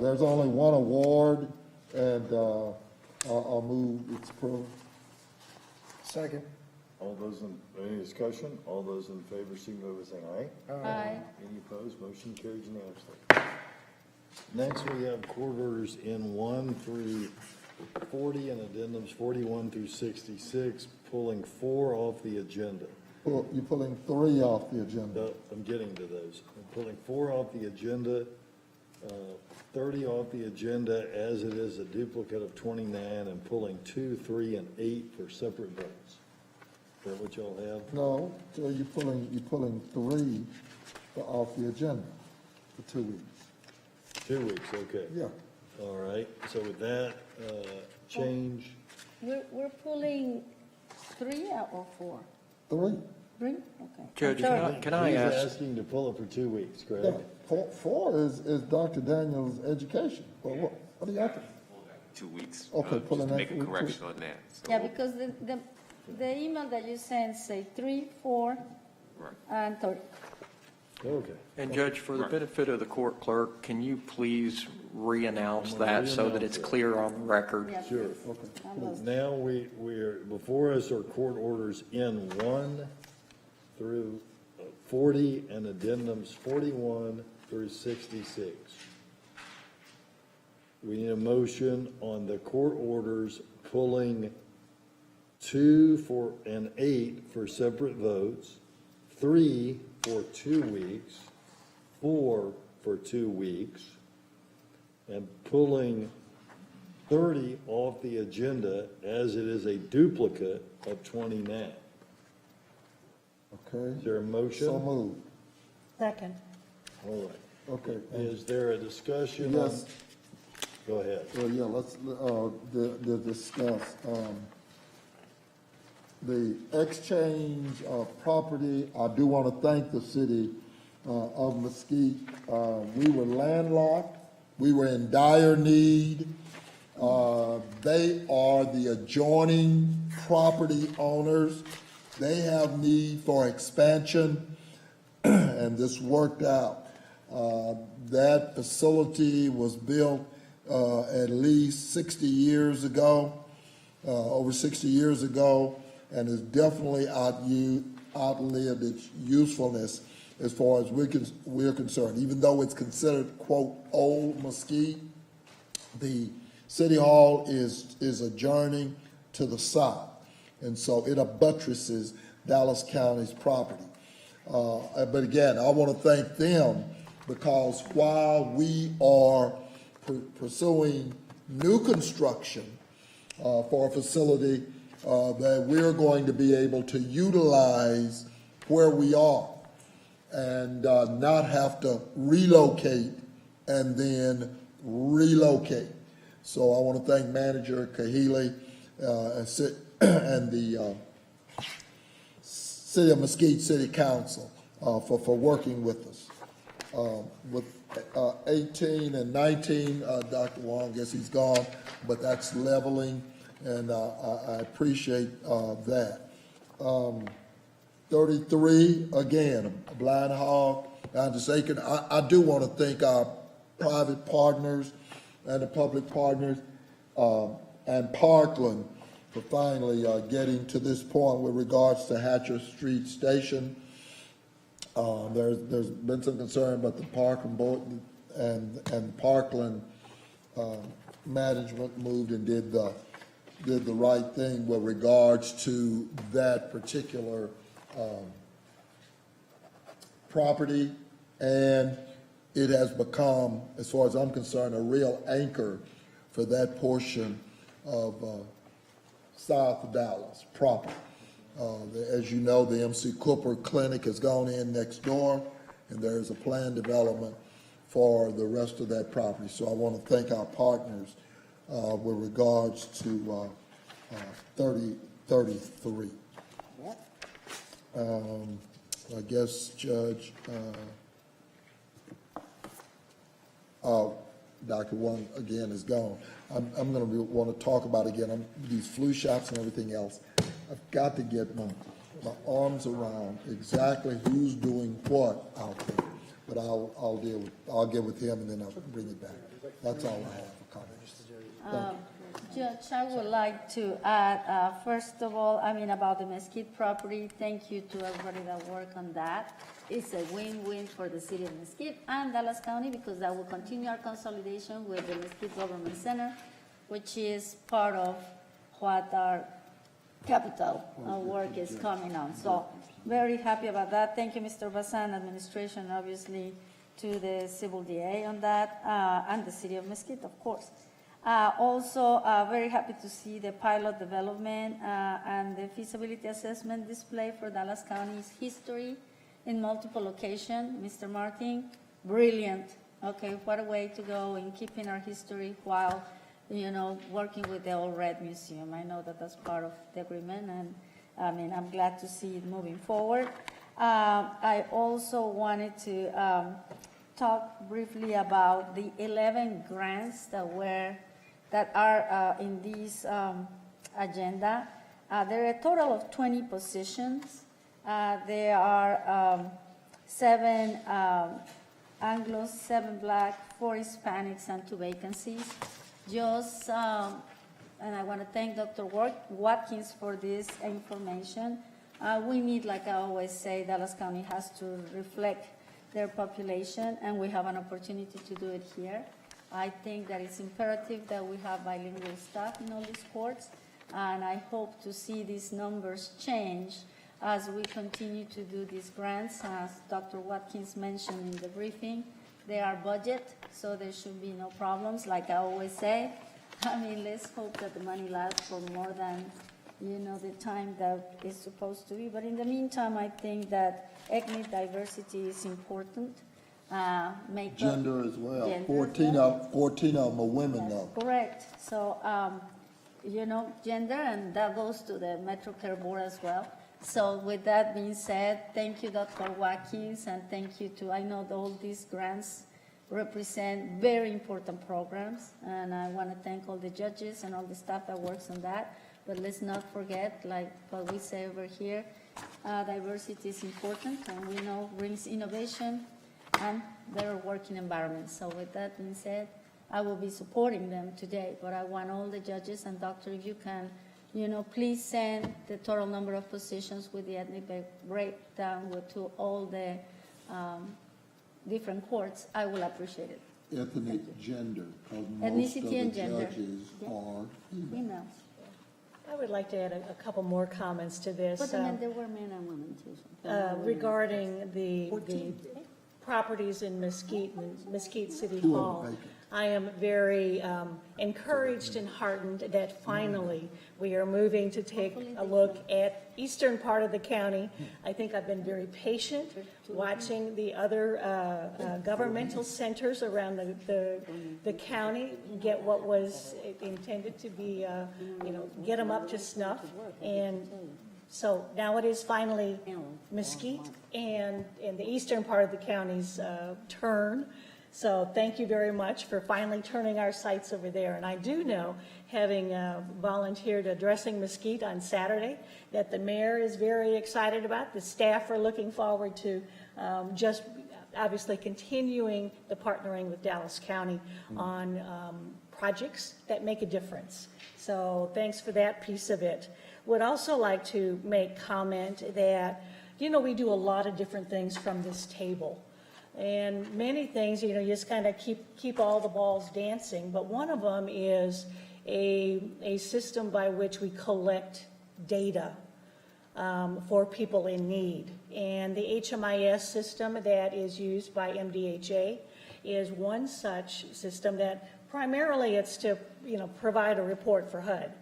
There's only one award, and I'll move its approval. Second. Any discussion? All those in favor, signify by saying aye. Aye. Any opposed? Motion carries unanimously. Next, we have court orders in 1 through 40 and addendums 41 through 66, pulling 4 off the agenda. You're pulling 3 off the agenda. No, I'm getting to those. I'm pulling 4 off the agenda, 30 off the agenda as it is a duplicate of 29, and pulling 2, 3, and 8 for separate votes. Is that what y'all have? No, so you're pulling 3 off the agenda for 2 weeks. 2 weeks, okay. Yeah. All right, so with that change, We're pulling 3 or 4? 3. 3? Okay. Judge, can I he's ask? asking to pull it for 2 weeks, correct? Yeah, 4 is Dr. Daniel's education. Well, what do you think? 2 weeks. Okay, pulling just to that make a for- correction on that. So, Yeah, because the email that you sent say 3, 4, Right. and 30. Okay. And Judge, for the benefit of the court clerk, can you please re-announce that so that it's clear on the record? Yeah, Sure. please. Now we're, before us are court orders in 1 through 40 and addendums 41 through 66. We need a motion on the court orders pulling 2 and 8 for separate votes, 3 for 2 weeks, 4 for 2 weeks, and pulling 30 off the agenda as it is a duplicate of 29. Okay. Is there a motion? So moved. Second. All right. Okay. Is there a discussion? Yes. Go ahead. Well, yeah, let's discuss. the exchange of property, I do want to thank the city of Mesquite. We were landlocked. We were in dire need. They are the adjoining property owners. They have need for expansion, and this worked out. That facility was built at least 60 years ago, over 60 years ago, and has definitely outlived its usefulness as far as we're concerned. Even though it's considered, quote, old Mesquite, the City Hall is adjoining to the south, and so it buttresses Dallas County's property. But again, I want to thank them, because while we are pursuing new construction for a facility that we're going to be able to utilize where we are and not have to relocate and then relocate. So I want to thank Manager Kahili and the City of Mesquite City Council for working with us. With 18 and 19, Dr. Wong, I guess he's gone, but that's leveling, and I appreciate that. 33, again, a blind hog, I do want to thank our private partners and the public partners and Parkland for finally getting to this point with regards to Hatcher Street Station. There's been some concern about the Parkland board and Parkland management moved and did the right thing with regards to that particular property, and it has become, as far as I'm concerned, a real anchor for that portion of South Dallas proper. As you know, the MC Cooper Clinic has gone in next door, and there's a planned development for the rest of that property. So I want to thank our partners with regards to 3033. I guess, Judge, Dr. Wong again is gone. I'm going to want to talk about again these flu shots and everything else. I've got to get my arms around exactly who's doing what out there. But I'll get with him and then I'll bring it back. That's all I have for comments. Judge, I would like to add, first of all, about the Mesquite property, thank you to everybody that worked on that. It's a win-win for the city of Mesquite and Dallas County, because that will continue our consolidation with the Mesquite Government Center, which is part of what our capital work is coming on. So very happy about that. Thank you, Mr. Bazan, administration, obviously, to the civil DA on that, and the city of Mesquite, of course. Also, very happy to see the pilot development and the feasibility assessment display for Dallas County's history in multiple locations. Mr. Martin, brilliant. Okay, what a way to go in keeping our history while, working with the Old Red Museum. I know that that's part of the agreement, and I'm glad to see it moving forward. I also wanted to talk briefly about the 11 grants that are in this agenda. There are a total of 20 positions. There are 7 Anglos, 7 Black, 4 Hispanics, and 2 vacancies. And I want to thank Dr. Watkins for this information. We need, like I always say, Dallas County has to reflect their population, and we have an opportunity to do it here. I think that it's imperative that we have bilingual staff in all these courts, and I hope to see these numbers change as we continue to do these grants. As Dr. Watkins mentioned in the briefing, they are budget, so there should be no problems. Like I always say, let's hope that the money lasts for more than, the time that it's supposed to be. But in the meantime, I think that ethnic diversity is important. Gender as well. Gender 14 as well. of them are women, though. Correct. So gender, and that goes to the Metro Care Board as well. So with that being said, thank you, Dr. Watkins, and thank you to, I know all these grants represent very important programs, and I want to thank all the judges and all the staff that works on that. But let's not forget, like what we say over here, diversity is important, and we know brings innovation and better working environments. So with that being said, I will be supporting them today, but I want all the judges and doctor, if you can, please send the total number of positions with the ethnic breakdown to all the different courts. I will appreciate it. Ethnic gender, because most of Ethnicity the and gender. judges are female. Females. I would like to add a couple more comments to this. But I mean, there were men and women too. Regarding the properties in Mesquite City Two of them Hall. vacant. I am very encouraged and heartened that finally we are moving to take a look at eastern part of the county. I think I've been very patient watching the other governmental centers around the county get what was intended to be, get them up to snuff. And so now it is finally Mesquite and the eastern part of the county's turn. So thank you very much for finally turning our sights over there. And I do know, having volunteered addressing Mesquite on Saturday, that the mayor is very excited about. The staff are looking forward to just obviously continuing the partnering with Dallas County on projects that make a difference. So thanks for that piece of it. Would also like to make comment that, we do a lot of different things from this table. And many things, you just kind of keep all the balls dancing. But one of them is a system by which we collect data for people in need. And the HMIS system that is used by MDHA is one such system that primarily it's to, provide a report for HUD,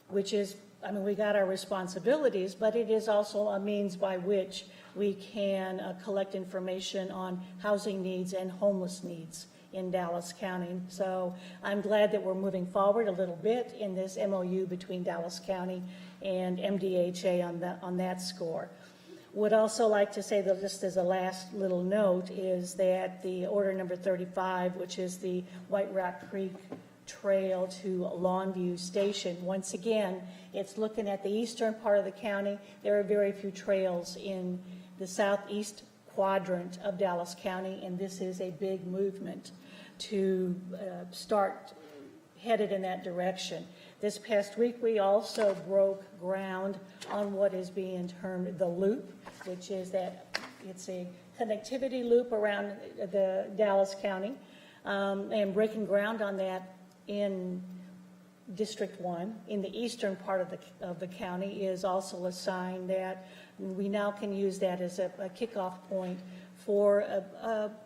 which is, we got our responsibilities, but it is also a means by which we can collect information on housing needs and homeless needs in Dallas County. So I'm glad that we're moving forward a little bit in this MOU between Dallas County and MDHA on that score. Would also like to say that just as a last little note is that the order number 35, which is the White Rock Creek Trail to Longview Station. Once again, it's looking at the eastern part of the county. There are very few trails in the southeast quadrant of Dallas County, and this is a big movement to start headed in that direction. This past week, we also broke ground on what is being termed the loop, which is that it's a connectivity loop around the Dallas County, and breaking ground on that in District 1 in the eastern part of the county is also a sign that we now can use that as a kickoff point for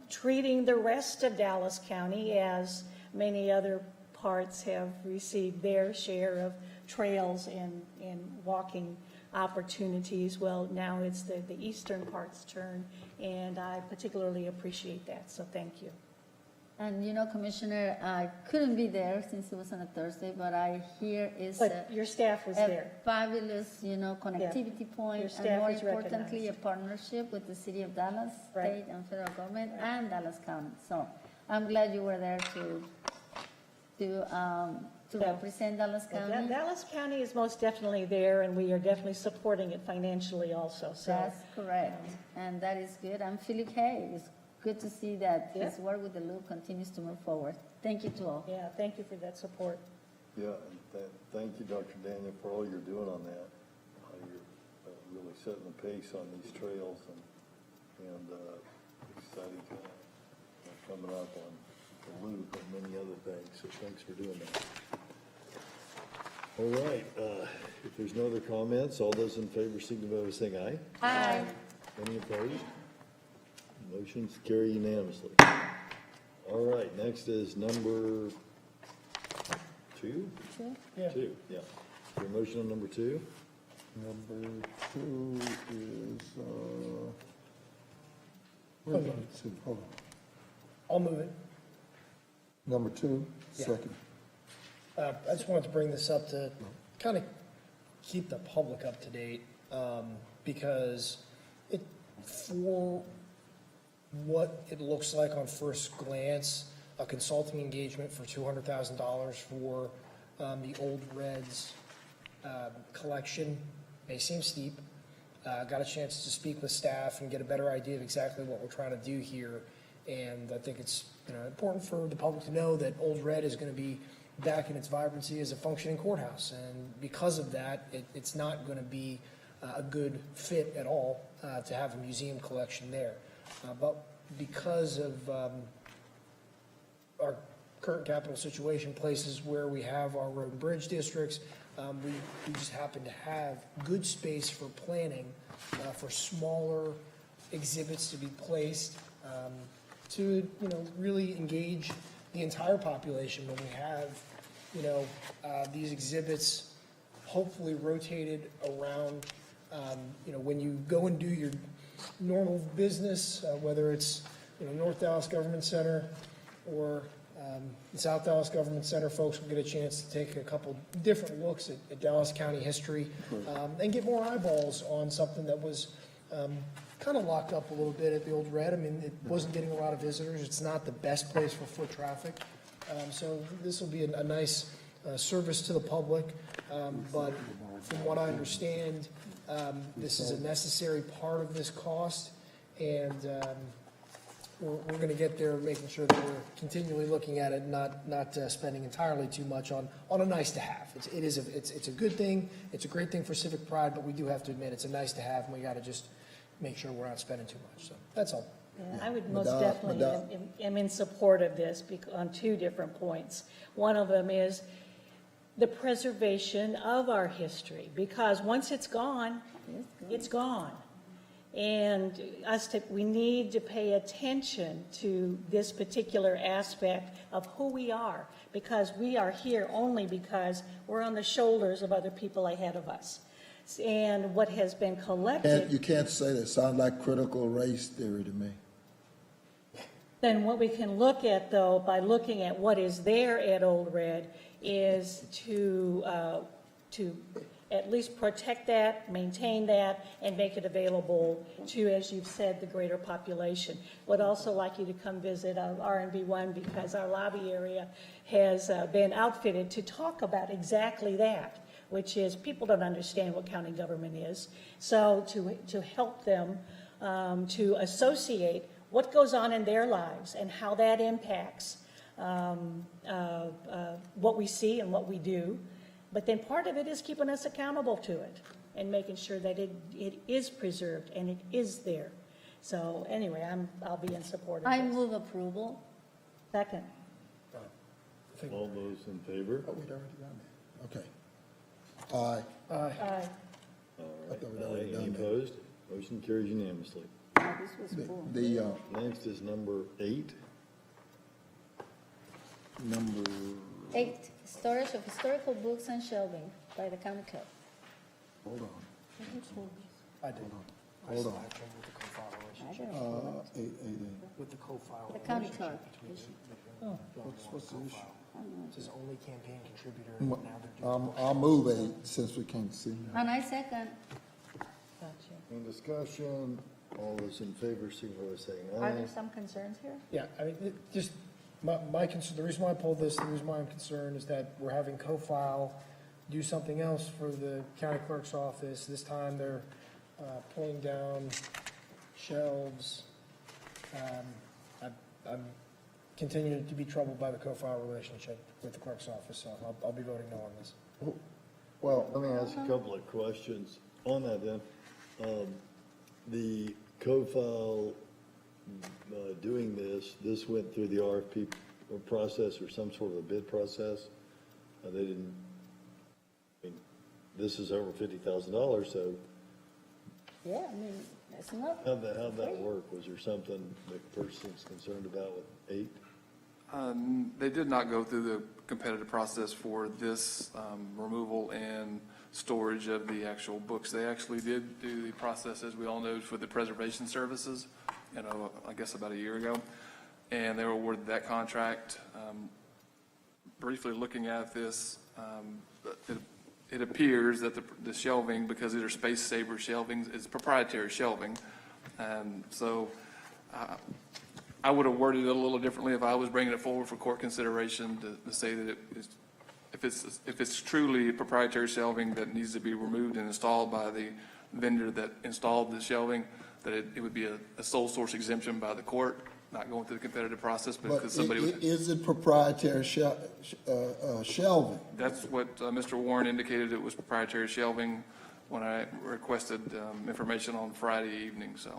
treating the rest of Dallas County as many other parts have received their share of trails and walking opportunities. Well, now it's the eastern part's turn, and I particularly appreciate that, so thank you. And Commissioner, I couldn't be there since it was on a Thursday, but I hear is But your staff was there. Fabulous, connectivity point, Your and staff more is importantly, a recognized. partnership with the City of Dallas, Right. state and federal government, and Dallas County. So I'm glad you were there to represent Dallas Well, County. Dallas County is most definitely there, and we are definitely supporting it financially also, so. That's correct, and that is good. I'm Philip Hay. It's good to see that his work with the loop continues to move forward. Thank you to all. Yeah, thank you for that support. Yeah, and thank you, Dr. Daniel, for all you're doing on that. You're really setting the pace on these trails and exciting coming up on the loop and many other things, so thanks for doing that. All right, if there's no other comments, all those in favor signify by saying aye. Aye. Any opposed? Motion's carry unanimously. All right, next is number 2? Yeah. 2, yeah. Is there a motion on number 2? Number 2 is, Hold on. I'll move it. Number 2, Yeah. second. I just wanted to bring this up to kind of keep the public up to date, because for what it looks like on first glance, a consulting engagement for $200,000 for the Old Reds collection may seem steep. Got a chance to speak with staff and get a better idea of exactly what we're trying to do here, and I think it's important for the public to know that Old Red is going to be back in its vibrancy as a functioning courthouse, and because of that, it's not going to be a good fit at all to have a museum collection there. But because of our current capital situation, places where we have our road and bridge districts, we just happen to have good space for planning for smaller exhibits to be placed to really engage the entire population when we have these exhibits hopefully rotated around when you go and do your normal business, whether it's North Dallas Government Center or the South Dallas Government Center, folks will get a chance to take a couple different looks at Dallas County history and get more eyeballs on something that was kind of locked up a little bit at the Old Red. I mean, it wasn't getting a lot of visitors. It's not the best place for foot traffic. So this will be a nice service to the public. But from what I understand, this is a necessary part of this cost, and we're going to get there, making sure that we're continually looking at it, not spending entirely too much on a nice to have. It's a good thing. It's a great thing for civic pride, but we do have to admit it's a nice to have, and we got to just make sure we're not spending too much. So that's all. Yeah, I would most definitely am in support of this on two different points. One of them is the preservation of our history, because once it's gone, it's gone. And we need to pay attention to this particular aspect of who we are, because we are here only because we're on the shoulders of other people ahead of us. And what has been collected. You can't say that. Sounds like critical race theory to me. Then what we can look at, though, by looking at what is there at Old Red, is to at least protect that, maintain that, and make it available to, as you've said, the greater population. Would also like you to come visit R&B1, because our lobby area has been outfitted to talk about exactly that, which is people don't understand what county government is. So to help them to associate what goes on in their lives and how that impacts what we see and what we do. But then part of it is keeping us accountable to it and making sure that it is preserved and it is there. So anyway, I'll be in support of this. I move approval. Second. All those in favor? Oh, we'd already done that. Okay. Aye. Aye. I thought we'd already Any done that. opposed? Motion carries unanimously. This was full. Next is number 8. Number 8, storage of historical books and shelving by the county clerk. Hold on. I did. Hold on. I didn't approve it. 8. With the co-file. The county clerk. What's the issue? It says only campaign contributor. Now they're doing. I'll move 8 since we can't see. And I second. Gotcha. In discussion, all those in favor, signify by saying Are aye. there some concerns here? Yeah, I mean, just my concern, the reason why I pulled this, the reason why I'm concerned is that we're having co-file do something else for the county clerk's office. This time they're pulling down shelves. I'm continuing to be troubled by the co-file relationship with the clerk's office, so I'll be voting no on this. Well, let me ask a couple of questions on that then. The co-file doing this went through the RFP process or some sort of a bid process. They didn't, I mean, this is over $50,000, so Yeah, I mean, it's not. how'd that work? Was there something the person's concerned about with 8? They did not go through the competitive process for this removal and storage of the actual books. They actually did do the process, as we all know, for the preservation services, I guess about a year ago. And they were awarded that contract briefly looking at this, it appears that the shelving, because these are space-saver shelving, is proprietary shelving. So I would have worded it a little differently if I was bringing it forward for court consideration to say that if it's truly proprietary shelving that needs to be removed and installed by the vendor that installed the shelving, that it would be a sole source exemption by the court, not going through the competitive process, but because somebody would. Is it proprietary shelving? That's what Mr. Warren indicated, it was proprietary shelving when I requested information on Friday evening, so.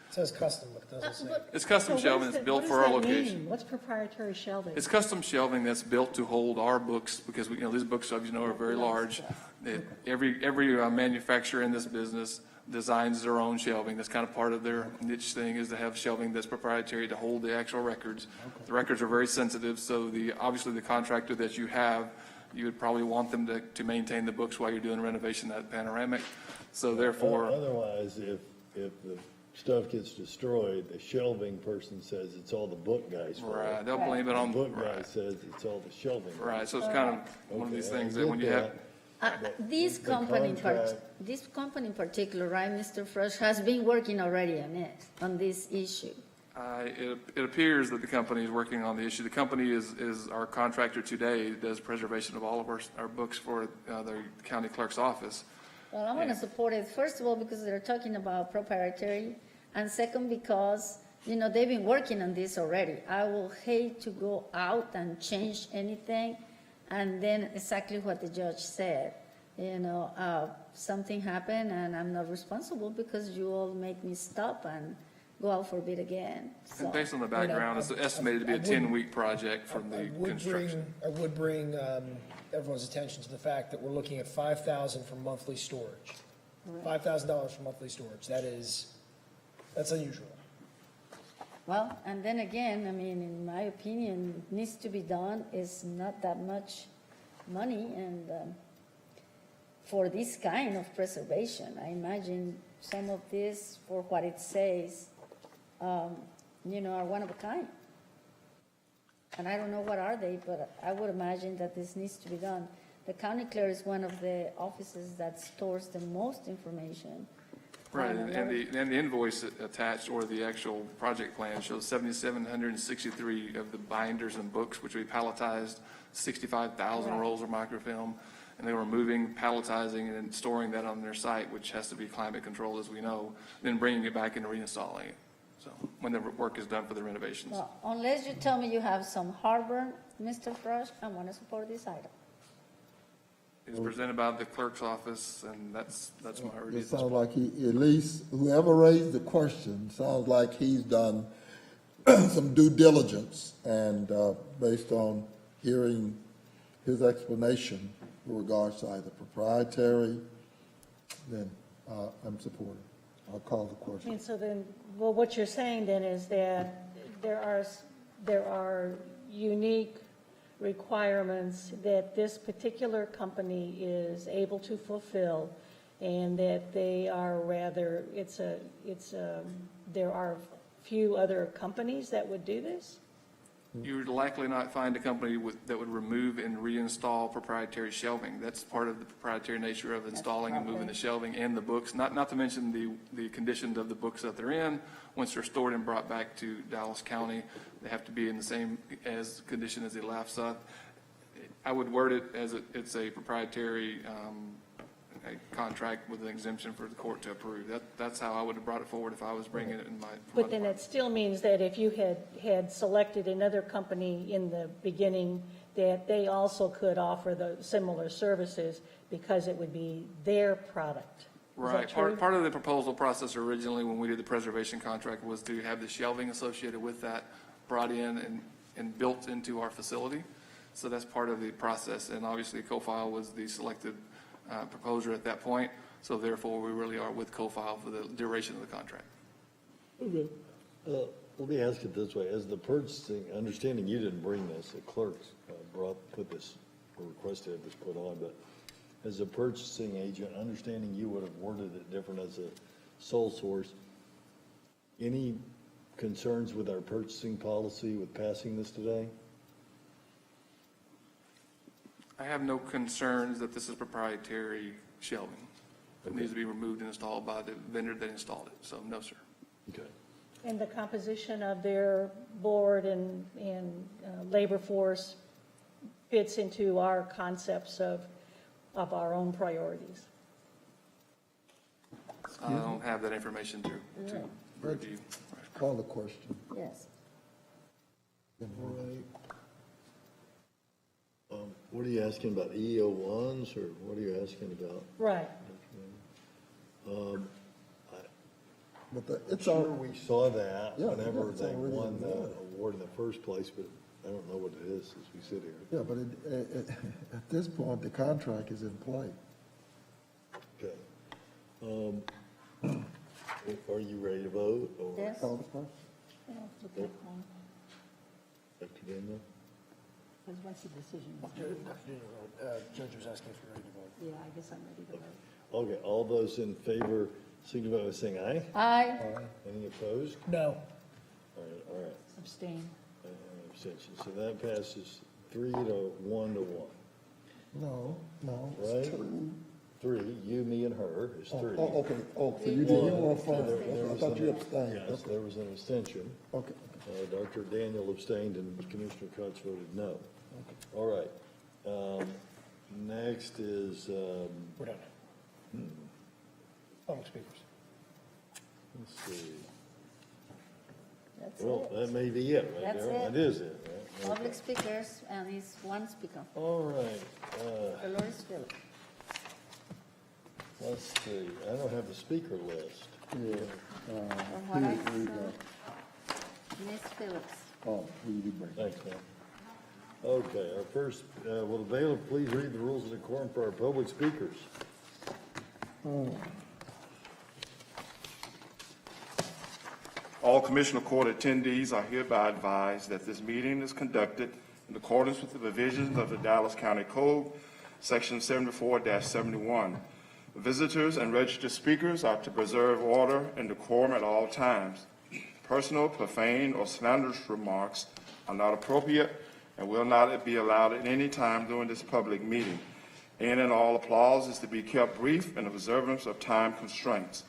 It says custom, but it doesn't say. It's custom shelving that's built for our location. What's proprietary shelving? It's custom shelving that's built to hold our books, because we, these bookshelves, are very large. Every manufacturer in this business designs their own shelving. That's kind of part of their niche thing, is to have shelving that's proprietary to hold the actual records. The records are very sensitive, so obviously the contractor that you have, you would probably want them to maintain the books while you're doing renovation at Panoramic. So therefore, otherwise, if the stuff gets destroyed, the shelving person says it's all the book guy's fault. Right, they'll blame it on the book guy says it's all the shelving. Right, so it's kind of one of these things that when you have. This company in particular, right, Mr. Fresh, has been working already on this issue. It appears that the company is working on the issue. The company is our contractor today, does preservation of all of our books for the county clerk's office. Well, I'm going to support it, first of all, because they're talking about proprietary, and second, because, they've been working on this already. I will hate to go out and change anything, and then exactly what the judge said. Something happened, and I'm not responsible because you all make me stop and go out for bid again. So. And based on the background, it's estimated to be a 10-week project from the construction. I would bring everyone's attention to the fact that we're looking at $5,000 for monthly storage. $5,000 for monthly storage. That's unusual. Well, and then again, in my opinion, it needs to be done. It's not that much money, and for this kind of preservation, I imagine some of this, for what it says, are one of a kind. And I don't know what are they, but I would imagine that this needs to be done. The county clerk is one of the offices that stores the most information. Right, and the invoice attached, or the actual project plan, shows 7,763 of the binders and books, which we palletized, 65,000 rolls of microfilm, and they were moving, palletizing, and storing that on their site, which has to be climate controlled, as we know, then bringing it back and reinstalling it. So when the work is done for the renovations. Well, unless you tell me you have some heartburn, Mr. Fresh, I want to support this item. It's presented by the clerk's office, and that's my review. It sounds like at least whoever raised the question, sounds like he's done some due diligence, and based on hearing his explanation with regards to either proprietary, then I'm supportive. I'll call the question. And so then, what you're saying then is that there are unique requirements that this particular company is able to fulfill, and that they are rather, there are few other companies that would do this? You would likely not find a company that would remove and reinstall proprietary shelving. That's part of the proprietary nature of installing and moving the shelving and the books, not to mention the conditions of the books that they're in. Once they're stored and brought back to Dallas County, they have to be in the same condition as they left. So I would word it as it's a proprietary a contract with an exemption for the court to approve. That's how I would have brought it forward if I was bringing it in my. But then it still means that if you had selected another company in the beginning, that they also could offer the similar services because it would be their product. Right. Part of the proposal process originally, when we did the preservation contract, was to have the shelving associated with that brought in and built into our facility. So that's part of the process. And obviously, CoFile was the selected proposer at that point. So therefore, we really are with CoFile for the duration of the contract. Okay. Let me ask it this way. As the purchasing, understanding you didn't bring this, the clerks put this, or requested this put on, but as a purchasing agent, understanding you would have worded it different as a sole source, any concerns with our purchasing policy with passing this today? I have no concerns that this is proprietary shelving. It needs to be removed and installed by the vendor that installed it, so no, sir. Okay. And the composition of their board and labor force fits into our concepts of our own priorities. I don't have that information to review. Call the question. Yes. All right. What are you asking about, EO1s, or what are you asking about? Right. But I'm sure we saw that Yeah, whenever it's they already won the awarded. award in the first place, but I don't know what it is as we sit here. Yeah, but at this point, the contract is in play. Okay. Are you ready to vote? Or Yes. Call the question. Yeah, to take home. Dr. Daniel? Because once the decision is made. Judge was asking if you're ready to vote. Yeah, I guess I'm ready to vote. Okay, all those in favor signify by saying aye. Aye. Any opposed? No. All right. Abstain. Abstention. So that passes 3-1 to 1. No, Right? it's two. 3, you, me, and her is 3. Oh, okay, so you were affirmed. I thought you abstained. Yes, there was an abstention. Okay. Dr. Daniel abstained and Commissioner Cox voted no. All right. Next is, We're done. Public speakers. let's see. That's Well, it. that may be it, right, That's Darrell? it. That is it, right? Public Okay. speakers, and it's one speaker. All right. Dolores Phillips. Let's see. I don't have the speaker list. Yeah. From what I Here we saw, go. Ms. Phillips. Oh, will you bring? Thanks, ma'am. Okay, our first, will the bailiff please read the rules of decorum for our public speakers? All Commissioner Court attendees are hereby advised that this meeting is conducted in accordance with the provisions of the Dallas County Code, Section 74-71. Visitors and registered speakers are to preserve order and decorum at all times. Personal, profane, or slanderous remarks are not appropriate and will not be allowed at any time during this public meeting. Any and all applause is to be kept brief in observance of time constraints.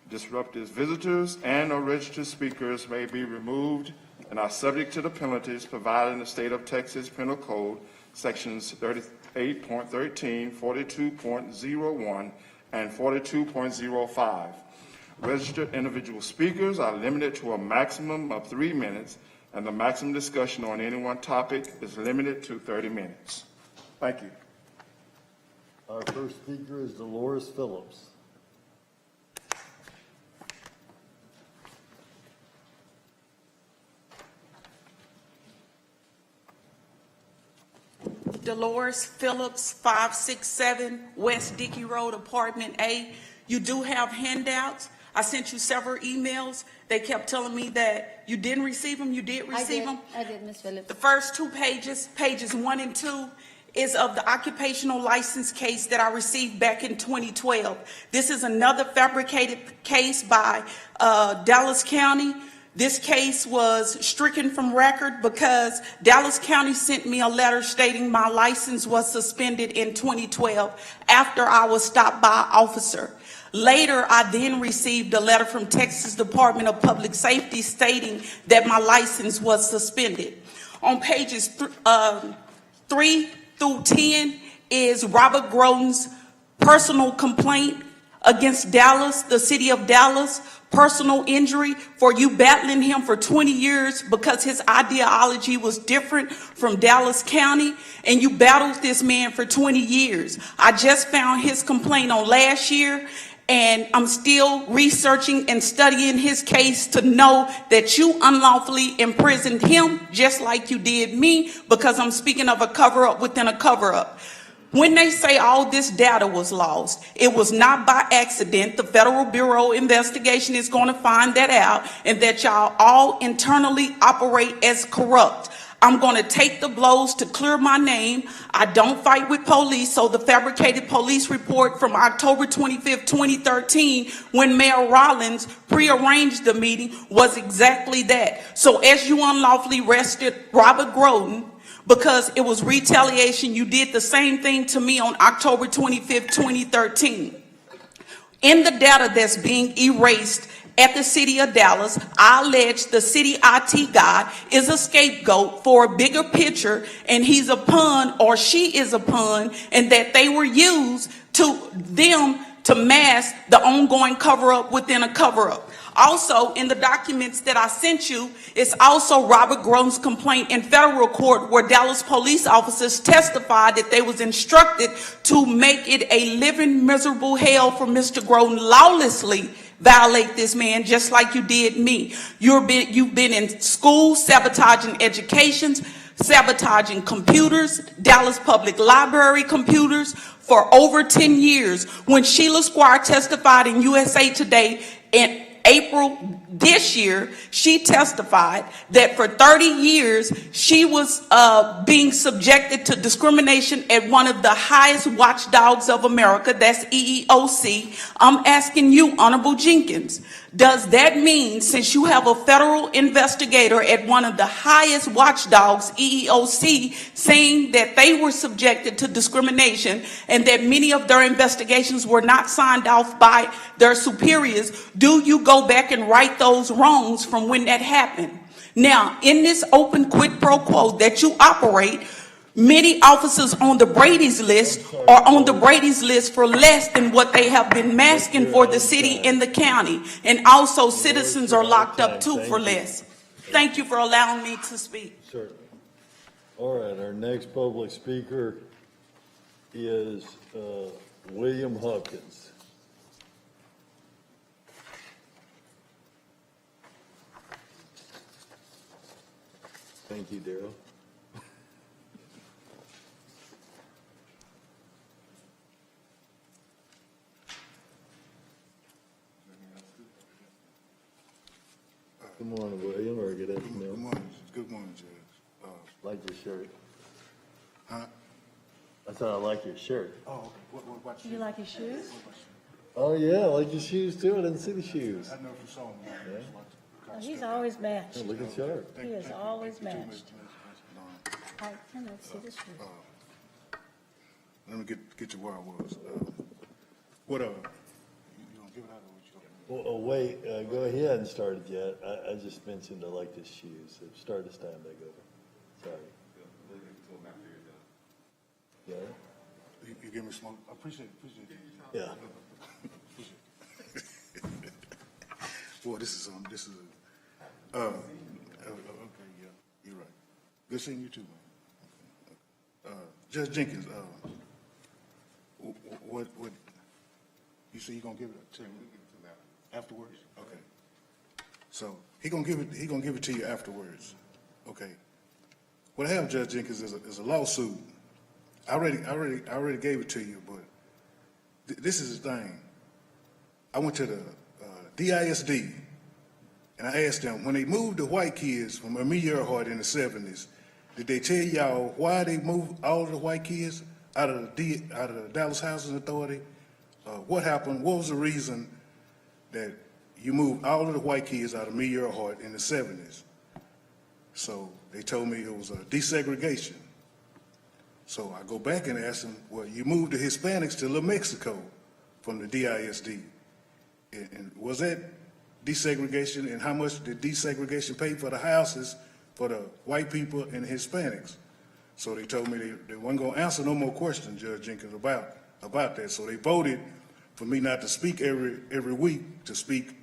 Disruptive visitors and or registered speakers may be removed and are subject to the penalties provided in the State of Texas Penal Code, Sections 38.13, 42.01, and 42.05. Registered individual speakers are limited to a maximum of 3 minutes, and the maximum discussion on any one topic is limited to 30 minutes. Thank you. Our first speaker is Dolores Phillips. Dolores Phillips, 567 West Dickey Road, Apartment A. You do have handouts. I sent you several emails. They kept telling me that you didn't receive them. You did receive them. I did, Ms. Phillips. The first 2 pages, pages 1 and 2, is of the occupational license case that I received back in 2012. This is another fabricated case by Dallas County. This case was stricken from record because Dallas County sent me a letter stating my license was suspended in 2012 after I was stopped by an officer. Later, I then received a letter from Texas Department of Public Safety stating that my license was suspended. On pages 3 through 10 is Robert Groden's personal complaint against Dallas, the city of Dallas, personal injury for you battling him for 20 years because his ideology was different from Dallas County, and you battled this man for 20 years. I just found his complaint on last year, and I'm still researching and studying his case to know that you unlawfully imprisoned him just like you did me, because I'm speaking of a cover-up within a cover-up. When they say all this data was lost, it was not by accident. The Federal Bureau of Investigation is going to find that out, and that y'all all internally operate as corrupt. I'm going to take the blows to clear my name. I don't fight with police, so the fabricated police report from October 25th, 2013, when Mayor Rollins prearranged the meeting, was exactly that. So as you unlawfully arrested Robert Groden, because it was retaliation. You did the same thing to me on October 25th, 2013. In the data that's being erased at the city of Dallas, I allege the city IT guy is a scapegoat for a bigger picture, and he's a pawn or she is a pawn, and that they were used to mask the ongoing cover-up within a cover-up. Also, in the documents that I sent you, it's also Robert Grohn's complaint in federal court where Dallas police officers testified that they was instructed to make it a living miserable hell for Mr. Grohn lawlessly violate this man just like you did me. You've been in schools sabotaging educations, sabotaging computers, Dallas Public Library computers for over 10 years. When Sheila Squire testified in USA Today in April this year, she testified that for 30 years she was being subjected to discrimination at one of the highest watchdogs of America, that's EEOC. I'm asking you, Honorable Jenkins, does that mean, since you have a federal investigator at one of the highest watchdogs, EEOC, saying that they were subjected to discrimination and that many of their investigations were not signed off by their superiors, do you go back and right those wrongs from when that happened? Now, in this open quid pro quo that you operate, many officers on the Brady's list are on the Brady's list for less than what they have been masking for the city and the county. And also citizens are locked up too for less. Thank you for allowing me to speak. Certainly. All right, our next public speaker is William Hopkins. Thank you, Daryl. Good morning, William, or good afternoon. Good morning. Good morning, Judge. Like your shirt. Huh? I thought I like your shirt. Oh, okay. What You like his shoes? Oh, yeah, I like your shoes too. I didn't see the shoes. I know if you saw them. Yeah. Oh, he's always matched. Oh, look at sharp. He is always matched. I cannot see the shoes. Let me get you where I was. What you gonna give it out or what you gonna? Well, wait, go ahead and start it yet. I just mentioned I like his shoes. Start as time back over. Sorry. Yeah? You give me smoke. I appreciate it. Yeah. Boy, this is okay, yeah, you're right. Good seeing you too, man. Judge Jenkins, what you say you gonna give it to him afterwards? Okay. So he gonna give it to you afterwards. Okay. What I have, Judge Jenkins, is a lawsuit. I already gave it to you, but this is the thing. I went to the DISD, and I asked them, when they moved the white kids from Amelia Earhart in the 70s, did they tell y'all why they moved all of the white kids out of the Dallas Housing Authority? What happened? What was the reason that you moved all of the white kids out of Amelia Earhart in the 70s? So they told me it was a desegregation. So I go back and ask them, well, you moved the Hispanics to Little Mexico from the DISD. And was that desegregation, and how much did desegregation pay for the houses for the white people and Hispanics? So they told me they weren't going to answer no more questions, Judge Jenkins, about that. So they voted for me not to speak every week, to speak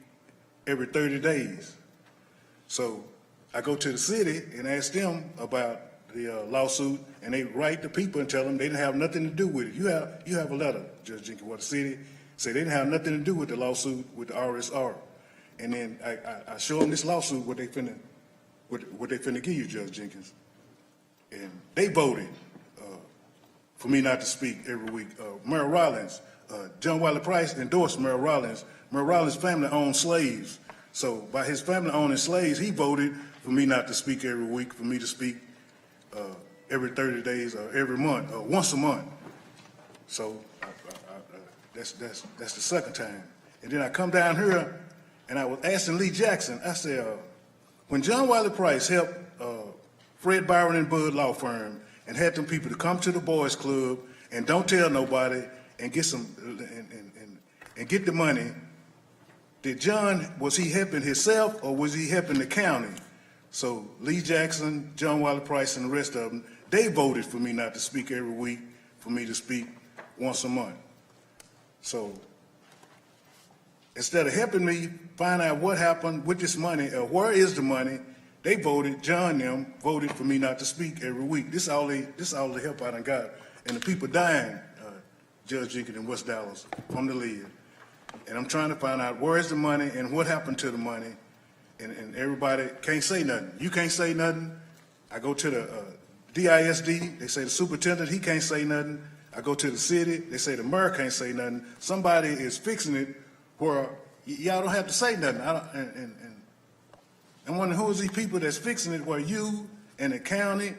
every 30 days. So I go to the city and ask them about the lawsuit, and they write the people and tell them they didn't have nothing to do with it. You have a letter, Judge Jenkins, where the city say they didn't have nothing to do with the lawsuit with the RSR. And then I show them this lawsuit, what they finna give you, Judge Jenkins. And they voted for me not to speak every week. Mayor Rollins, John Wiley Price endorsed Mayor Rollins. Mayor Rollins' family owned slaves. So by his family owning slaves, he voted for me not to speak every week, for me to speak every 30 days or every month, or once a month. So that's the second time. And then I come down here, and I was asking Lee Jackson, I said, when John Wiley Price helped Fred Byron and Bud Law Firm, and had them people to come to the boys club and don't tell nobody and get some and get the money. Did John, was he helping himself or was he helping the county? So Lee Jackson, John Wiley Price, and the rest of them, they voted for me not to speak every week, for me to speak once a month. So instead of helping me find out what happened with this money or where is the money, they voted, John them voted for me not to speak every week. This all the help I done got. And the people dying, Judge Jenkins in West Dallas, from the lid. And I'm trying to find out where is the money and what happened to the money. And everybody can't say nothing. You can't say nothing. I go to the DISD, they say the superintendent, he can't say nothing. I go to the city, they say the mayor can't say nothing. Somebody is fixing it where y'all don't have to say nothing. I'm wondering who is these people that's fixing it where you and the county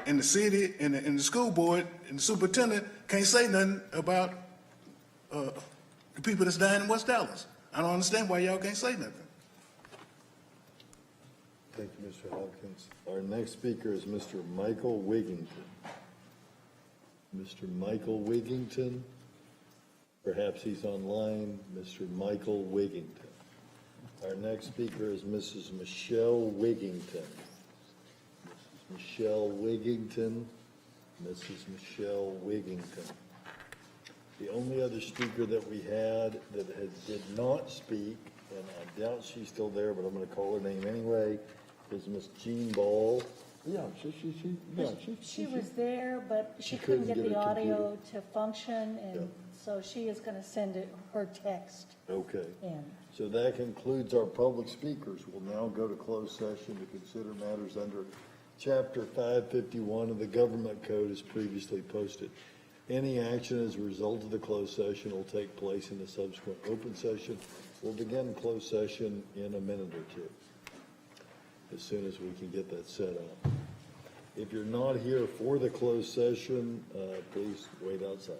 and the city and the school board and the superintendent can't say nothing about the people that's dying in West Dallas. I don't understand why y'all can't say nothing. Thank you, Mr. Hopkins. Our next speaker is Mr. Michael Wigington. Mr. Michael Wigington. Perhaps he's online. Mr. Michael Wigington. Our next speaker is Mrs. Michelle Wigington. Mrs. Michelle Wigington. Mrs. Michelle Wigington. The only other speaker that we had that did not speak, and I doubt she's still there, but I'm going to call her name anyway, is Miss Jean Ball. Yeah, She was there, but she couldn't get the audio to function, and so she is going to send her text Okay. in. So that concludes our public speakers. We'll now go to closed session to consider matters under Chapter 551 of the Government Code as previously posted. Any action as a result of the closed session will take place in the subsequent open session. We'll begin closed session in a minute or two, as soon as we can get that set up. If you're not here for the closed session, please wait outside.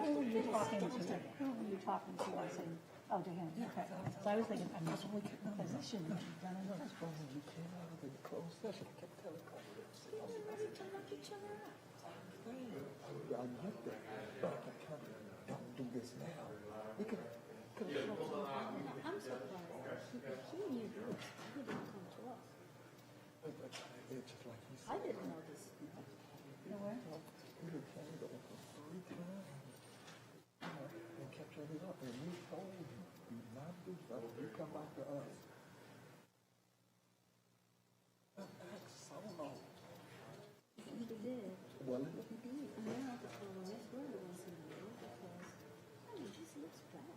Who were you talking to? Who were you talking to? I said, oh, to him, okay. So I was thinking, I mean, because this shouldn't have been done in this. Don't do this now. He could I'm surprised. He knew this. He didn't come to us. it's just like he I didn't know this. You know where? we were trying to open 3 times. And kept it up. And we told him, do not do that. You come back to us. I don't know. He did. Well, He did. And then I just thought, well, that's where it was in there because, I mean, it just looks bad.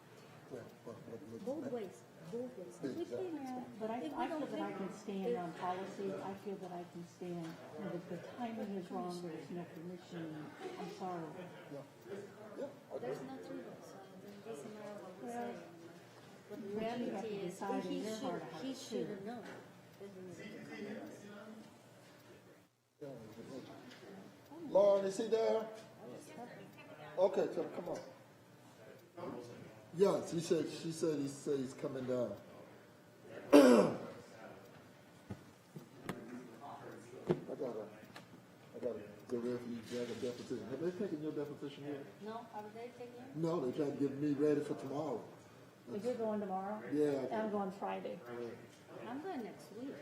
Both ways. Both ways. We came out, But I feel that I can stand on policy. I feel that I can stand, you know, the timing is wrong, there's no permission. I'm sorry. there's no two ways. So it doesn't matter what we say. But the But you have to reality is, decide in your heart of he hearts, should too. have known. That he needed to come to us. Lauren, is he there? Okay, so come on. Yes, she said he's coming down. I got the refugee jacket deposition. Have they taken your deposition yet? No, have they taken it? No, they tried to get me ready for tomorrow. If you're going tomorrow? Yeah. I'm going Friday. I'm going next week.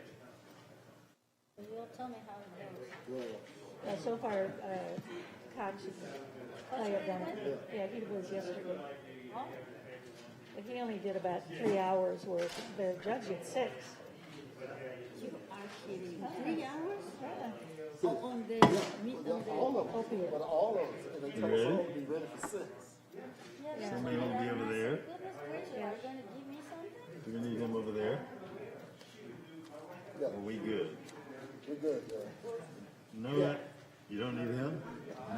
And you'll tell me how it goes. Yeah. So far, Cox, I have done it. Yeah, he was yesterday. Oh, But he only did about 3 hours worth. The judge did 6. you are kidding. 3 hours? Yeah. Oh, on the, All of them. Opiate. But all of us. And they told us ready? all to be ready for 6. yeah, Somebody need to be over there. goodness gracious, are you going to give me something? Do we need him over there? Yeah. Are we good? We're good, yeah. No, you don't need him?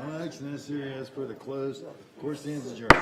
No action necessary as per the closed. Court stands adjourned.